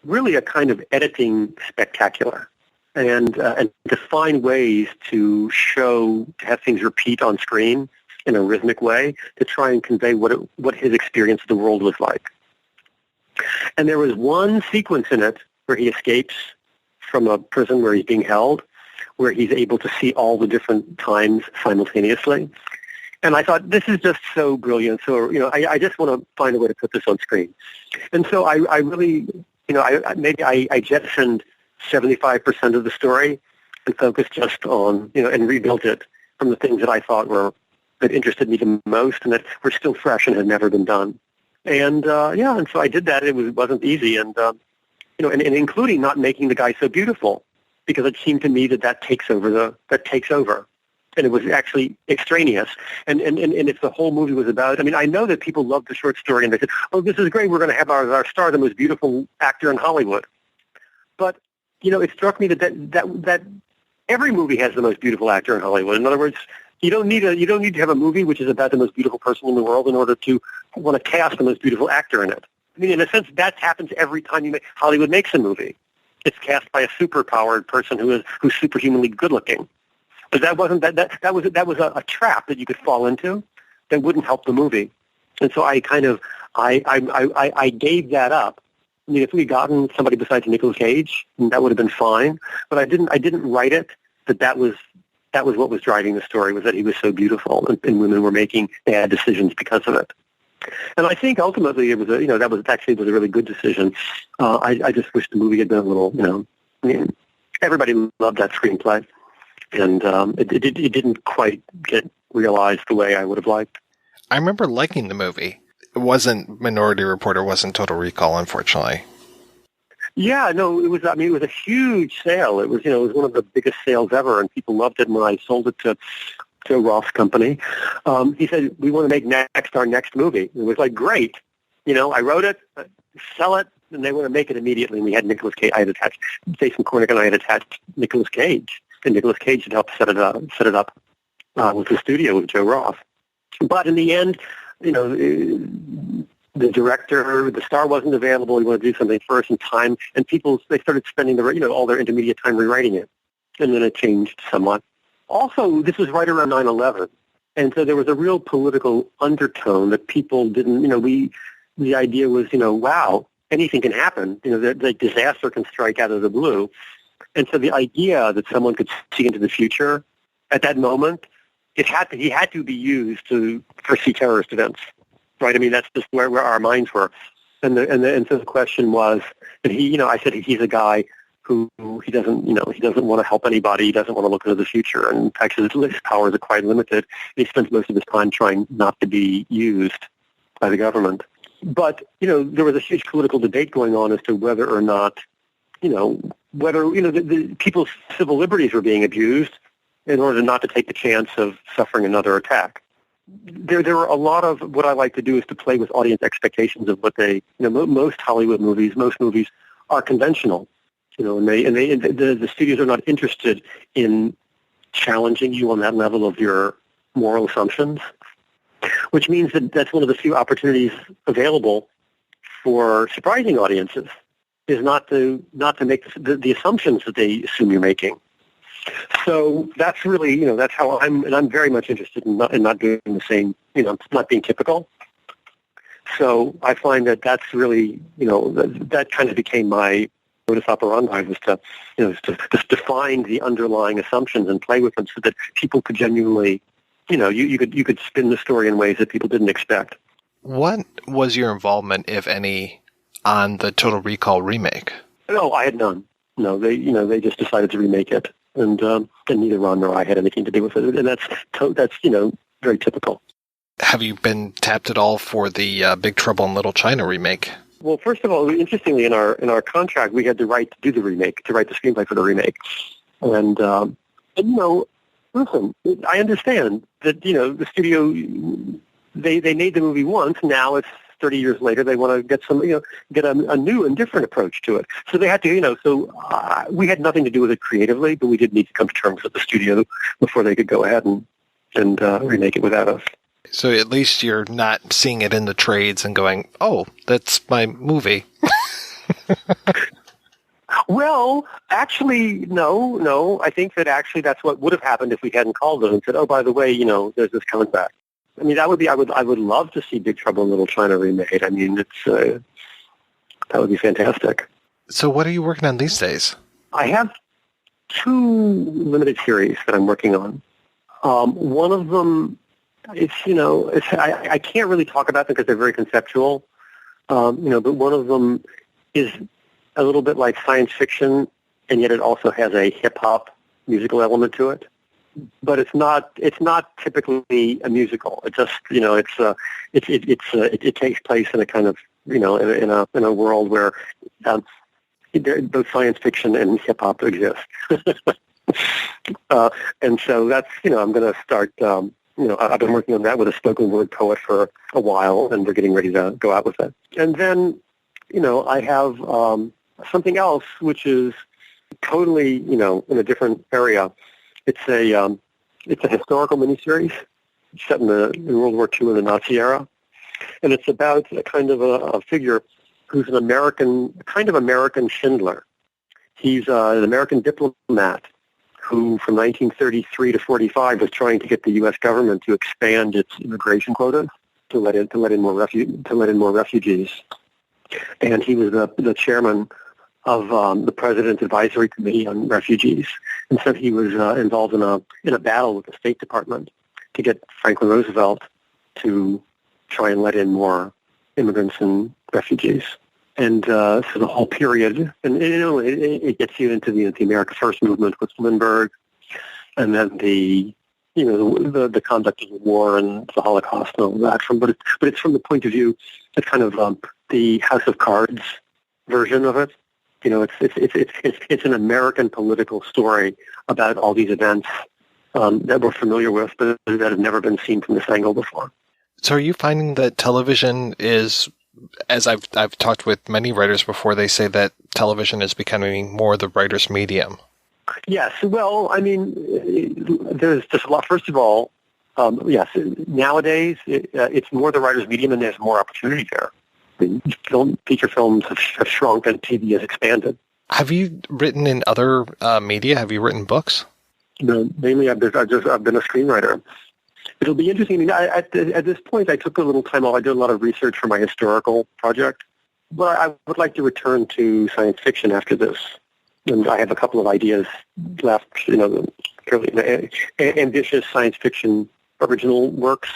really a kind of editing spectacular. And to find ways to have things repeat on screen in a rhythmic way to try and convey what his experience of the world was like. And there was one sequence in it where he escapes from a prison where he's being held, where he's able to see all the different times simultaneously. And I thought, this is just so brilliant. So, I just want to find a way to put this on screen. And so I really, I jettisoned 75% of the story and focused just on, and rebuilt it from the things that I thought that interested me the most and that were still fresh and had never been done. And, and so I did that. It wasn't easy. And, and including not making the guy so beautiful, because it seemed to me that takes over. And it was actually extraneous. And if the whole movie was about, I know that people loved the short story and they said, oh, this is great. We're going to have our star, the most beautiful actor in Hollywood. But, it struck me that every movie has the most beautiful actor in Hollywood. In other words, you don't need to have a movie which is about the most beautiful person in the world in order to want to cast the most beautiful actor in it. In a sense, that happens every time Hollywood makes a movie. It's cast by a superpowered person who's superhumanly good looking. But that wasn't that was a trap that you could fall into that wouldn't help the movie. And so I kind of I gave that up. If we had gotten somebody besides Nicolas Cage, that would have been fine. But I didn't write it that was what was driving the story, was that he was so beautiful and women were making bad decisions because of it. And I think ultimately it was a really good decision. I just wish the movie had been a little, everybody loved that screenplay, and it didn't quite get realized the way I would have liked. I remember liking the movie. It wasn't Minority Report, it wasn't Total Recall, unfortunately. Yeah, no, it was. It was a huge sale. It was one of the biggest sales ever, and people loved it. And when I sold it to Roth's company, he said, "We want to make our next movie." It was like, great. I wrote it, sell it, and they want to make it immediately. And we had Nicolas Cage. I had attached Jason Cornick, and I had attached Nicolas Cage, and Nicolas Cage had helped set it up with the studio with Joe Roth. But in the end, the director, the star wasn't available. He wanted to do something first in time, and they started spending all their intermediate time rewriting it, and then it changed somewhat. Also, this was right around 9/11, and so there was a real political undertone that people didn't. The idea was, wow, anything can happen. The disaster can strike out of the blue, and so the idea that someone could see into the future at that moment, he had to be used to foresee terrorist events. Right, that's just where our minds were, and so the question was that I said he's a guy who he doesn't want to help anybody. He doesn't want to look into the future. And in fact, his powers are quite limited. He spends most of his time trying not to be used by the government. But, there was a huge political debate going on as to whether or not, the people's civil liberties were being abused in order not to take the chance of suffering another attack. There were a lot of, what I like to do is to play with audience expectations of what they, most Hollywood movies, most movies are conventional, and the studios are not interested in challenging you on that level of your moral assumptions, which means that that's one of the few opportunities available for surprising audiences, is not to make the assumptions that they assume you're making. So that's really, that's how I'm very much interested in not doing the same, not being typical. So I find that that's really, that kind of became my modus operandi, was to, just define the underlying assumptions and play with them so that people could genuinely, you could spin the story in ways that people didn't expect. What was your involvement, if any, on the Total Recall remake? No, I had none. No, they just decided to remake it. And neither Ron nor I had anything to do with it, and that's very typical. Have you been tapped at all for the Big Trouble in Little China remake? Well, first of all, interestingly, in our contract, we had the right to do the remake, to write the screenplay for the remake, and listen, I understand that the studio they made the movie once. Now it's 30 years later, they want to get get a new and different approach to it. So they had to, we had nothing to do with it creatively, but we did need to come to terms with the studio before they could go ahead and remake it without us. So at least you're not seeing it in the trades and going, oh, that's my movie. Well, actually, no. I think that actually that's what would have happened if we hadn't called them and said, oh, by the way, there's this coming back. I mean, I would love to see Big Trouble in Little China remade. I mean, that would be fantastic. So what are you working on these days? I have 2 limited series that I'm working on. One of them, I can't really talk about them because they're very conceptual. But one of them is a little bit like science fiction, and yet it also has a hip hop musical element to it. But it's not typically a musical. It just it takes place in a kind of in a world where both science fiction and hip hop exist. And so that's I'm going to start. I've been working on that with a spoken word poet for a while, and we're getting ready to go out with it. And then I have something else which is totally in a different area. It's a historical miniseries set in World War II in the Nazi era, and it's about a kind of a figure who's an American Schindler. He's an American diplomat who, from 1933 to 45, was trying to get the U.S. government to expand its immigration quotas to let in more refugees, and he was the chairman of the President's Advisory Committee on Refugees, and so he was involved in a battle with the State Department to get Franklin Roosevelt to try and let in more immigrants and refugees. And so the whole period, and it gets you into the America First movement with Lindbergh, and then the conduct of the war and the Holocaust and all that. But it's from the point of view, it's kind of the House of Cards version of it. It's an American political story about all these events that we're familiar with, but that have never been seen from this angle before. So are you finding that television is, as I've talked with many writers before, they say that television is becoming more the writer's medium? Yes. Well, I mean, there's just a lot. First of all, yes, nowadays it's more the writer's medium, and there's more opportunity there. Feature films have shrunk and TV has expanded. Have you written in other media? Have you written books? No, mainly I've been a screenwriter. It'll be interesting. At this point, I took a little time off. I did a lot of research for my historical project, but I would like to return to science fiction after this. And I have a couple of ideas left, fairly ambitious science fiction original works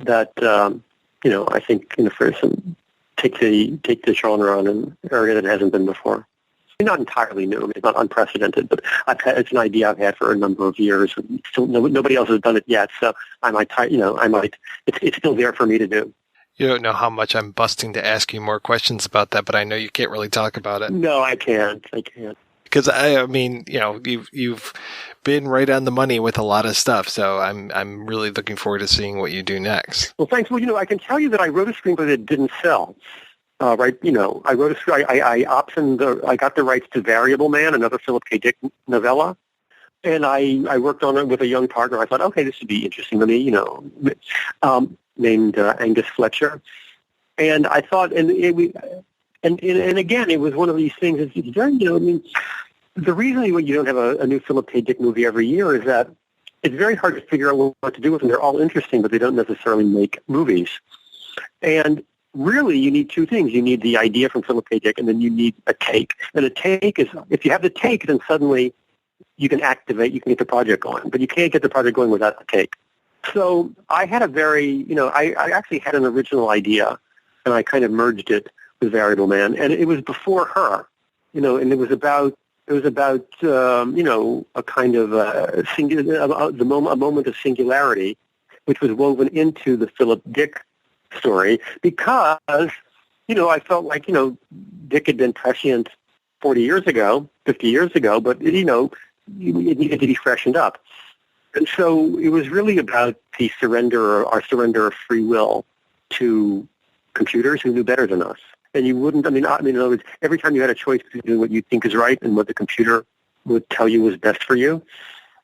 that, I think, for some, take the genre on an area that hasn't been before. not entirely new. I mean, it's not unprecedented, but it's an idea I've had for a number of years. Still, nobody else has done it yet, so I might. It's still there for me to do. You don't know how much I'm busting to ask you more questions about that, but I know you can't really talk about it. No, I can't. Because I mean, you've been right on the money with a lot of stuff, so I'm really looking forward to seeing what you do next. Well, thanks. Well, I can tell you that I wrote a screenplay that didn't sell. Right, I wrote a script. I got the rights to Variable Man, another Philip K. Dick novella, and I worked on it with a young partner. I thought, okay, this would be interesting to me, named Angus Fletcher, and I thought, and again, it was one of these things. It's very, the reason you don't have a new Philip K. Dick movie every year is that it's very hard to figure out what to do with them. They're all interesting, but they don't necessarily make movies. And really, you need two things. You need the idea from Philip K. Dick, and then you need a take. And a take is, if you have the take, then suddenly you can get the project going. But you can't get the project going without the take. So I had I actually had an original idea, and I kind of merged it with Variable Man, and it was before her, and it was about a kind of a moment of singularity, which was woven into the Philip Dick story, because I felt like Dick had been prescient 40 years ago, 50 years ago, but it needed to be freshened up. And so it was really about our surrender of free will to computers who knew better than us. And you wouldn't, in other words, every time you had a choice between doing what you think is right and what the computer would tell you was best for you,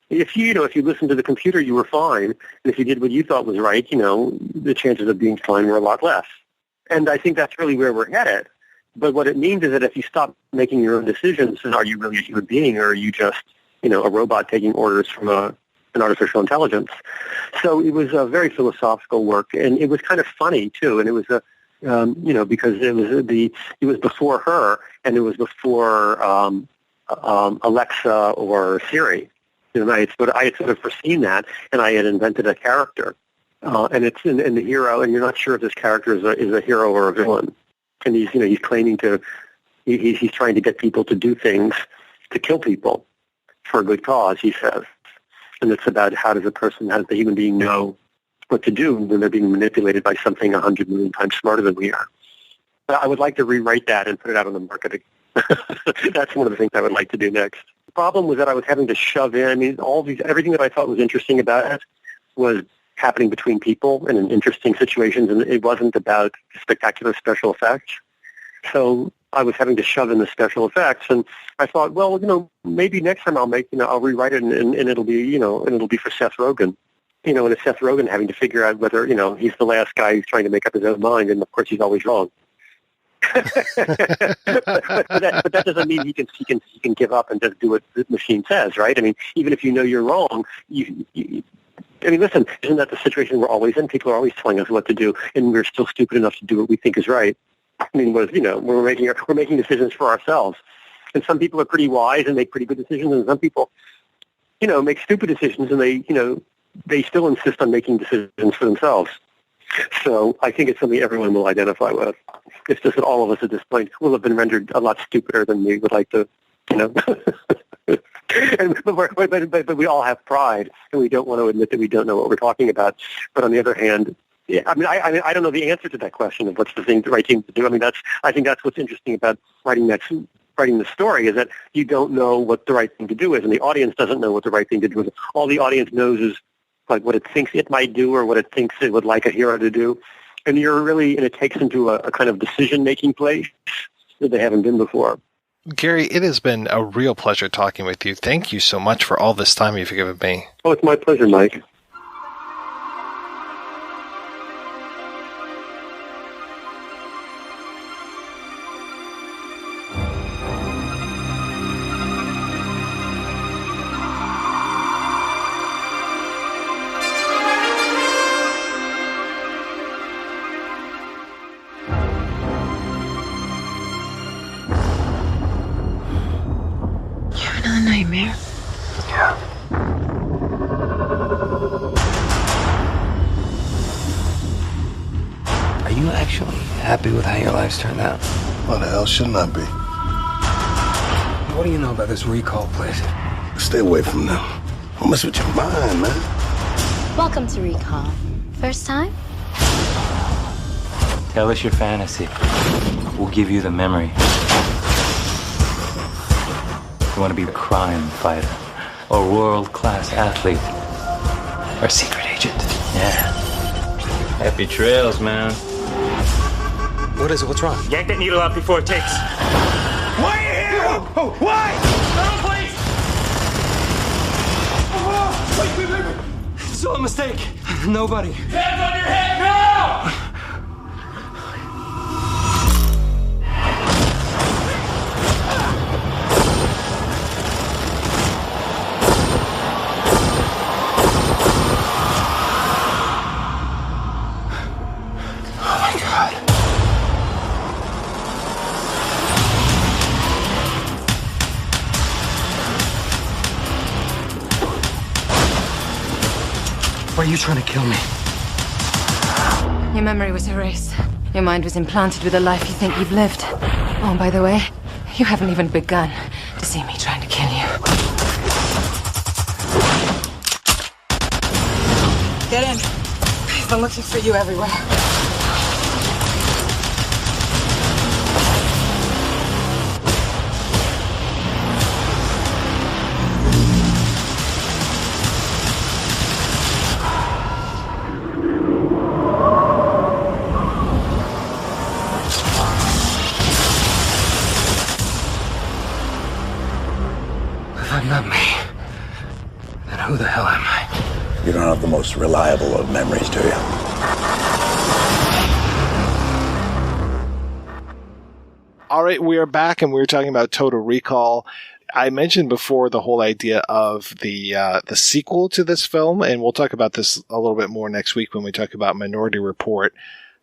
if you listened to the computer, you were fine. And if you did what you thought was right, the chances of being fine were a lot less. And I think that's really where we're headed. But what it means is that if you stop making your own decisions, then are you really a human being, or are you just, a robot taking orders from an artificial intelligence? So it was a very philosophical work, and it was kind of funny too. And it was because it was before her, and it was before Alexa or Siri. I had sort of foreseen that, and I had invented a character, and it's in the hero, and you're not sure if this character is a hero or a villain, and he's claiming to, he's trying to get people to do things to kill people for a good cause, he says, and it's about how does the human being know what to do when they're being manipulated by something 100 million times smarter than we are. I would like to rewrite that and put it out on the market. That's one of the things I would like to do next. The problem was that I was having to shove in, everything that I thought was interesting about it was happening between people and in interesting situations, and it wasn't about spectacular special effects. So I was having to shove in the special effects, and I thought, well, maybe next time I'll rewrite it, and it'll be for Seth Rogen. And it's Seth Rogen having to figure out whether, he's the last guy who's trying to make up his own mind, and of course he's always wrong. but that doesn't mean he can give up and just do what the machine says, right? Even if you're wrong, listen, isn't that the situation we're always in? People are always telling us what to do, and we're still stupid enough to do what we think is right. We're making decisions for ourselves, and some people are pretty wise and make pretty good decisions, and some people, make stupid decisions, and they still insist on making decisions for themselves. So I think it's something everyone will identify with. It's just that all of us at this point will have been rendered a lot stupider than we would like to, but we all have pride, and we don't want to admit that we don't know what we're talking about. But on the other hand, yeah, I don't know the answer to that question of what's the right thing to do. I think that's what's interesting about writing the story, is that you don't know what the right thing to do is, and the audience doesn't know what the right thing to do is. All the audience knows is like what it thinks it might do, or what it thinks it would like a hero to do, and it takes them to a kind of decision-making place that they haven't been before. Gary, it has been a real pleasure talking with you. Thank you so much for all this time you've given me. Oh, it's my pleasure, Mike. Nightmare. Yeah. Are you actually happy with how your life's turned out? Why the hell shouldn't I be? What do you know about this recall place? Stay away from them. Don't mess with your mind, man. Welcome to Recall. First time? Tell us your fantasy. We'll give you the memory. You want to be a crime fighter, or world-class athlete, or secret agent? Yeah. Happy trails, man. What is it? What's wrong? Yank that needle out before it takes. Why are you here? Why? No, please! Wait. It's all a mistake. Nobody. Hands on your head now! Why are you trying to kill me? Your memory was erased. Your mind was implanted with a life you think you've lived. Oh, by the way, you haven't even begun to see me trying to kill you. Get in. I've been looking for you everywhere. Not me. Then who the hell am I? You don't have the most reliable of memories, do you? All right, we are back, and we were talking about Total Recall. I mentioned before the whole idea of the sequel to this film, and we'll talk about this a little bit more next week when we talk about Minority Report.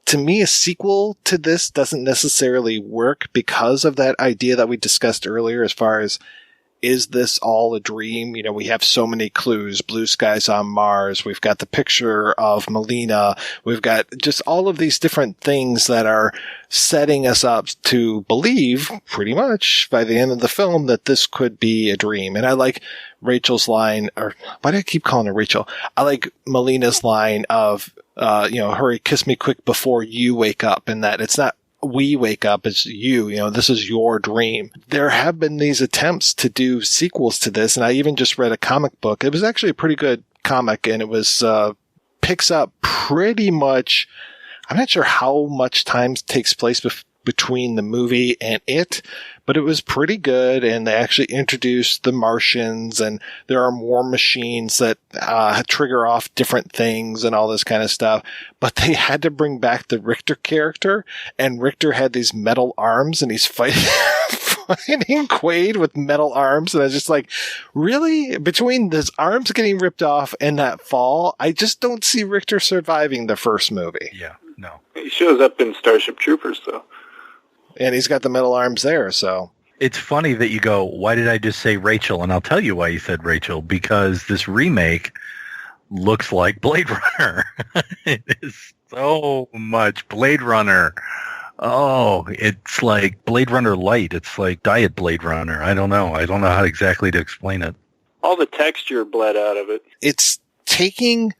To me, a sequel to this doesn't necessarily work because of that idea that we discussed earlier as far as, is this all a dream? You know, we have so many clues. Blue skies on Mars. We've got the picture of Melina. We've got just all of these different things that are setting us up to believe pretty much by the end of the film that this could be a dream. And I like Rachel's line, or why do I keep calling her Rachel? I like Melina's line of, hurry, kiss me quick before you wake up, and that it's not we wake up, it's you, this is your dream. There have been these attempts to do sequels to this, and I even just read a comic book. It was actually a pretty good comic, and it was, picks up pretty much, I'm not sure how much time takes place between the movie and it, but it was pretty good, and they actually introduced the Martians, and there are more machines that trigger off different things and all this kind of stuff. But they had to bring back the Richter character, and Richter had these metal arms, and he's fighting Quaid with metal arms, and I was just like, really? Between his arms getting ripped off and that fall, I just don't see Richter surviving the first movie. Yeah, no. He shows up in Starship Troopers, though. And he's got the metal arms there, so. It's funny that you go, why did I just say Rachel? And I'll tell you why you said Rachel, because this remake looks like Blade Runner. It is so much Blade Runner. Oh, it's like Blade Runner Light. It's like Diet Blade Runner. I don't know how exactly to explain it. All the texture bled out of it. It's taking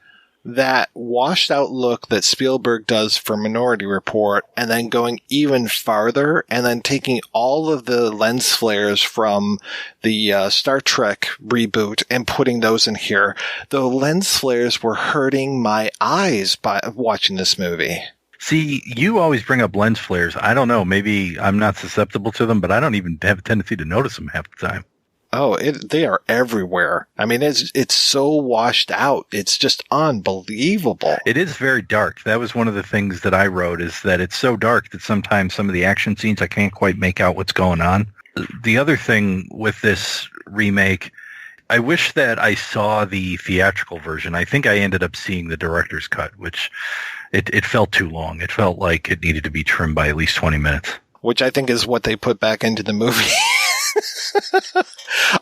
that washed out look that Spielberg does for Minority Report and then going even farther and then taking all of the lens flares from the Star Trek reboot and putting those in here. The lens flares were hurting my eyes by watching this movie. See, you always bring up lens flares. I don't know. Maybe I'm not susceptible to them, but I don't even have a tendency to notice them half the time. Oh, they are everywhere. I mean, it's so washed out. It's just unbelievable. It is very dark. That was one of the things that I wrote, is that it's so dark that sometimes some of the action scenes, I can't quite make out what's going on. The other thing with this remake, I wish that I saw the theatrical version. I think I ended up seeing the director's cut, which it felt too long. It felt like it needed to be trimmed by at least 20 minutes. Which I think is what they put back into the movie.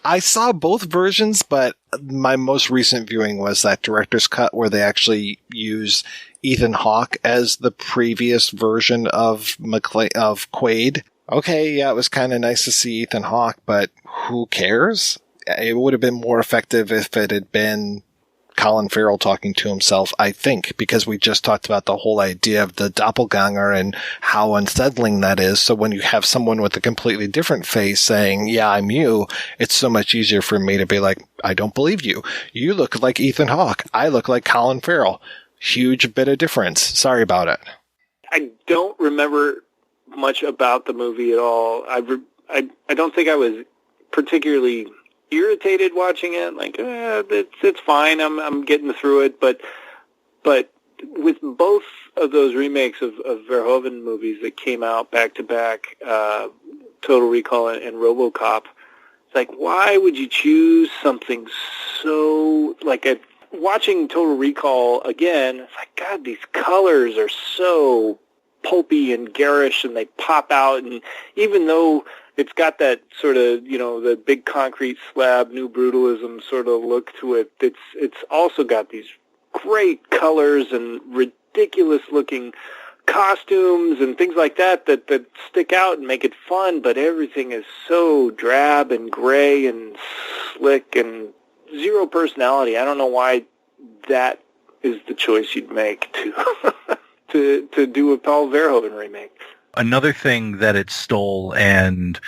I saw both versions, but my most recent viewing was that director's cut where they actually use Ethan Hawke as the previous version of Quaid. okay, yeah, it was kind of nice to see Ethan Hawke, but who cares? It would have been more effective if it had been Colin Farrell talking to himself, I think, because we just talked about the whole idea of the doppelganger and how unsettling that is. So when you have someone with a completely different face saying, yeah, I'm you, it's so much easier for me to be like, I don't believe you. You look like Ethan Hawke. I look like Colin Farrell. Huge bit of difference. Sorry about it. I don't remember much about the movie at all. I don't think I was particularly irritated watching it. Like, it's fine. I'm getting through it. But with both of those remakes of Verhoeven movies that came out back to back, Total Recall and RoboCop, it's like, why would you choose something so like watching Total Recall again? It's like, God, these colors are so pulpy and garish, and they pop out. And even though it's got that sort of, the big concrete slab, New Brutalism sort of look to it, it's also got these great colors and ridiculous-looking costumes and things like that stick out and make it fun, but everything is so drab and gray and slick and zero personality. I don't know why that is the choice you'd make to do a Paul Verhoeven remake. Another thing that it stole, and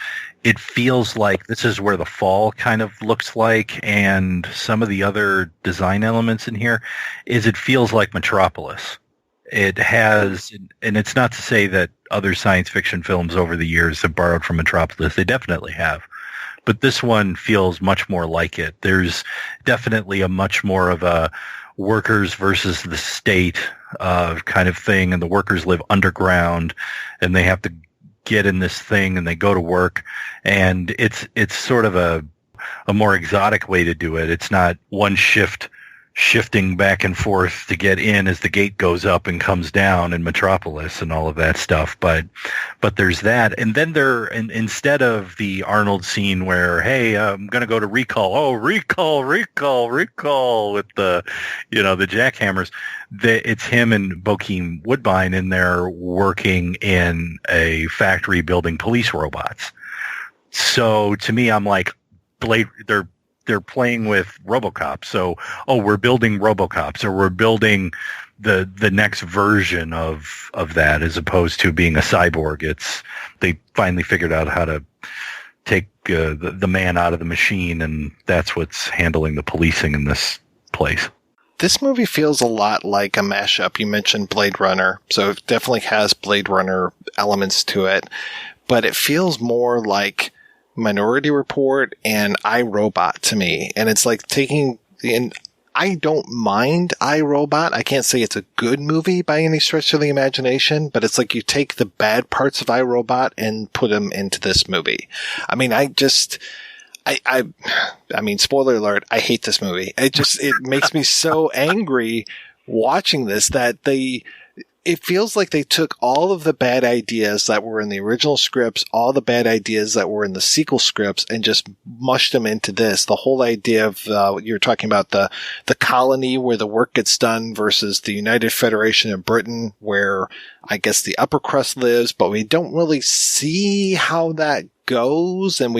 it feels like this is where The Fall kind of looks like, and some of the other design elements in here, is it feels like Metropolis. It has, and it's not to say that other science fiction films over the years have borrowed from Metropolis. They definitely have. But this one feels much more like it. There's definitely a much more of a workers versus the state kind of thing, and the workers live underground, and they have to get in this thing, and they go to work, and it's sort of a more exotic way to do it. It's not one shifting back and forth to get in as the gate goes up and comes down in Metropolis and all of that stuff. But there's that. And then instead of the Arnold scene where, hey, I'm going to go to recall. Oh, recall with the jackhammers. It's him and Bokeem Woodbine in there working in a factory building police robots. So to me, I'm like, they're playing with RoboCop. So, we're building RoboCops, or we're building the next version of that, as opposed to being a cyborg. They finally figured out how to take the man out of the machine, and that's what's handling the policing in this place. This movie feels a lot like a mashup. You mentioned Blade Runner, so it definitely has Blade Runner elements to it, but it feels more like Minority Report and iRobot to me. And it's like I don't mind iRobot. I can't say it's a good movie by any stretch of the imagination, but it's like you take the bad parts of iRobot and put them into this movie. I mean, I mean, spoiler alert, I hate this movie. It makes me so angry watching this that it feels like they took all of the bad ideas that were in the original scripts, all the bad ideas that were in the sequel scripts, and just mushed them into this. The whole idea of, you're talking about the colony where the work gets done versus the United Federation of Britain, where I guess the upper crust lives, but we don't really see how that goes, and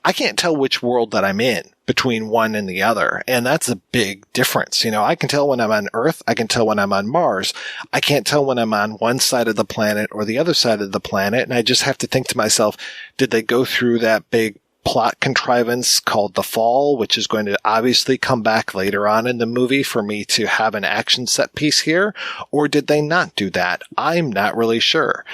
I can't tell which world that I'm in between one and the other. And that's a big difference. I can tell when I'm on Earth. I can tell when I'm on Mars. I can't tell when I'm on one side of the planet or the other side of the planet. And I just have to think to myself, did they go through that big plot contrivance called The Fall, which is going to obviously come back later on in the movie for me to have an action set piece here? Or did they not do that? I'm not really sure.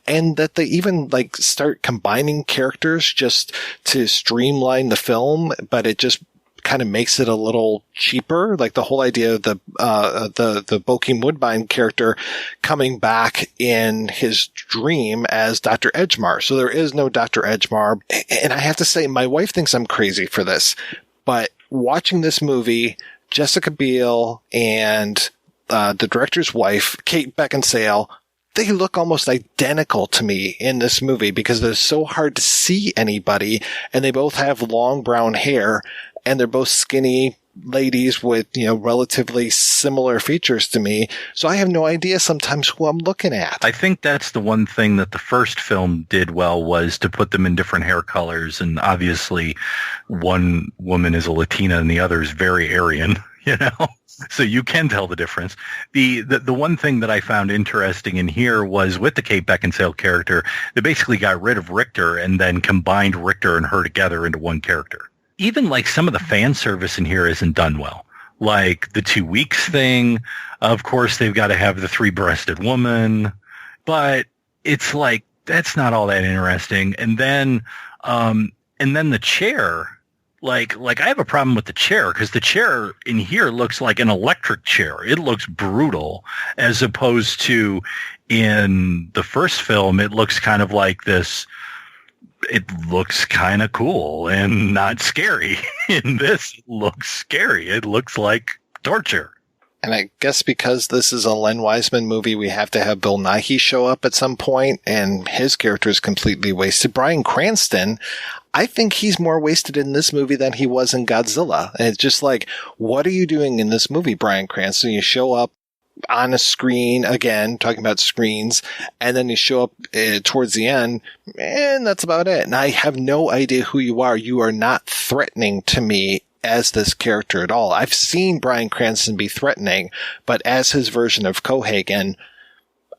And that they even start combining characters just to streamline the film, but it just kind of makes it a little cheaper. Like the whole idea of the Bokeem Woodbine character coming back in his dream as Dr. Edgemar. So there is no Dr. Edgemar. And I have to say, my wife thinks I'm crazy for this, but watching this movie, Jessica Biel and the director's wife, Kate Beckinsale, they look almost identical to me in this movie because it's so hard to see anybody, and they both have long brown hair, and they're both skinny, ladies with, relatively similar features to me. So I have no idea sometimes who I'm looking at. I think that's the one thing that the first film did well, was to put them in different hair colors. And obviously one woman is a Latina and the other is very Aryan, so you can tell the difference. The one thing that I found interesting in here was with the Kate Beckinsale character, they basically got rid of Richter and then combined Richter and her together into one character. Even like some of the fan service in here isn't done well. Like the 2 weeks thing, of course they've got to have the 3-breasted woman, but it's like, that's not all that interesting. And then the chair, like I have a problem with the chair, because the chair in here looks like an electric chair. It looks brutal, as opposed to in the first film, it looks kind of like this. It looks kind of cool and not scary. In this, it looks scary. It looks like torture. And I guess because this is a Len Wiseman movie, we have to have Bill Nighy show up at some point, and his character is completely wasted. Bryan Cranston, I think he's more wasted in this movie than he was in Godzilla. And it's just like, what are you doing in this movie, Bryan Cranston? You show up on a screen, again, talking about screens, and then you show up towards the end, and that's about it. And I have no idea who you are. You are not threatening to me as this character at all. I've seen Bryan Cranston be threatening, but as his version of Cohagen,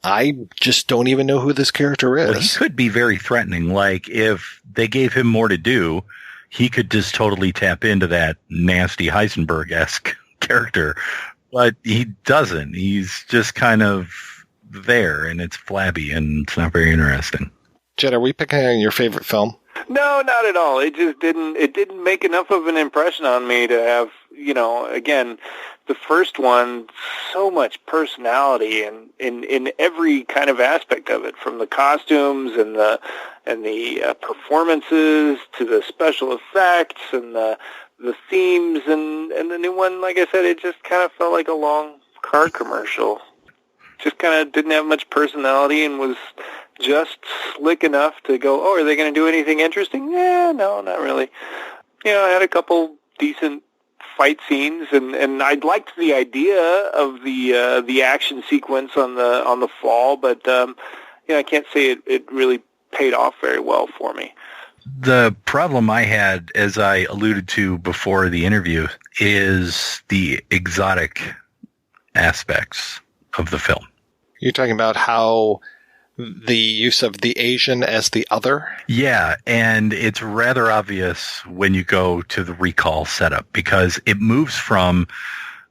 I just don't even know who this character is. Well, he could be very threatening. Like, if they gave him more to do, he could just totally tap into that nasty Heisenberg-esque character. But he doesn't. He's just kind of there, and it's flabby, and it's not very interesting. Jed, are we picking on your favorite film? No, not at all. It just didn't make enough of an impression on me to have, again, the first one, so much personality and in every kind of aspect of it, from the costumes and the performances to the special effects and the themes, and the new one, like I said, it just kind of felt like a long car commercial. Just kind of didn't have much personality and was just slick enough to go, oh, are they going to do anything interesting? Yeah, no, not really. I had a couple decent fight scenes, and I liked the idea of the action sequence on the fall, but I can't say it really paid off very well for me. The problem I had, as I alluded to before the interview, is the exotic aspects of the film. You're talking about how the use of the Asian as the other? Yeah, and it's rather obvious when you go to the recall setup, because it moves from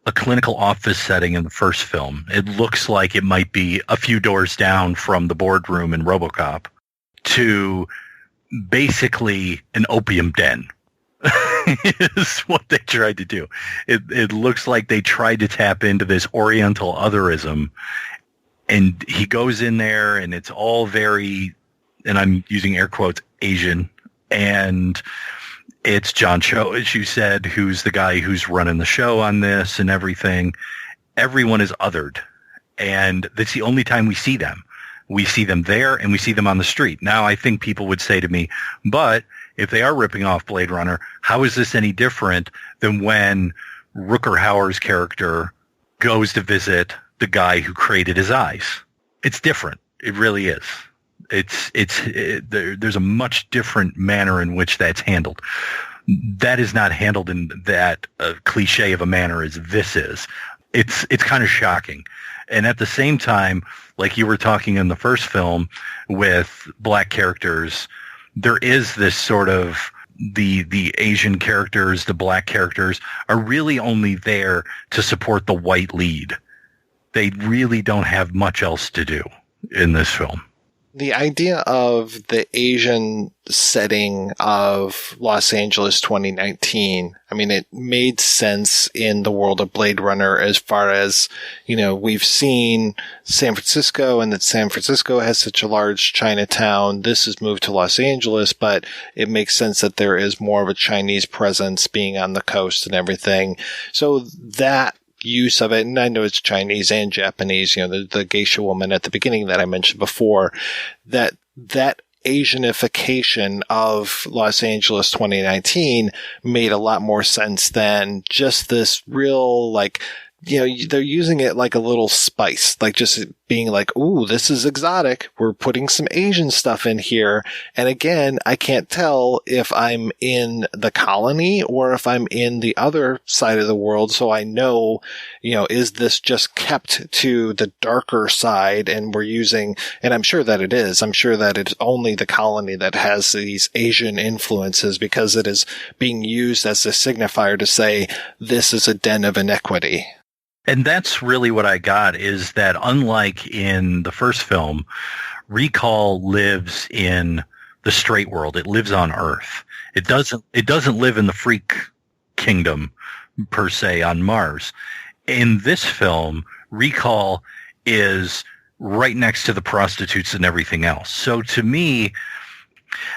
a clinical office setting in the first film. It looks like it might be a few doors down from the boardroom in RoboCop to basically an opium den is what they tried to do. It looks like they tried to tap into this Oriental otherism, and he goes in there and it's all very, and I'm using air quotes, Asian, and it's John Cho, as you said, who's the guy who's running the show on this and everything. Everyone is othered, and that's the only time we see them. We see them there, and we see them on the street. Now, I think people would say to me, but if they are ripping off Blade Runner, how is this any different than when Rutger Hauer's character goes to the guy who created his eyes? It's different. It really is. There's a much different manner in which that's handled. That is not handled in that cliche of a manner as this is. It's kind of shocking. And at the same time, like you were talking in the first film with black characters, there is this sort of the Asian characters, the black characters are really only there to support the white lead. They really don't have much else to do in this film. The idea of the Asian setting of Los Angeles 2019, I mean, it made sense in the world of Blade Runner as far as, we've seen San Francisco, and that San Francisco has such a large Chinatown. This has moved to Los Angeles, but it makes sense that there is more of a Chinese presence being on the coast and everything. So that use of it, and I know it's Chinese and Japanese, the geisha woman at the beginning that I mentioned before, that Asianification of Los Angeles 2019 made a lot more sense than just this real, like, you know, they're using it like a little spice, like just being like, ooh, this is exotic. We're putting some Asian stuff in here. And again, I can't tell if I'm in the colony or if I'm in the other side of the world. So I know, you know, is this just kept to the darker side and we're using, and I'm sure that it is. I'm sure that it's only the colony that has these Asian influences because it is being used as a signifier to say this is a den of iniquity. And that's really what I got, is that unlike in the first film, Recall lives in the straight world. It lives on Earth. It doesn't live in the freak kingdom per se on Mars. In this film, Recall is right next to the prostitutes and everything else. So to me,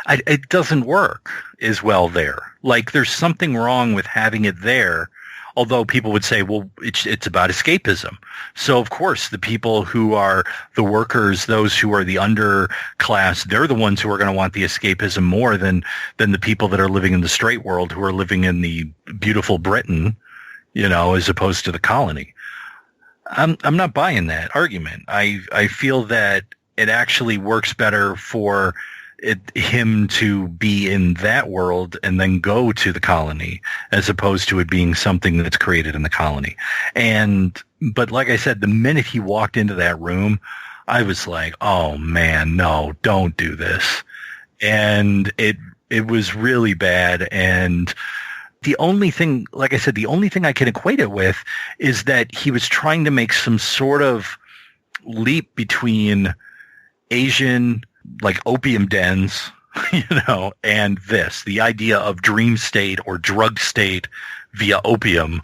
it doesn't work as well there. Like, there's something wrong with having it there. Although people would say, well, it's about escapism. So, of course, the people who are the workers, those who are the underclass, they're the ones who are going to want the escapism more than the people that are living in the straight world, who are living in the beautiful Britain, you know, as opposed to the colony. I'm not buying that argument. I feel that it actually works better for him to be in that world and then go to the colony, as opposed to it being something that's created in the colony. But like I said, the minute he walked into that room, I was like, oh man, no, don't do this. And it was really bad. And the only thing, like I said, the only thing I can equate it with is that he was trying to make some sort of leap between Asian, like opium dens, you know, and the idea of dream state or drug state via opium.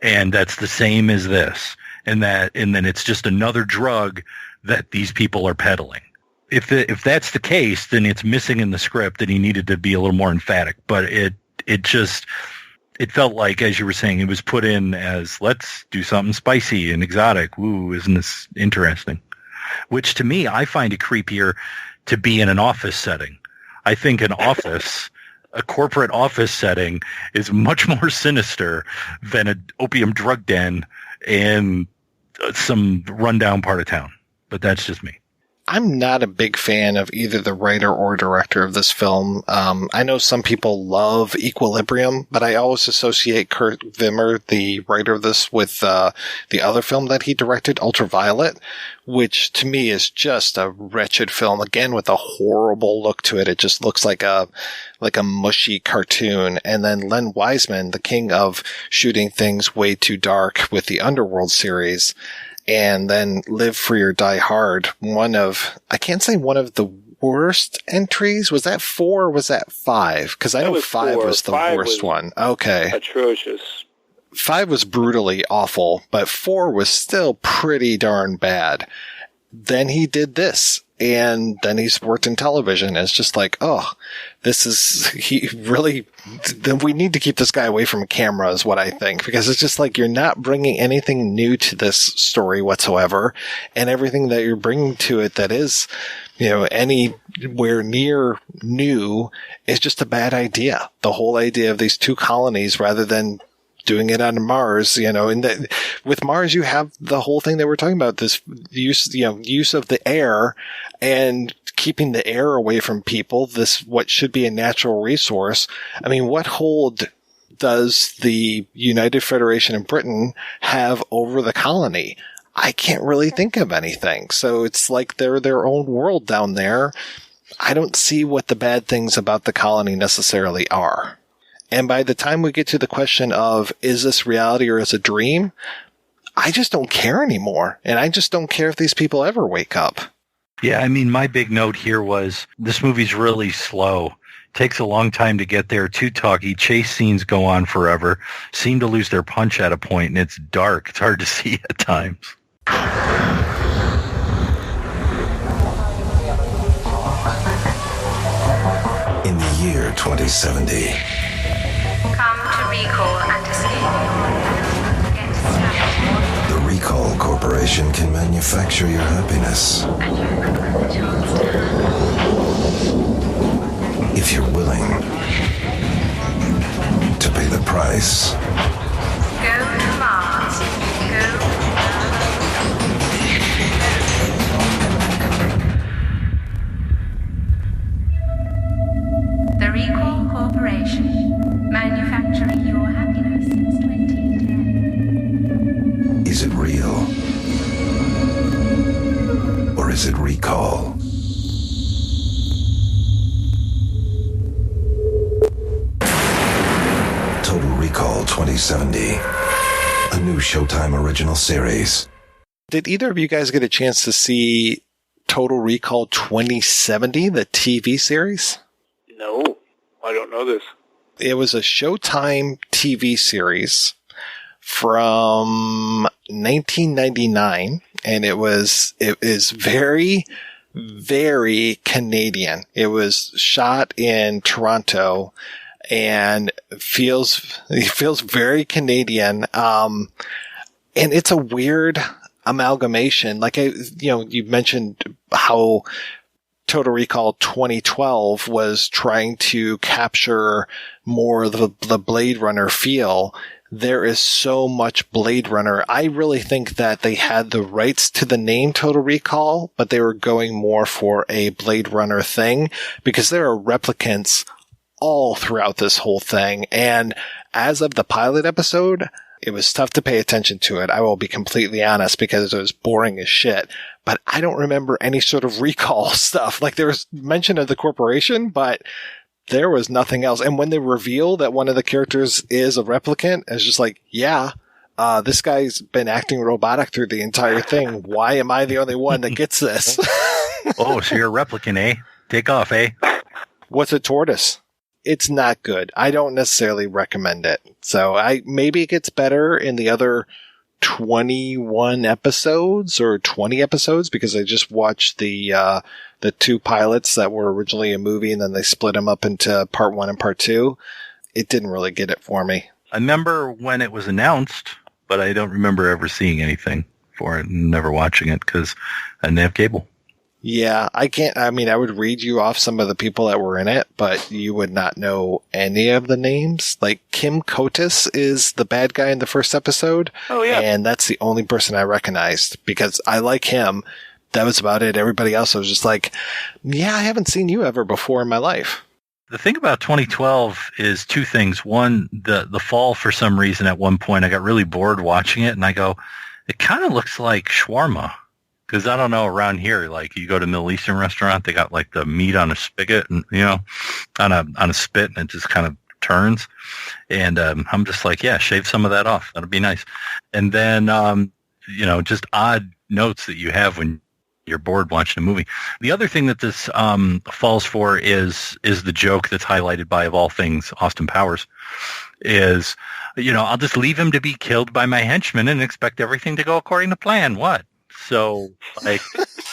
And that's the same as this. And then it's just another drug that these people are peddling. If that's the case, then it's missing in the script, and he needed to be a little more emphatic. But it felt like, as you were saying, it was put in as, let's do something spicy and exotic. Ooh, isn't this interesting? Which to me, I find it creepier to be in an office setting. I think a corporate office setting is much more sinister than an opium drug den in some rundown part of town. But that's just me. I'm not a big fan of either the writer or director of this film. I know some people love Equilibrium, but I always associate Kurt Wimmer, the writer of this, with the other film that he directed, Ultraviolet, which to me is just a wretched film, again with a horrible look to it. It just looks like a mushy cartoon. And then Len Wiseman, the king of shooting things way too dark with the Underworld series. And then Live Free or Die Hard, I can't say one of the worst entries. Was that 4 or was that 5? Because I know 5 was the worst one. Okay. Atrocious. 5 was brutally awful, but 4 was still pretty darn bad. Then he did this, and then he's worked in television. It's just like, we need to keep this guy away from camera is what I think, because it's just like, you're not bringing anything new to this story whatsoever. And everything that you're bringing to it that is, you know, anywhere near new is just a bad idea. The whole idea of these two colonies rather than doing it on Mars, you know, and with Mars, you have the whole thing that we're talking about, this use of the air and keeping the air away from people, what should be a natural resource. I mean, what hold does the United Federation of Britain have over the colony? I can't really think of anything. So it's like they're their own world down there. I don't see what the bad things about the colony necessarily are. And by the time we get to the question of, is this reality or is it a dream? I just don't care anymore. And I just don't care if these people ever wake up. Yeah, I mean, my big note here was this movie's really slow. Takes a long time to get there, too talky. Chase scenes go on forever. Seem to lose their punch at a point, and it's dark. It's hard to see at times. In the year 2070... Come to Recall and escape. Get started. The Recall Corporation can manufacture your happiness. And you have the chance to have. if you're willing to pay the price. Go to Mars. The Recall Corporation, manufacturing your happiness since 2010. Is it real? Or is it recall? Total Recall 2070. A new Showtime original series. Did either of you guys get a chance to see Total Recall 2070, the TV series? No, I don't know this. It was a Showtime TV series from 1999, and it is very, very Canadian. It was shot in Toronto, and it feels very Canadian. And it's a weird amalgamation. Like you mentioned how Total Recall 2012 was trying to capture more of the Blade Runner feel. There is so much Blade Runner. I really think that they had the rights to the name Total Recall, but they were going more for a Blade Runner thing because there are replicants all throughout this whole thing. And as of the pilot episode, it was tough to pay attention to it. I will be completely honest because it was boring as shit. But I don't remember any sort of recall stuff. Like there was mention of the corporation, but there was nothing else. And when they reveal that one of the characters is a replicant, it's just like, yeah, this guy's been acting robotic through the entire thing. Why am I the only one that gets this? Oh, so you're a replicant, eh? Take off, eh? What's a tortoise? It's not good. I don't necessarily recommend it. So maybe it gets better in the other 21 episodes or 20 episodes because I just watched the two pilots that were originally a movie and then they split them up into part 1 and part 2. It didn't really get it for me. I remember when it was announced, but I don't remember ever seeing anything for it and never watching it because I didn't have cable. Yeah, I would read you off some of the people that were in it, but you would not know any of the names. Like Kim Kotis is the bad guy in the first episode. Oh, yeah. And that's the only person I recognized because I like him. That was about it. Everybody else was just like, yeah, I haven't seen you ever before in my life. The thing about 2012 is two things. One, the fall, for some reason, at one point, I got really bored watching it, and I go, it kind of looks like shawarma. Because I don't know, around here, like you go to a Middle Eastern restaurant, they got like the meat on a spigot and, on a spit, and it just kind of turns. And I'm just like, yeah, shave some of that off. That'll be nice. And then, just odd notes that you have when you're bored watching a movie. The other thing that this falls for is the joke that's highlighted by, of all things, Austin Powers, is, I'll just leave him to be killed by my henchmen and expect everything to go according to plan. What? So, like,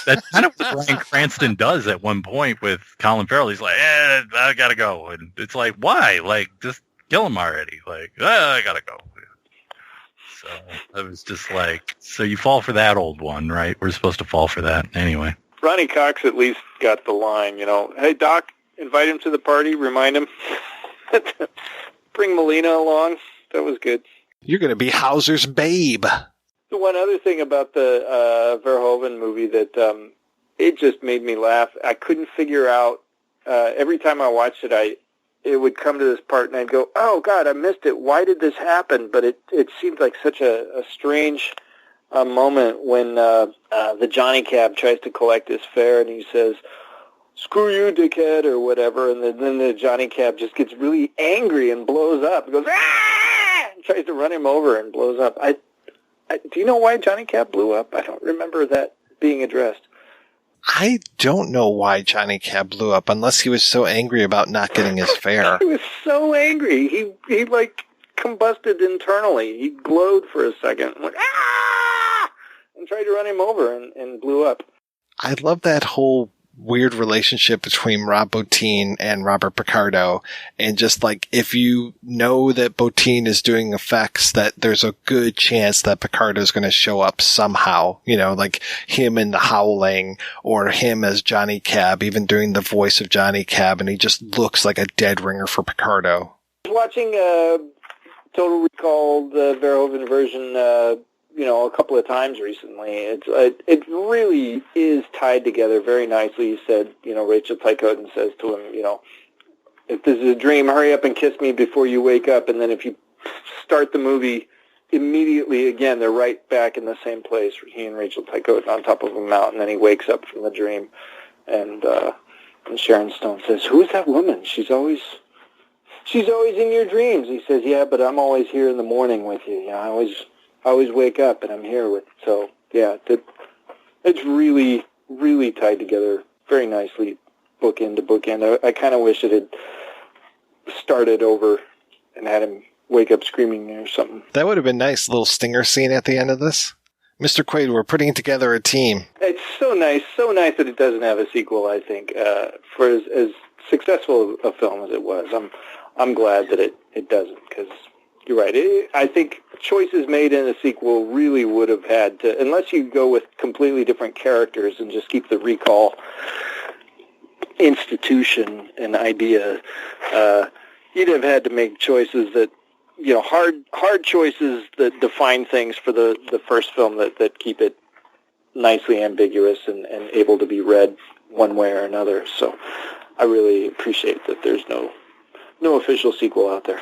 that's kind of what Bryan Cranston does at one point with Colin Farrell. He's like, I gotta go. And it's like, why? Like, just kill him already. Like, I gotta go. So, I was just like, so you fall for that old one, right? We're supposed to fall for that. Anyway. Ronnie Cox at least got the line, hey, Doc, invite him to the party, remind him. Bring Melina along. That was good. You're going to be Hauser's babe. The one other thing about the Verhoeven movie that it just made me laugh. I couldn't figure out, every time I watched it, it would come to this part and I'd go, oh, God, I missed it. Why did this happen? But it seemed like such a strange moment when the Johnny Cab tries to collect his fare and he says, screw you, dickhead, or whatever. And then the Johnny Cab just gets really angry and blows up. He goes, ah! And tries to run him over and blows up. Do you know why Johnny Cab blew up? I don't remember that being addressed. I don't know why Johnny Cab blew up unless he was so angry about not getting his fare. He was so angry. He like combusted internally. He glowed for a second. Went, ah! And tried to run him over and blew up. I love that whole weird relationship between Rob Bottin and Robert Picardo. And just like, if you know that Bottin is doing effects, that there's a good chance that Picardo is going to show up somehow, you know, like him in The Howling or him as Johnny Cab, even doing the voice of Johnny Cab. And he just looks like a dead ringer for Picardo. I was watching Total Recall, the Verhoeven version, a couple of times recently. It really is tied together very nicely. You said, Rachel Tycotin says to him, if this is a dream, hurry up and kiss me before you wake up. And then if you start the movie immediately again, they're right back in the same place. He and Rachel Tycotin on top of a mountain, and then he wakes up from the dream. And Sharon Stone says, "Who's that woman? She's always in your dreams." He says, "Yeah, but I'm always here in the morning with you. I always wake up and I'm here with." So yeah, it's really, really tied together very nicely, bookend to bookend. I kind of wish it had started over and had him wake up screaming or something. That would have been nice. Little stinger scene at the end of this. Mr. Quaid, we're putting together a team. It's so nice that it doesn't have a sequel. I think for as successful a film as it was, I'm glad that it doesn't, because you're right. I think choices made in a sequel really would have had to, unless you go with completely different characters and just keep the Recall institution and idea, you'd have had to make choices that, hard choices that define things for the first film that keep it nicely ambiguous and able to be read one way or another. So I really appreciate that there's no official sequel out there.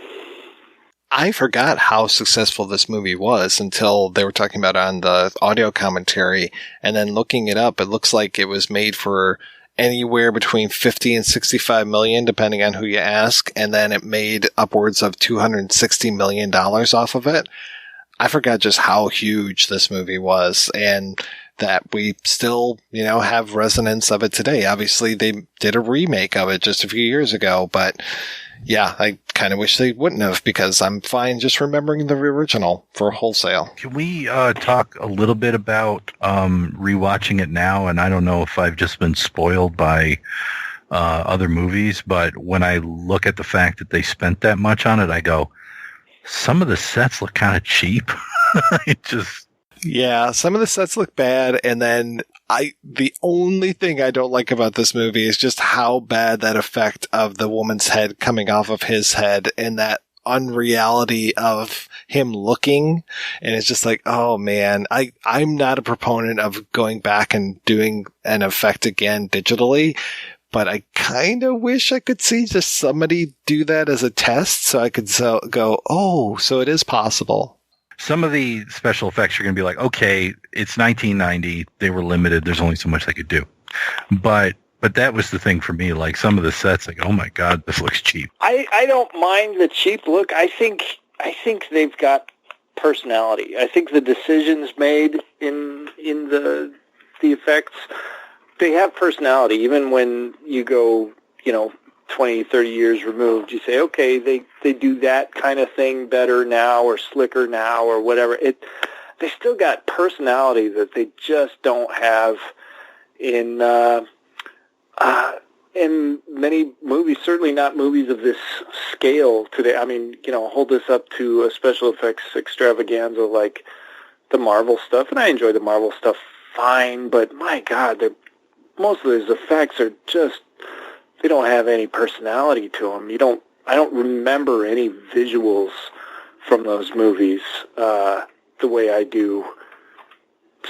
I forgot how successful this movie was until they were talking about it on the audio commentary, and then looking it up, it looks like it was made for anywhere between 50 and 65 million, depending on who you ask, and then it made upwards of $260 million off of it. I forgot just how huge this movie was, and that we still, have resonance of it today. Obviously, they did a remake of it just a few years ago, but yeah, I kind of wish they wouldn't have, because I'm fine just remembering the original for wholesale. Can we talk a little bit about rewatching it now? And I don't know if I've just been spoiled by other movies, but when I look at the fact that they spent that much on it, I go, some of the sets look kind of cheap. Yeah, some of the sets look bad, and then the only thing I don't like about this movie is just how bad that effect of the woman's head coming off of his head and that unreality of him looking. And it's just like, oh man, I'm not a proponent of going back and doing an effect again digitally, but I kind of wish I could see just somebody do that as a test so I could go, oh, so it is possible. Some of the special effects you're going to be like, okay, it's 1990. They were limited. There's only so much they could do. But that was the thing for me. Like some of the sets, like, oh my God, this looks cheap. I don't mind the cheap look. I think they've got personality. I think the decisions made in the effects, they have personality. Even when you go, 20, 30 years removed, you say, okay, they do that kind of thing better now or slicker now or whatever. They still got personality that they just don't have in many movies, certainly not movies of this scale today. I mean, hold this up to a special effects extravaganza like the Marvel stuff, and I enjoy the Marvel stuff fine, but my God, most of those effects are just, they don't have any personality to them. I don't remember any visuals from those movies the way I do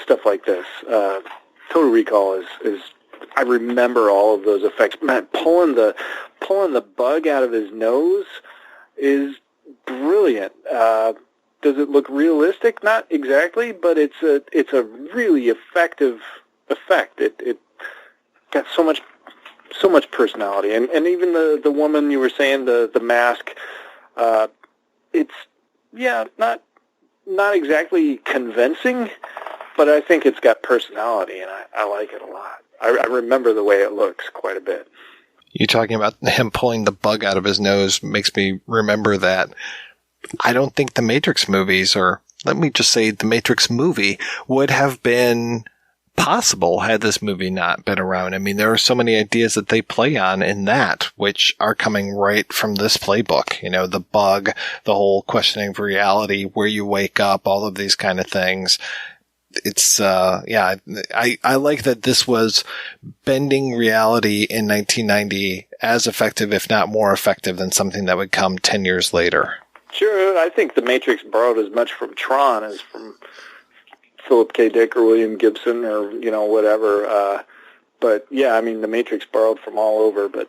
stuff like this. Total Recall is I remember all of those effects. Man, pulling the bug out of his nose is brilliant. Does it look realistic? Not exactly, but it's a really effective effect. It got so much personality, and even the woman you were saying, the mask, it's not exactly convincing, but I think it's got personality, and I like it a lot. I remember the way it looks quite a bit. You talking about him pulling the bug out of his nose makes me remember that I don't think the Matrix movies, or let me just say the Matrix movie, would have been possible had this movie not been around. I mean, there are so many ideas that they play on in that, which are coming right from this playbook. You know, the bug, the whole questioning of reality, where you wake up, all of these kind of things. It's, I like that this was bending reality in 1990 as effective, if not more effective, than something that would come 10 years later. Sure, I think The Matrix borrowed as much from Tron as from Philip K. Dick or William Gibson or, whatever. But, yeah, I mean, The Matrix borrowed from all over. But,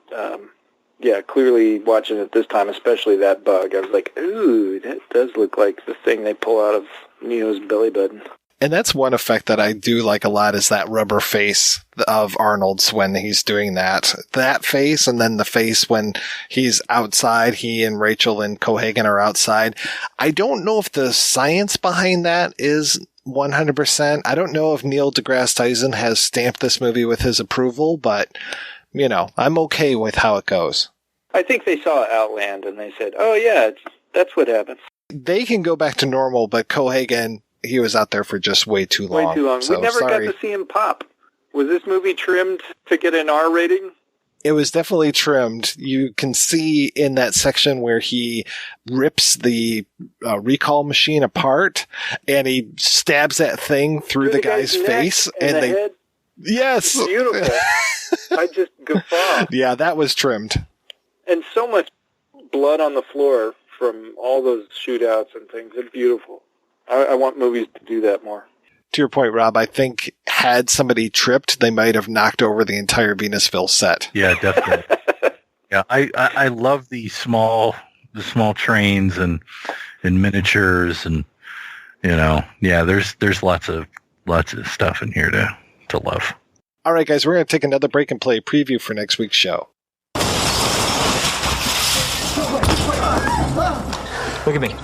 clearly watching it this time, especially that bug, I was like, ooh, that does look like the thing they pull out of Neo's belly button. And that's one effect that I do like a lot, is that rubber face of Arnold's when he's doing that. That face, and then the face when he's outside, he and Rachel and Cohagen are outside. I don't know if the science behind that is 100%. I don't know if Neil deGrasse Tyson has stamped this movie with his approval, but, I'm okay with how it goes. I think they saw Outland and they said, oh, yeah, that's what happens. They can go back to normal, but Cohagen, he was out there for just way too long. Way too long. So, we never got to see him pop. Was this movie trimmed to get an R rating? It was definitely trimmed. You can see in that section where he rips the recall machine apart and he stabs that thing through the guy's face. And the head? Yes. Beautiful. I just guffaw. Yeah, that was trimmed. And so much blood on the floor from all those shootouts and things. It's beautiful. I want movies to do that more. To your point, Rob, I think had somebody tripped, they might have knocked over the entire Venusville set. Yeah, definitely. Yeah, I love the small trains and miniatures, and there's lots of stuff in here to love. All right, guys, we're going to take another break and play a preview for next week's show. Look at me.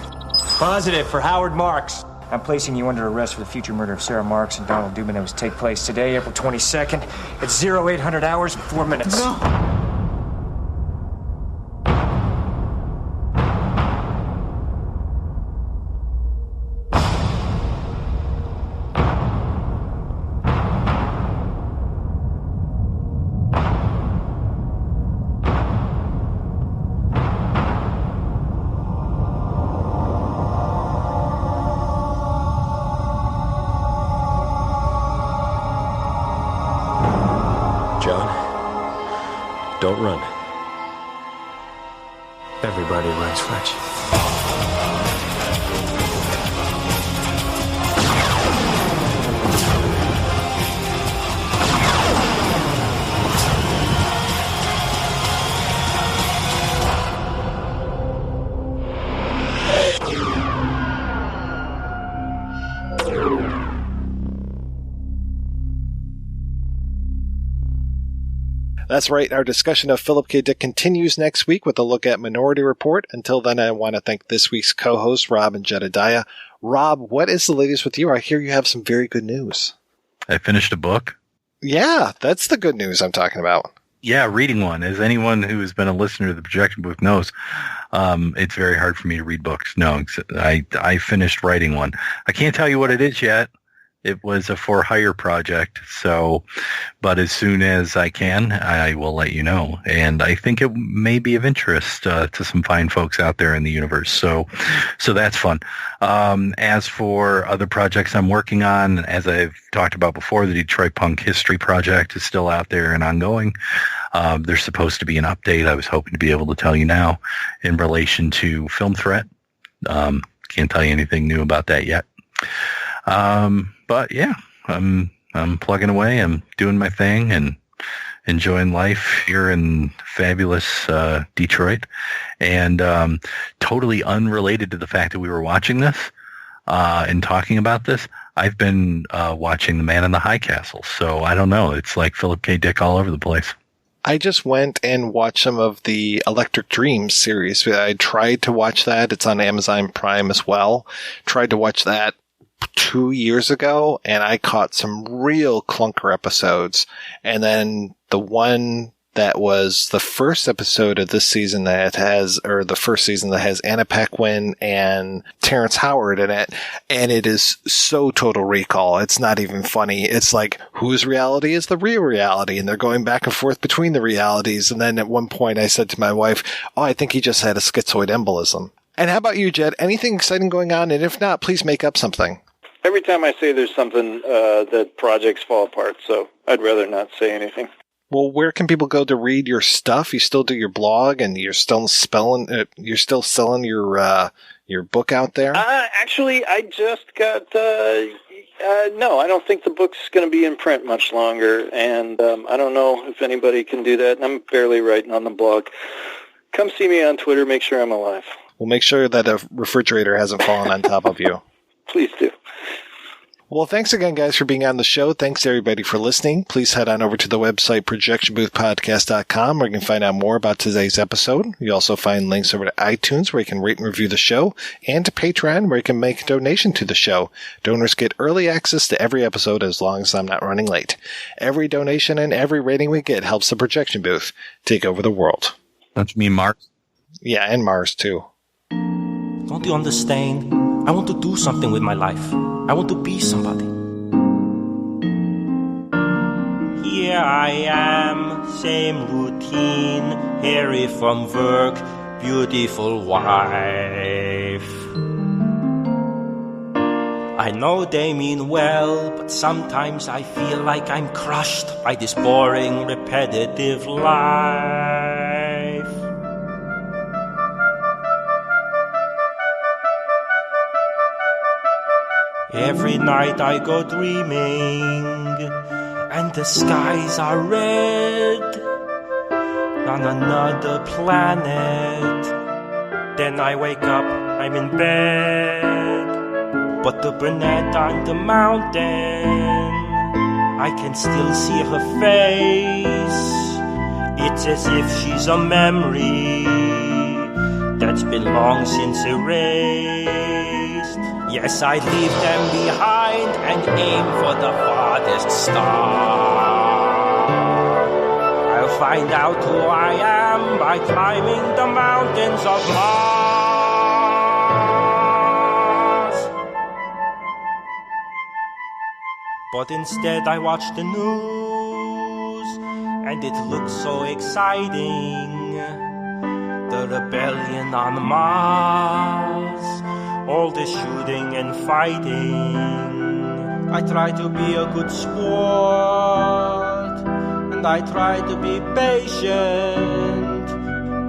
Positive for Howard Marks. I'm placing you under arrest for the future murder of Sarah Marks and Donald Dubin that was take place today, April 22nd, at 0800 hours and 4 minutes. No. Don't run. Everybody runs, Fletch. That's right. Our discussion of Philip K. Dick continues next week with a look at Minority Report. Until then, I want to thank this week's co-hosts, Rob and Jedidiah. Rob, what is the latest with you? I hear you have some very good news. I finished a book. Yeah, that's the good news I'm talking about. Yeah, reading one. As anyone who has been a listener to the Projection Booth knows, it's very hard for me to read books. No, I finished writing one. I can't tell you what it is yet. It was a for-hire project, but as soon as I can, I will let you know. And I think it may be of interest to some fine folks out there in the universe. So that's fun. As for other projects I'm working on, as I've talked about before, the Detroit Punk History Project is still out there and ongoing. There's supposed to be an update I was hoping to be able to tell you now in relation to Film Threat. Can't tell you anything new about that yet. But yeah, I'm plugging away. I'm doing my thing and enjoying life here in fabulous Detroit. And totally unrelated to the fact that we were watching this and talking about this, I've been watching The Man in the High Castle. So I don't know. It's like Philip K. Dick all over the place. I just went and watched some of the Electric Dreams series. I tried to watch that. It's on Amazon Prime as well. Tried to watch that 2 years ago, and I caught some real clunker episodes. And then the one that was the first episode of this season that has Anna Paquin and Terrence Howard in it. And it is so Total Recall. It's not even funny. It's like, whose reality is the real reality? And they're going back and forth between the realities. And then at one point I said to my wife, I think he just had a schizoid embolism. And how about you, Jed? Anything exciting going on? And if not, please make up something. Every time I say there's something, that projects fall apart, so I'd rather not say anything. Well, where can people go to read your stuff? You still do your blog, and you're still selling your book out there? Actually, I just got. No, I don't think the book's going to be in print much longer, and I don't know if anybody can do that. And I'm barely writing on the blog. Come see me on Twitter. Make sure I'm alive. We'll make sure that a refrigerator hasn't fallen on top of you. Please do. Well, thanks again, guys, for being on the show. Thanks, everybody, for listening. Please head on over to the website, projectionboothpodcast.com, where you can find out more about today's episode. You also find links over to iTunes, where you can rate and review the show, and to Patreon, where you can make a donation to the show. Donors get early access to every episode as long as I'm not running late. Every donation and every rating we get helps the Projection Booth take over the world. Don't you mean Mars? Yeah, and Mars, too. Don't you understand? I want to do something with my life. I want to be somebody. Here I am, same routine, hairy from work, beautiful wife. I know they mean well, but sometimes I feel like I'm crushed by this boring, repetitive life. Every night I go dreaming, and the skies are red on another planet. Then I wake up, I'm in bed, but the brunette on the mountain, I can still see her face. It's as if she's a memory that's been long since erased. Yes, I'd leave them behind and aim for the farthest star. I'll find out who I am by climbing the mountains of Mars. But instead I watch the news, and it looks so exciting. The rebellion on Mars, all the shooting and fighting. I try to be a good sport, and I try to be patient,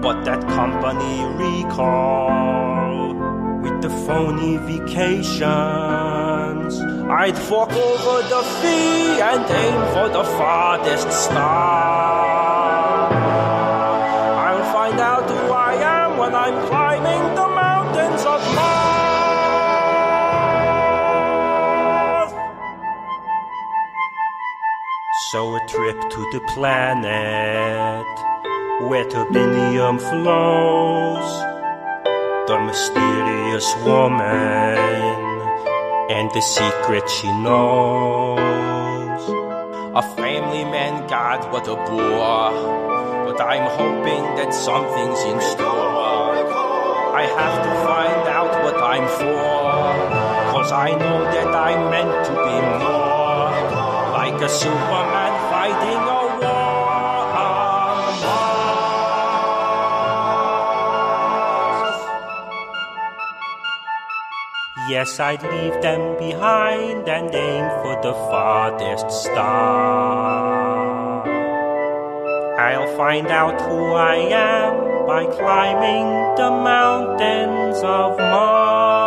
but that company recall with the phony vacations, I'd fork over the fee and aim for the farthest star. I'll find out who I am when I'm climbing the mountains of Mars. So a trip to the planet where turbinium flows, the mysterious woman and the secret she knows. A family man, God, what a bore, but I'm hoping that something's in store. I have to find out what I'm for, 'cause I know that I'm meant to be more like a Superman fighting a war on Mars. Yes, I'd leave them behind and aim for the farthest star. I'll find out who I am by climbing the mountains of Mars.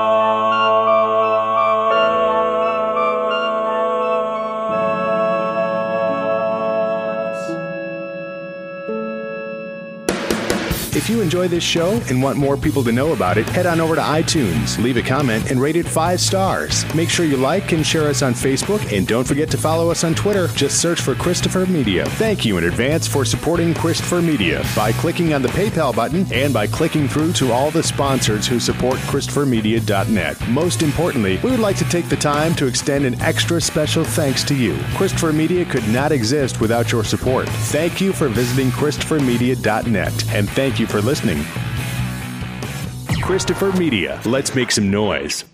If you enjoy this show and want more people to know about it, head on over to iTunes, leave a comment, and rate it 5 stars. Make sure you like and share us on Facebook, and don't forget to follow us on Twitter. Just search for Christopher Media. Thank you in advance for supporting Christopher Media by clicking on the PayPal button and by clicking through to all the sponsors who support ChristopherMedia.net. Most importantly, we would like to take the time to extend an extra special thanks to you. Christopher Media could not exist without your support. Thank you for visiting ChristopherMedia.net, and thank you for listening. Christopher Media. Let's make some noise.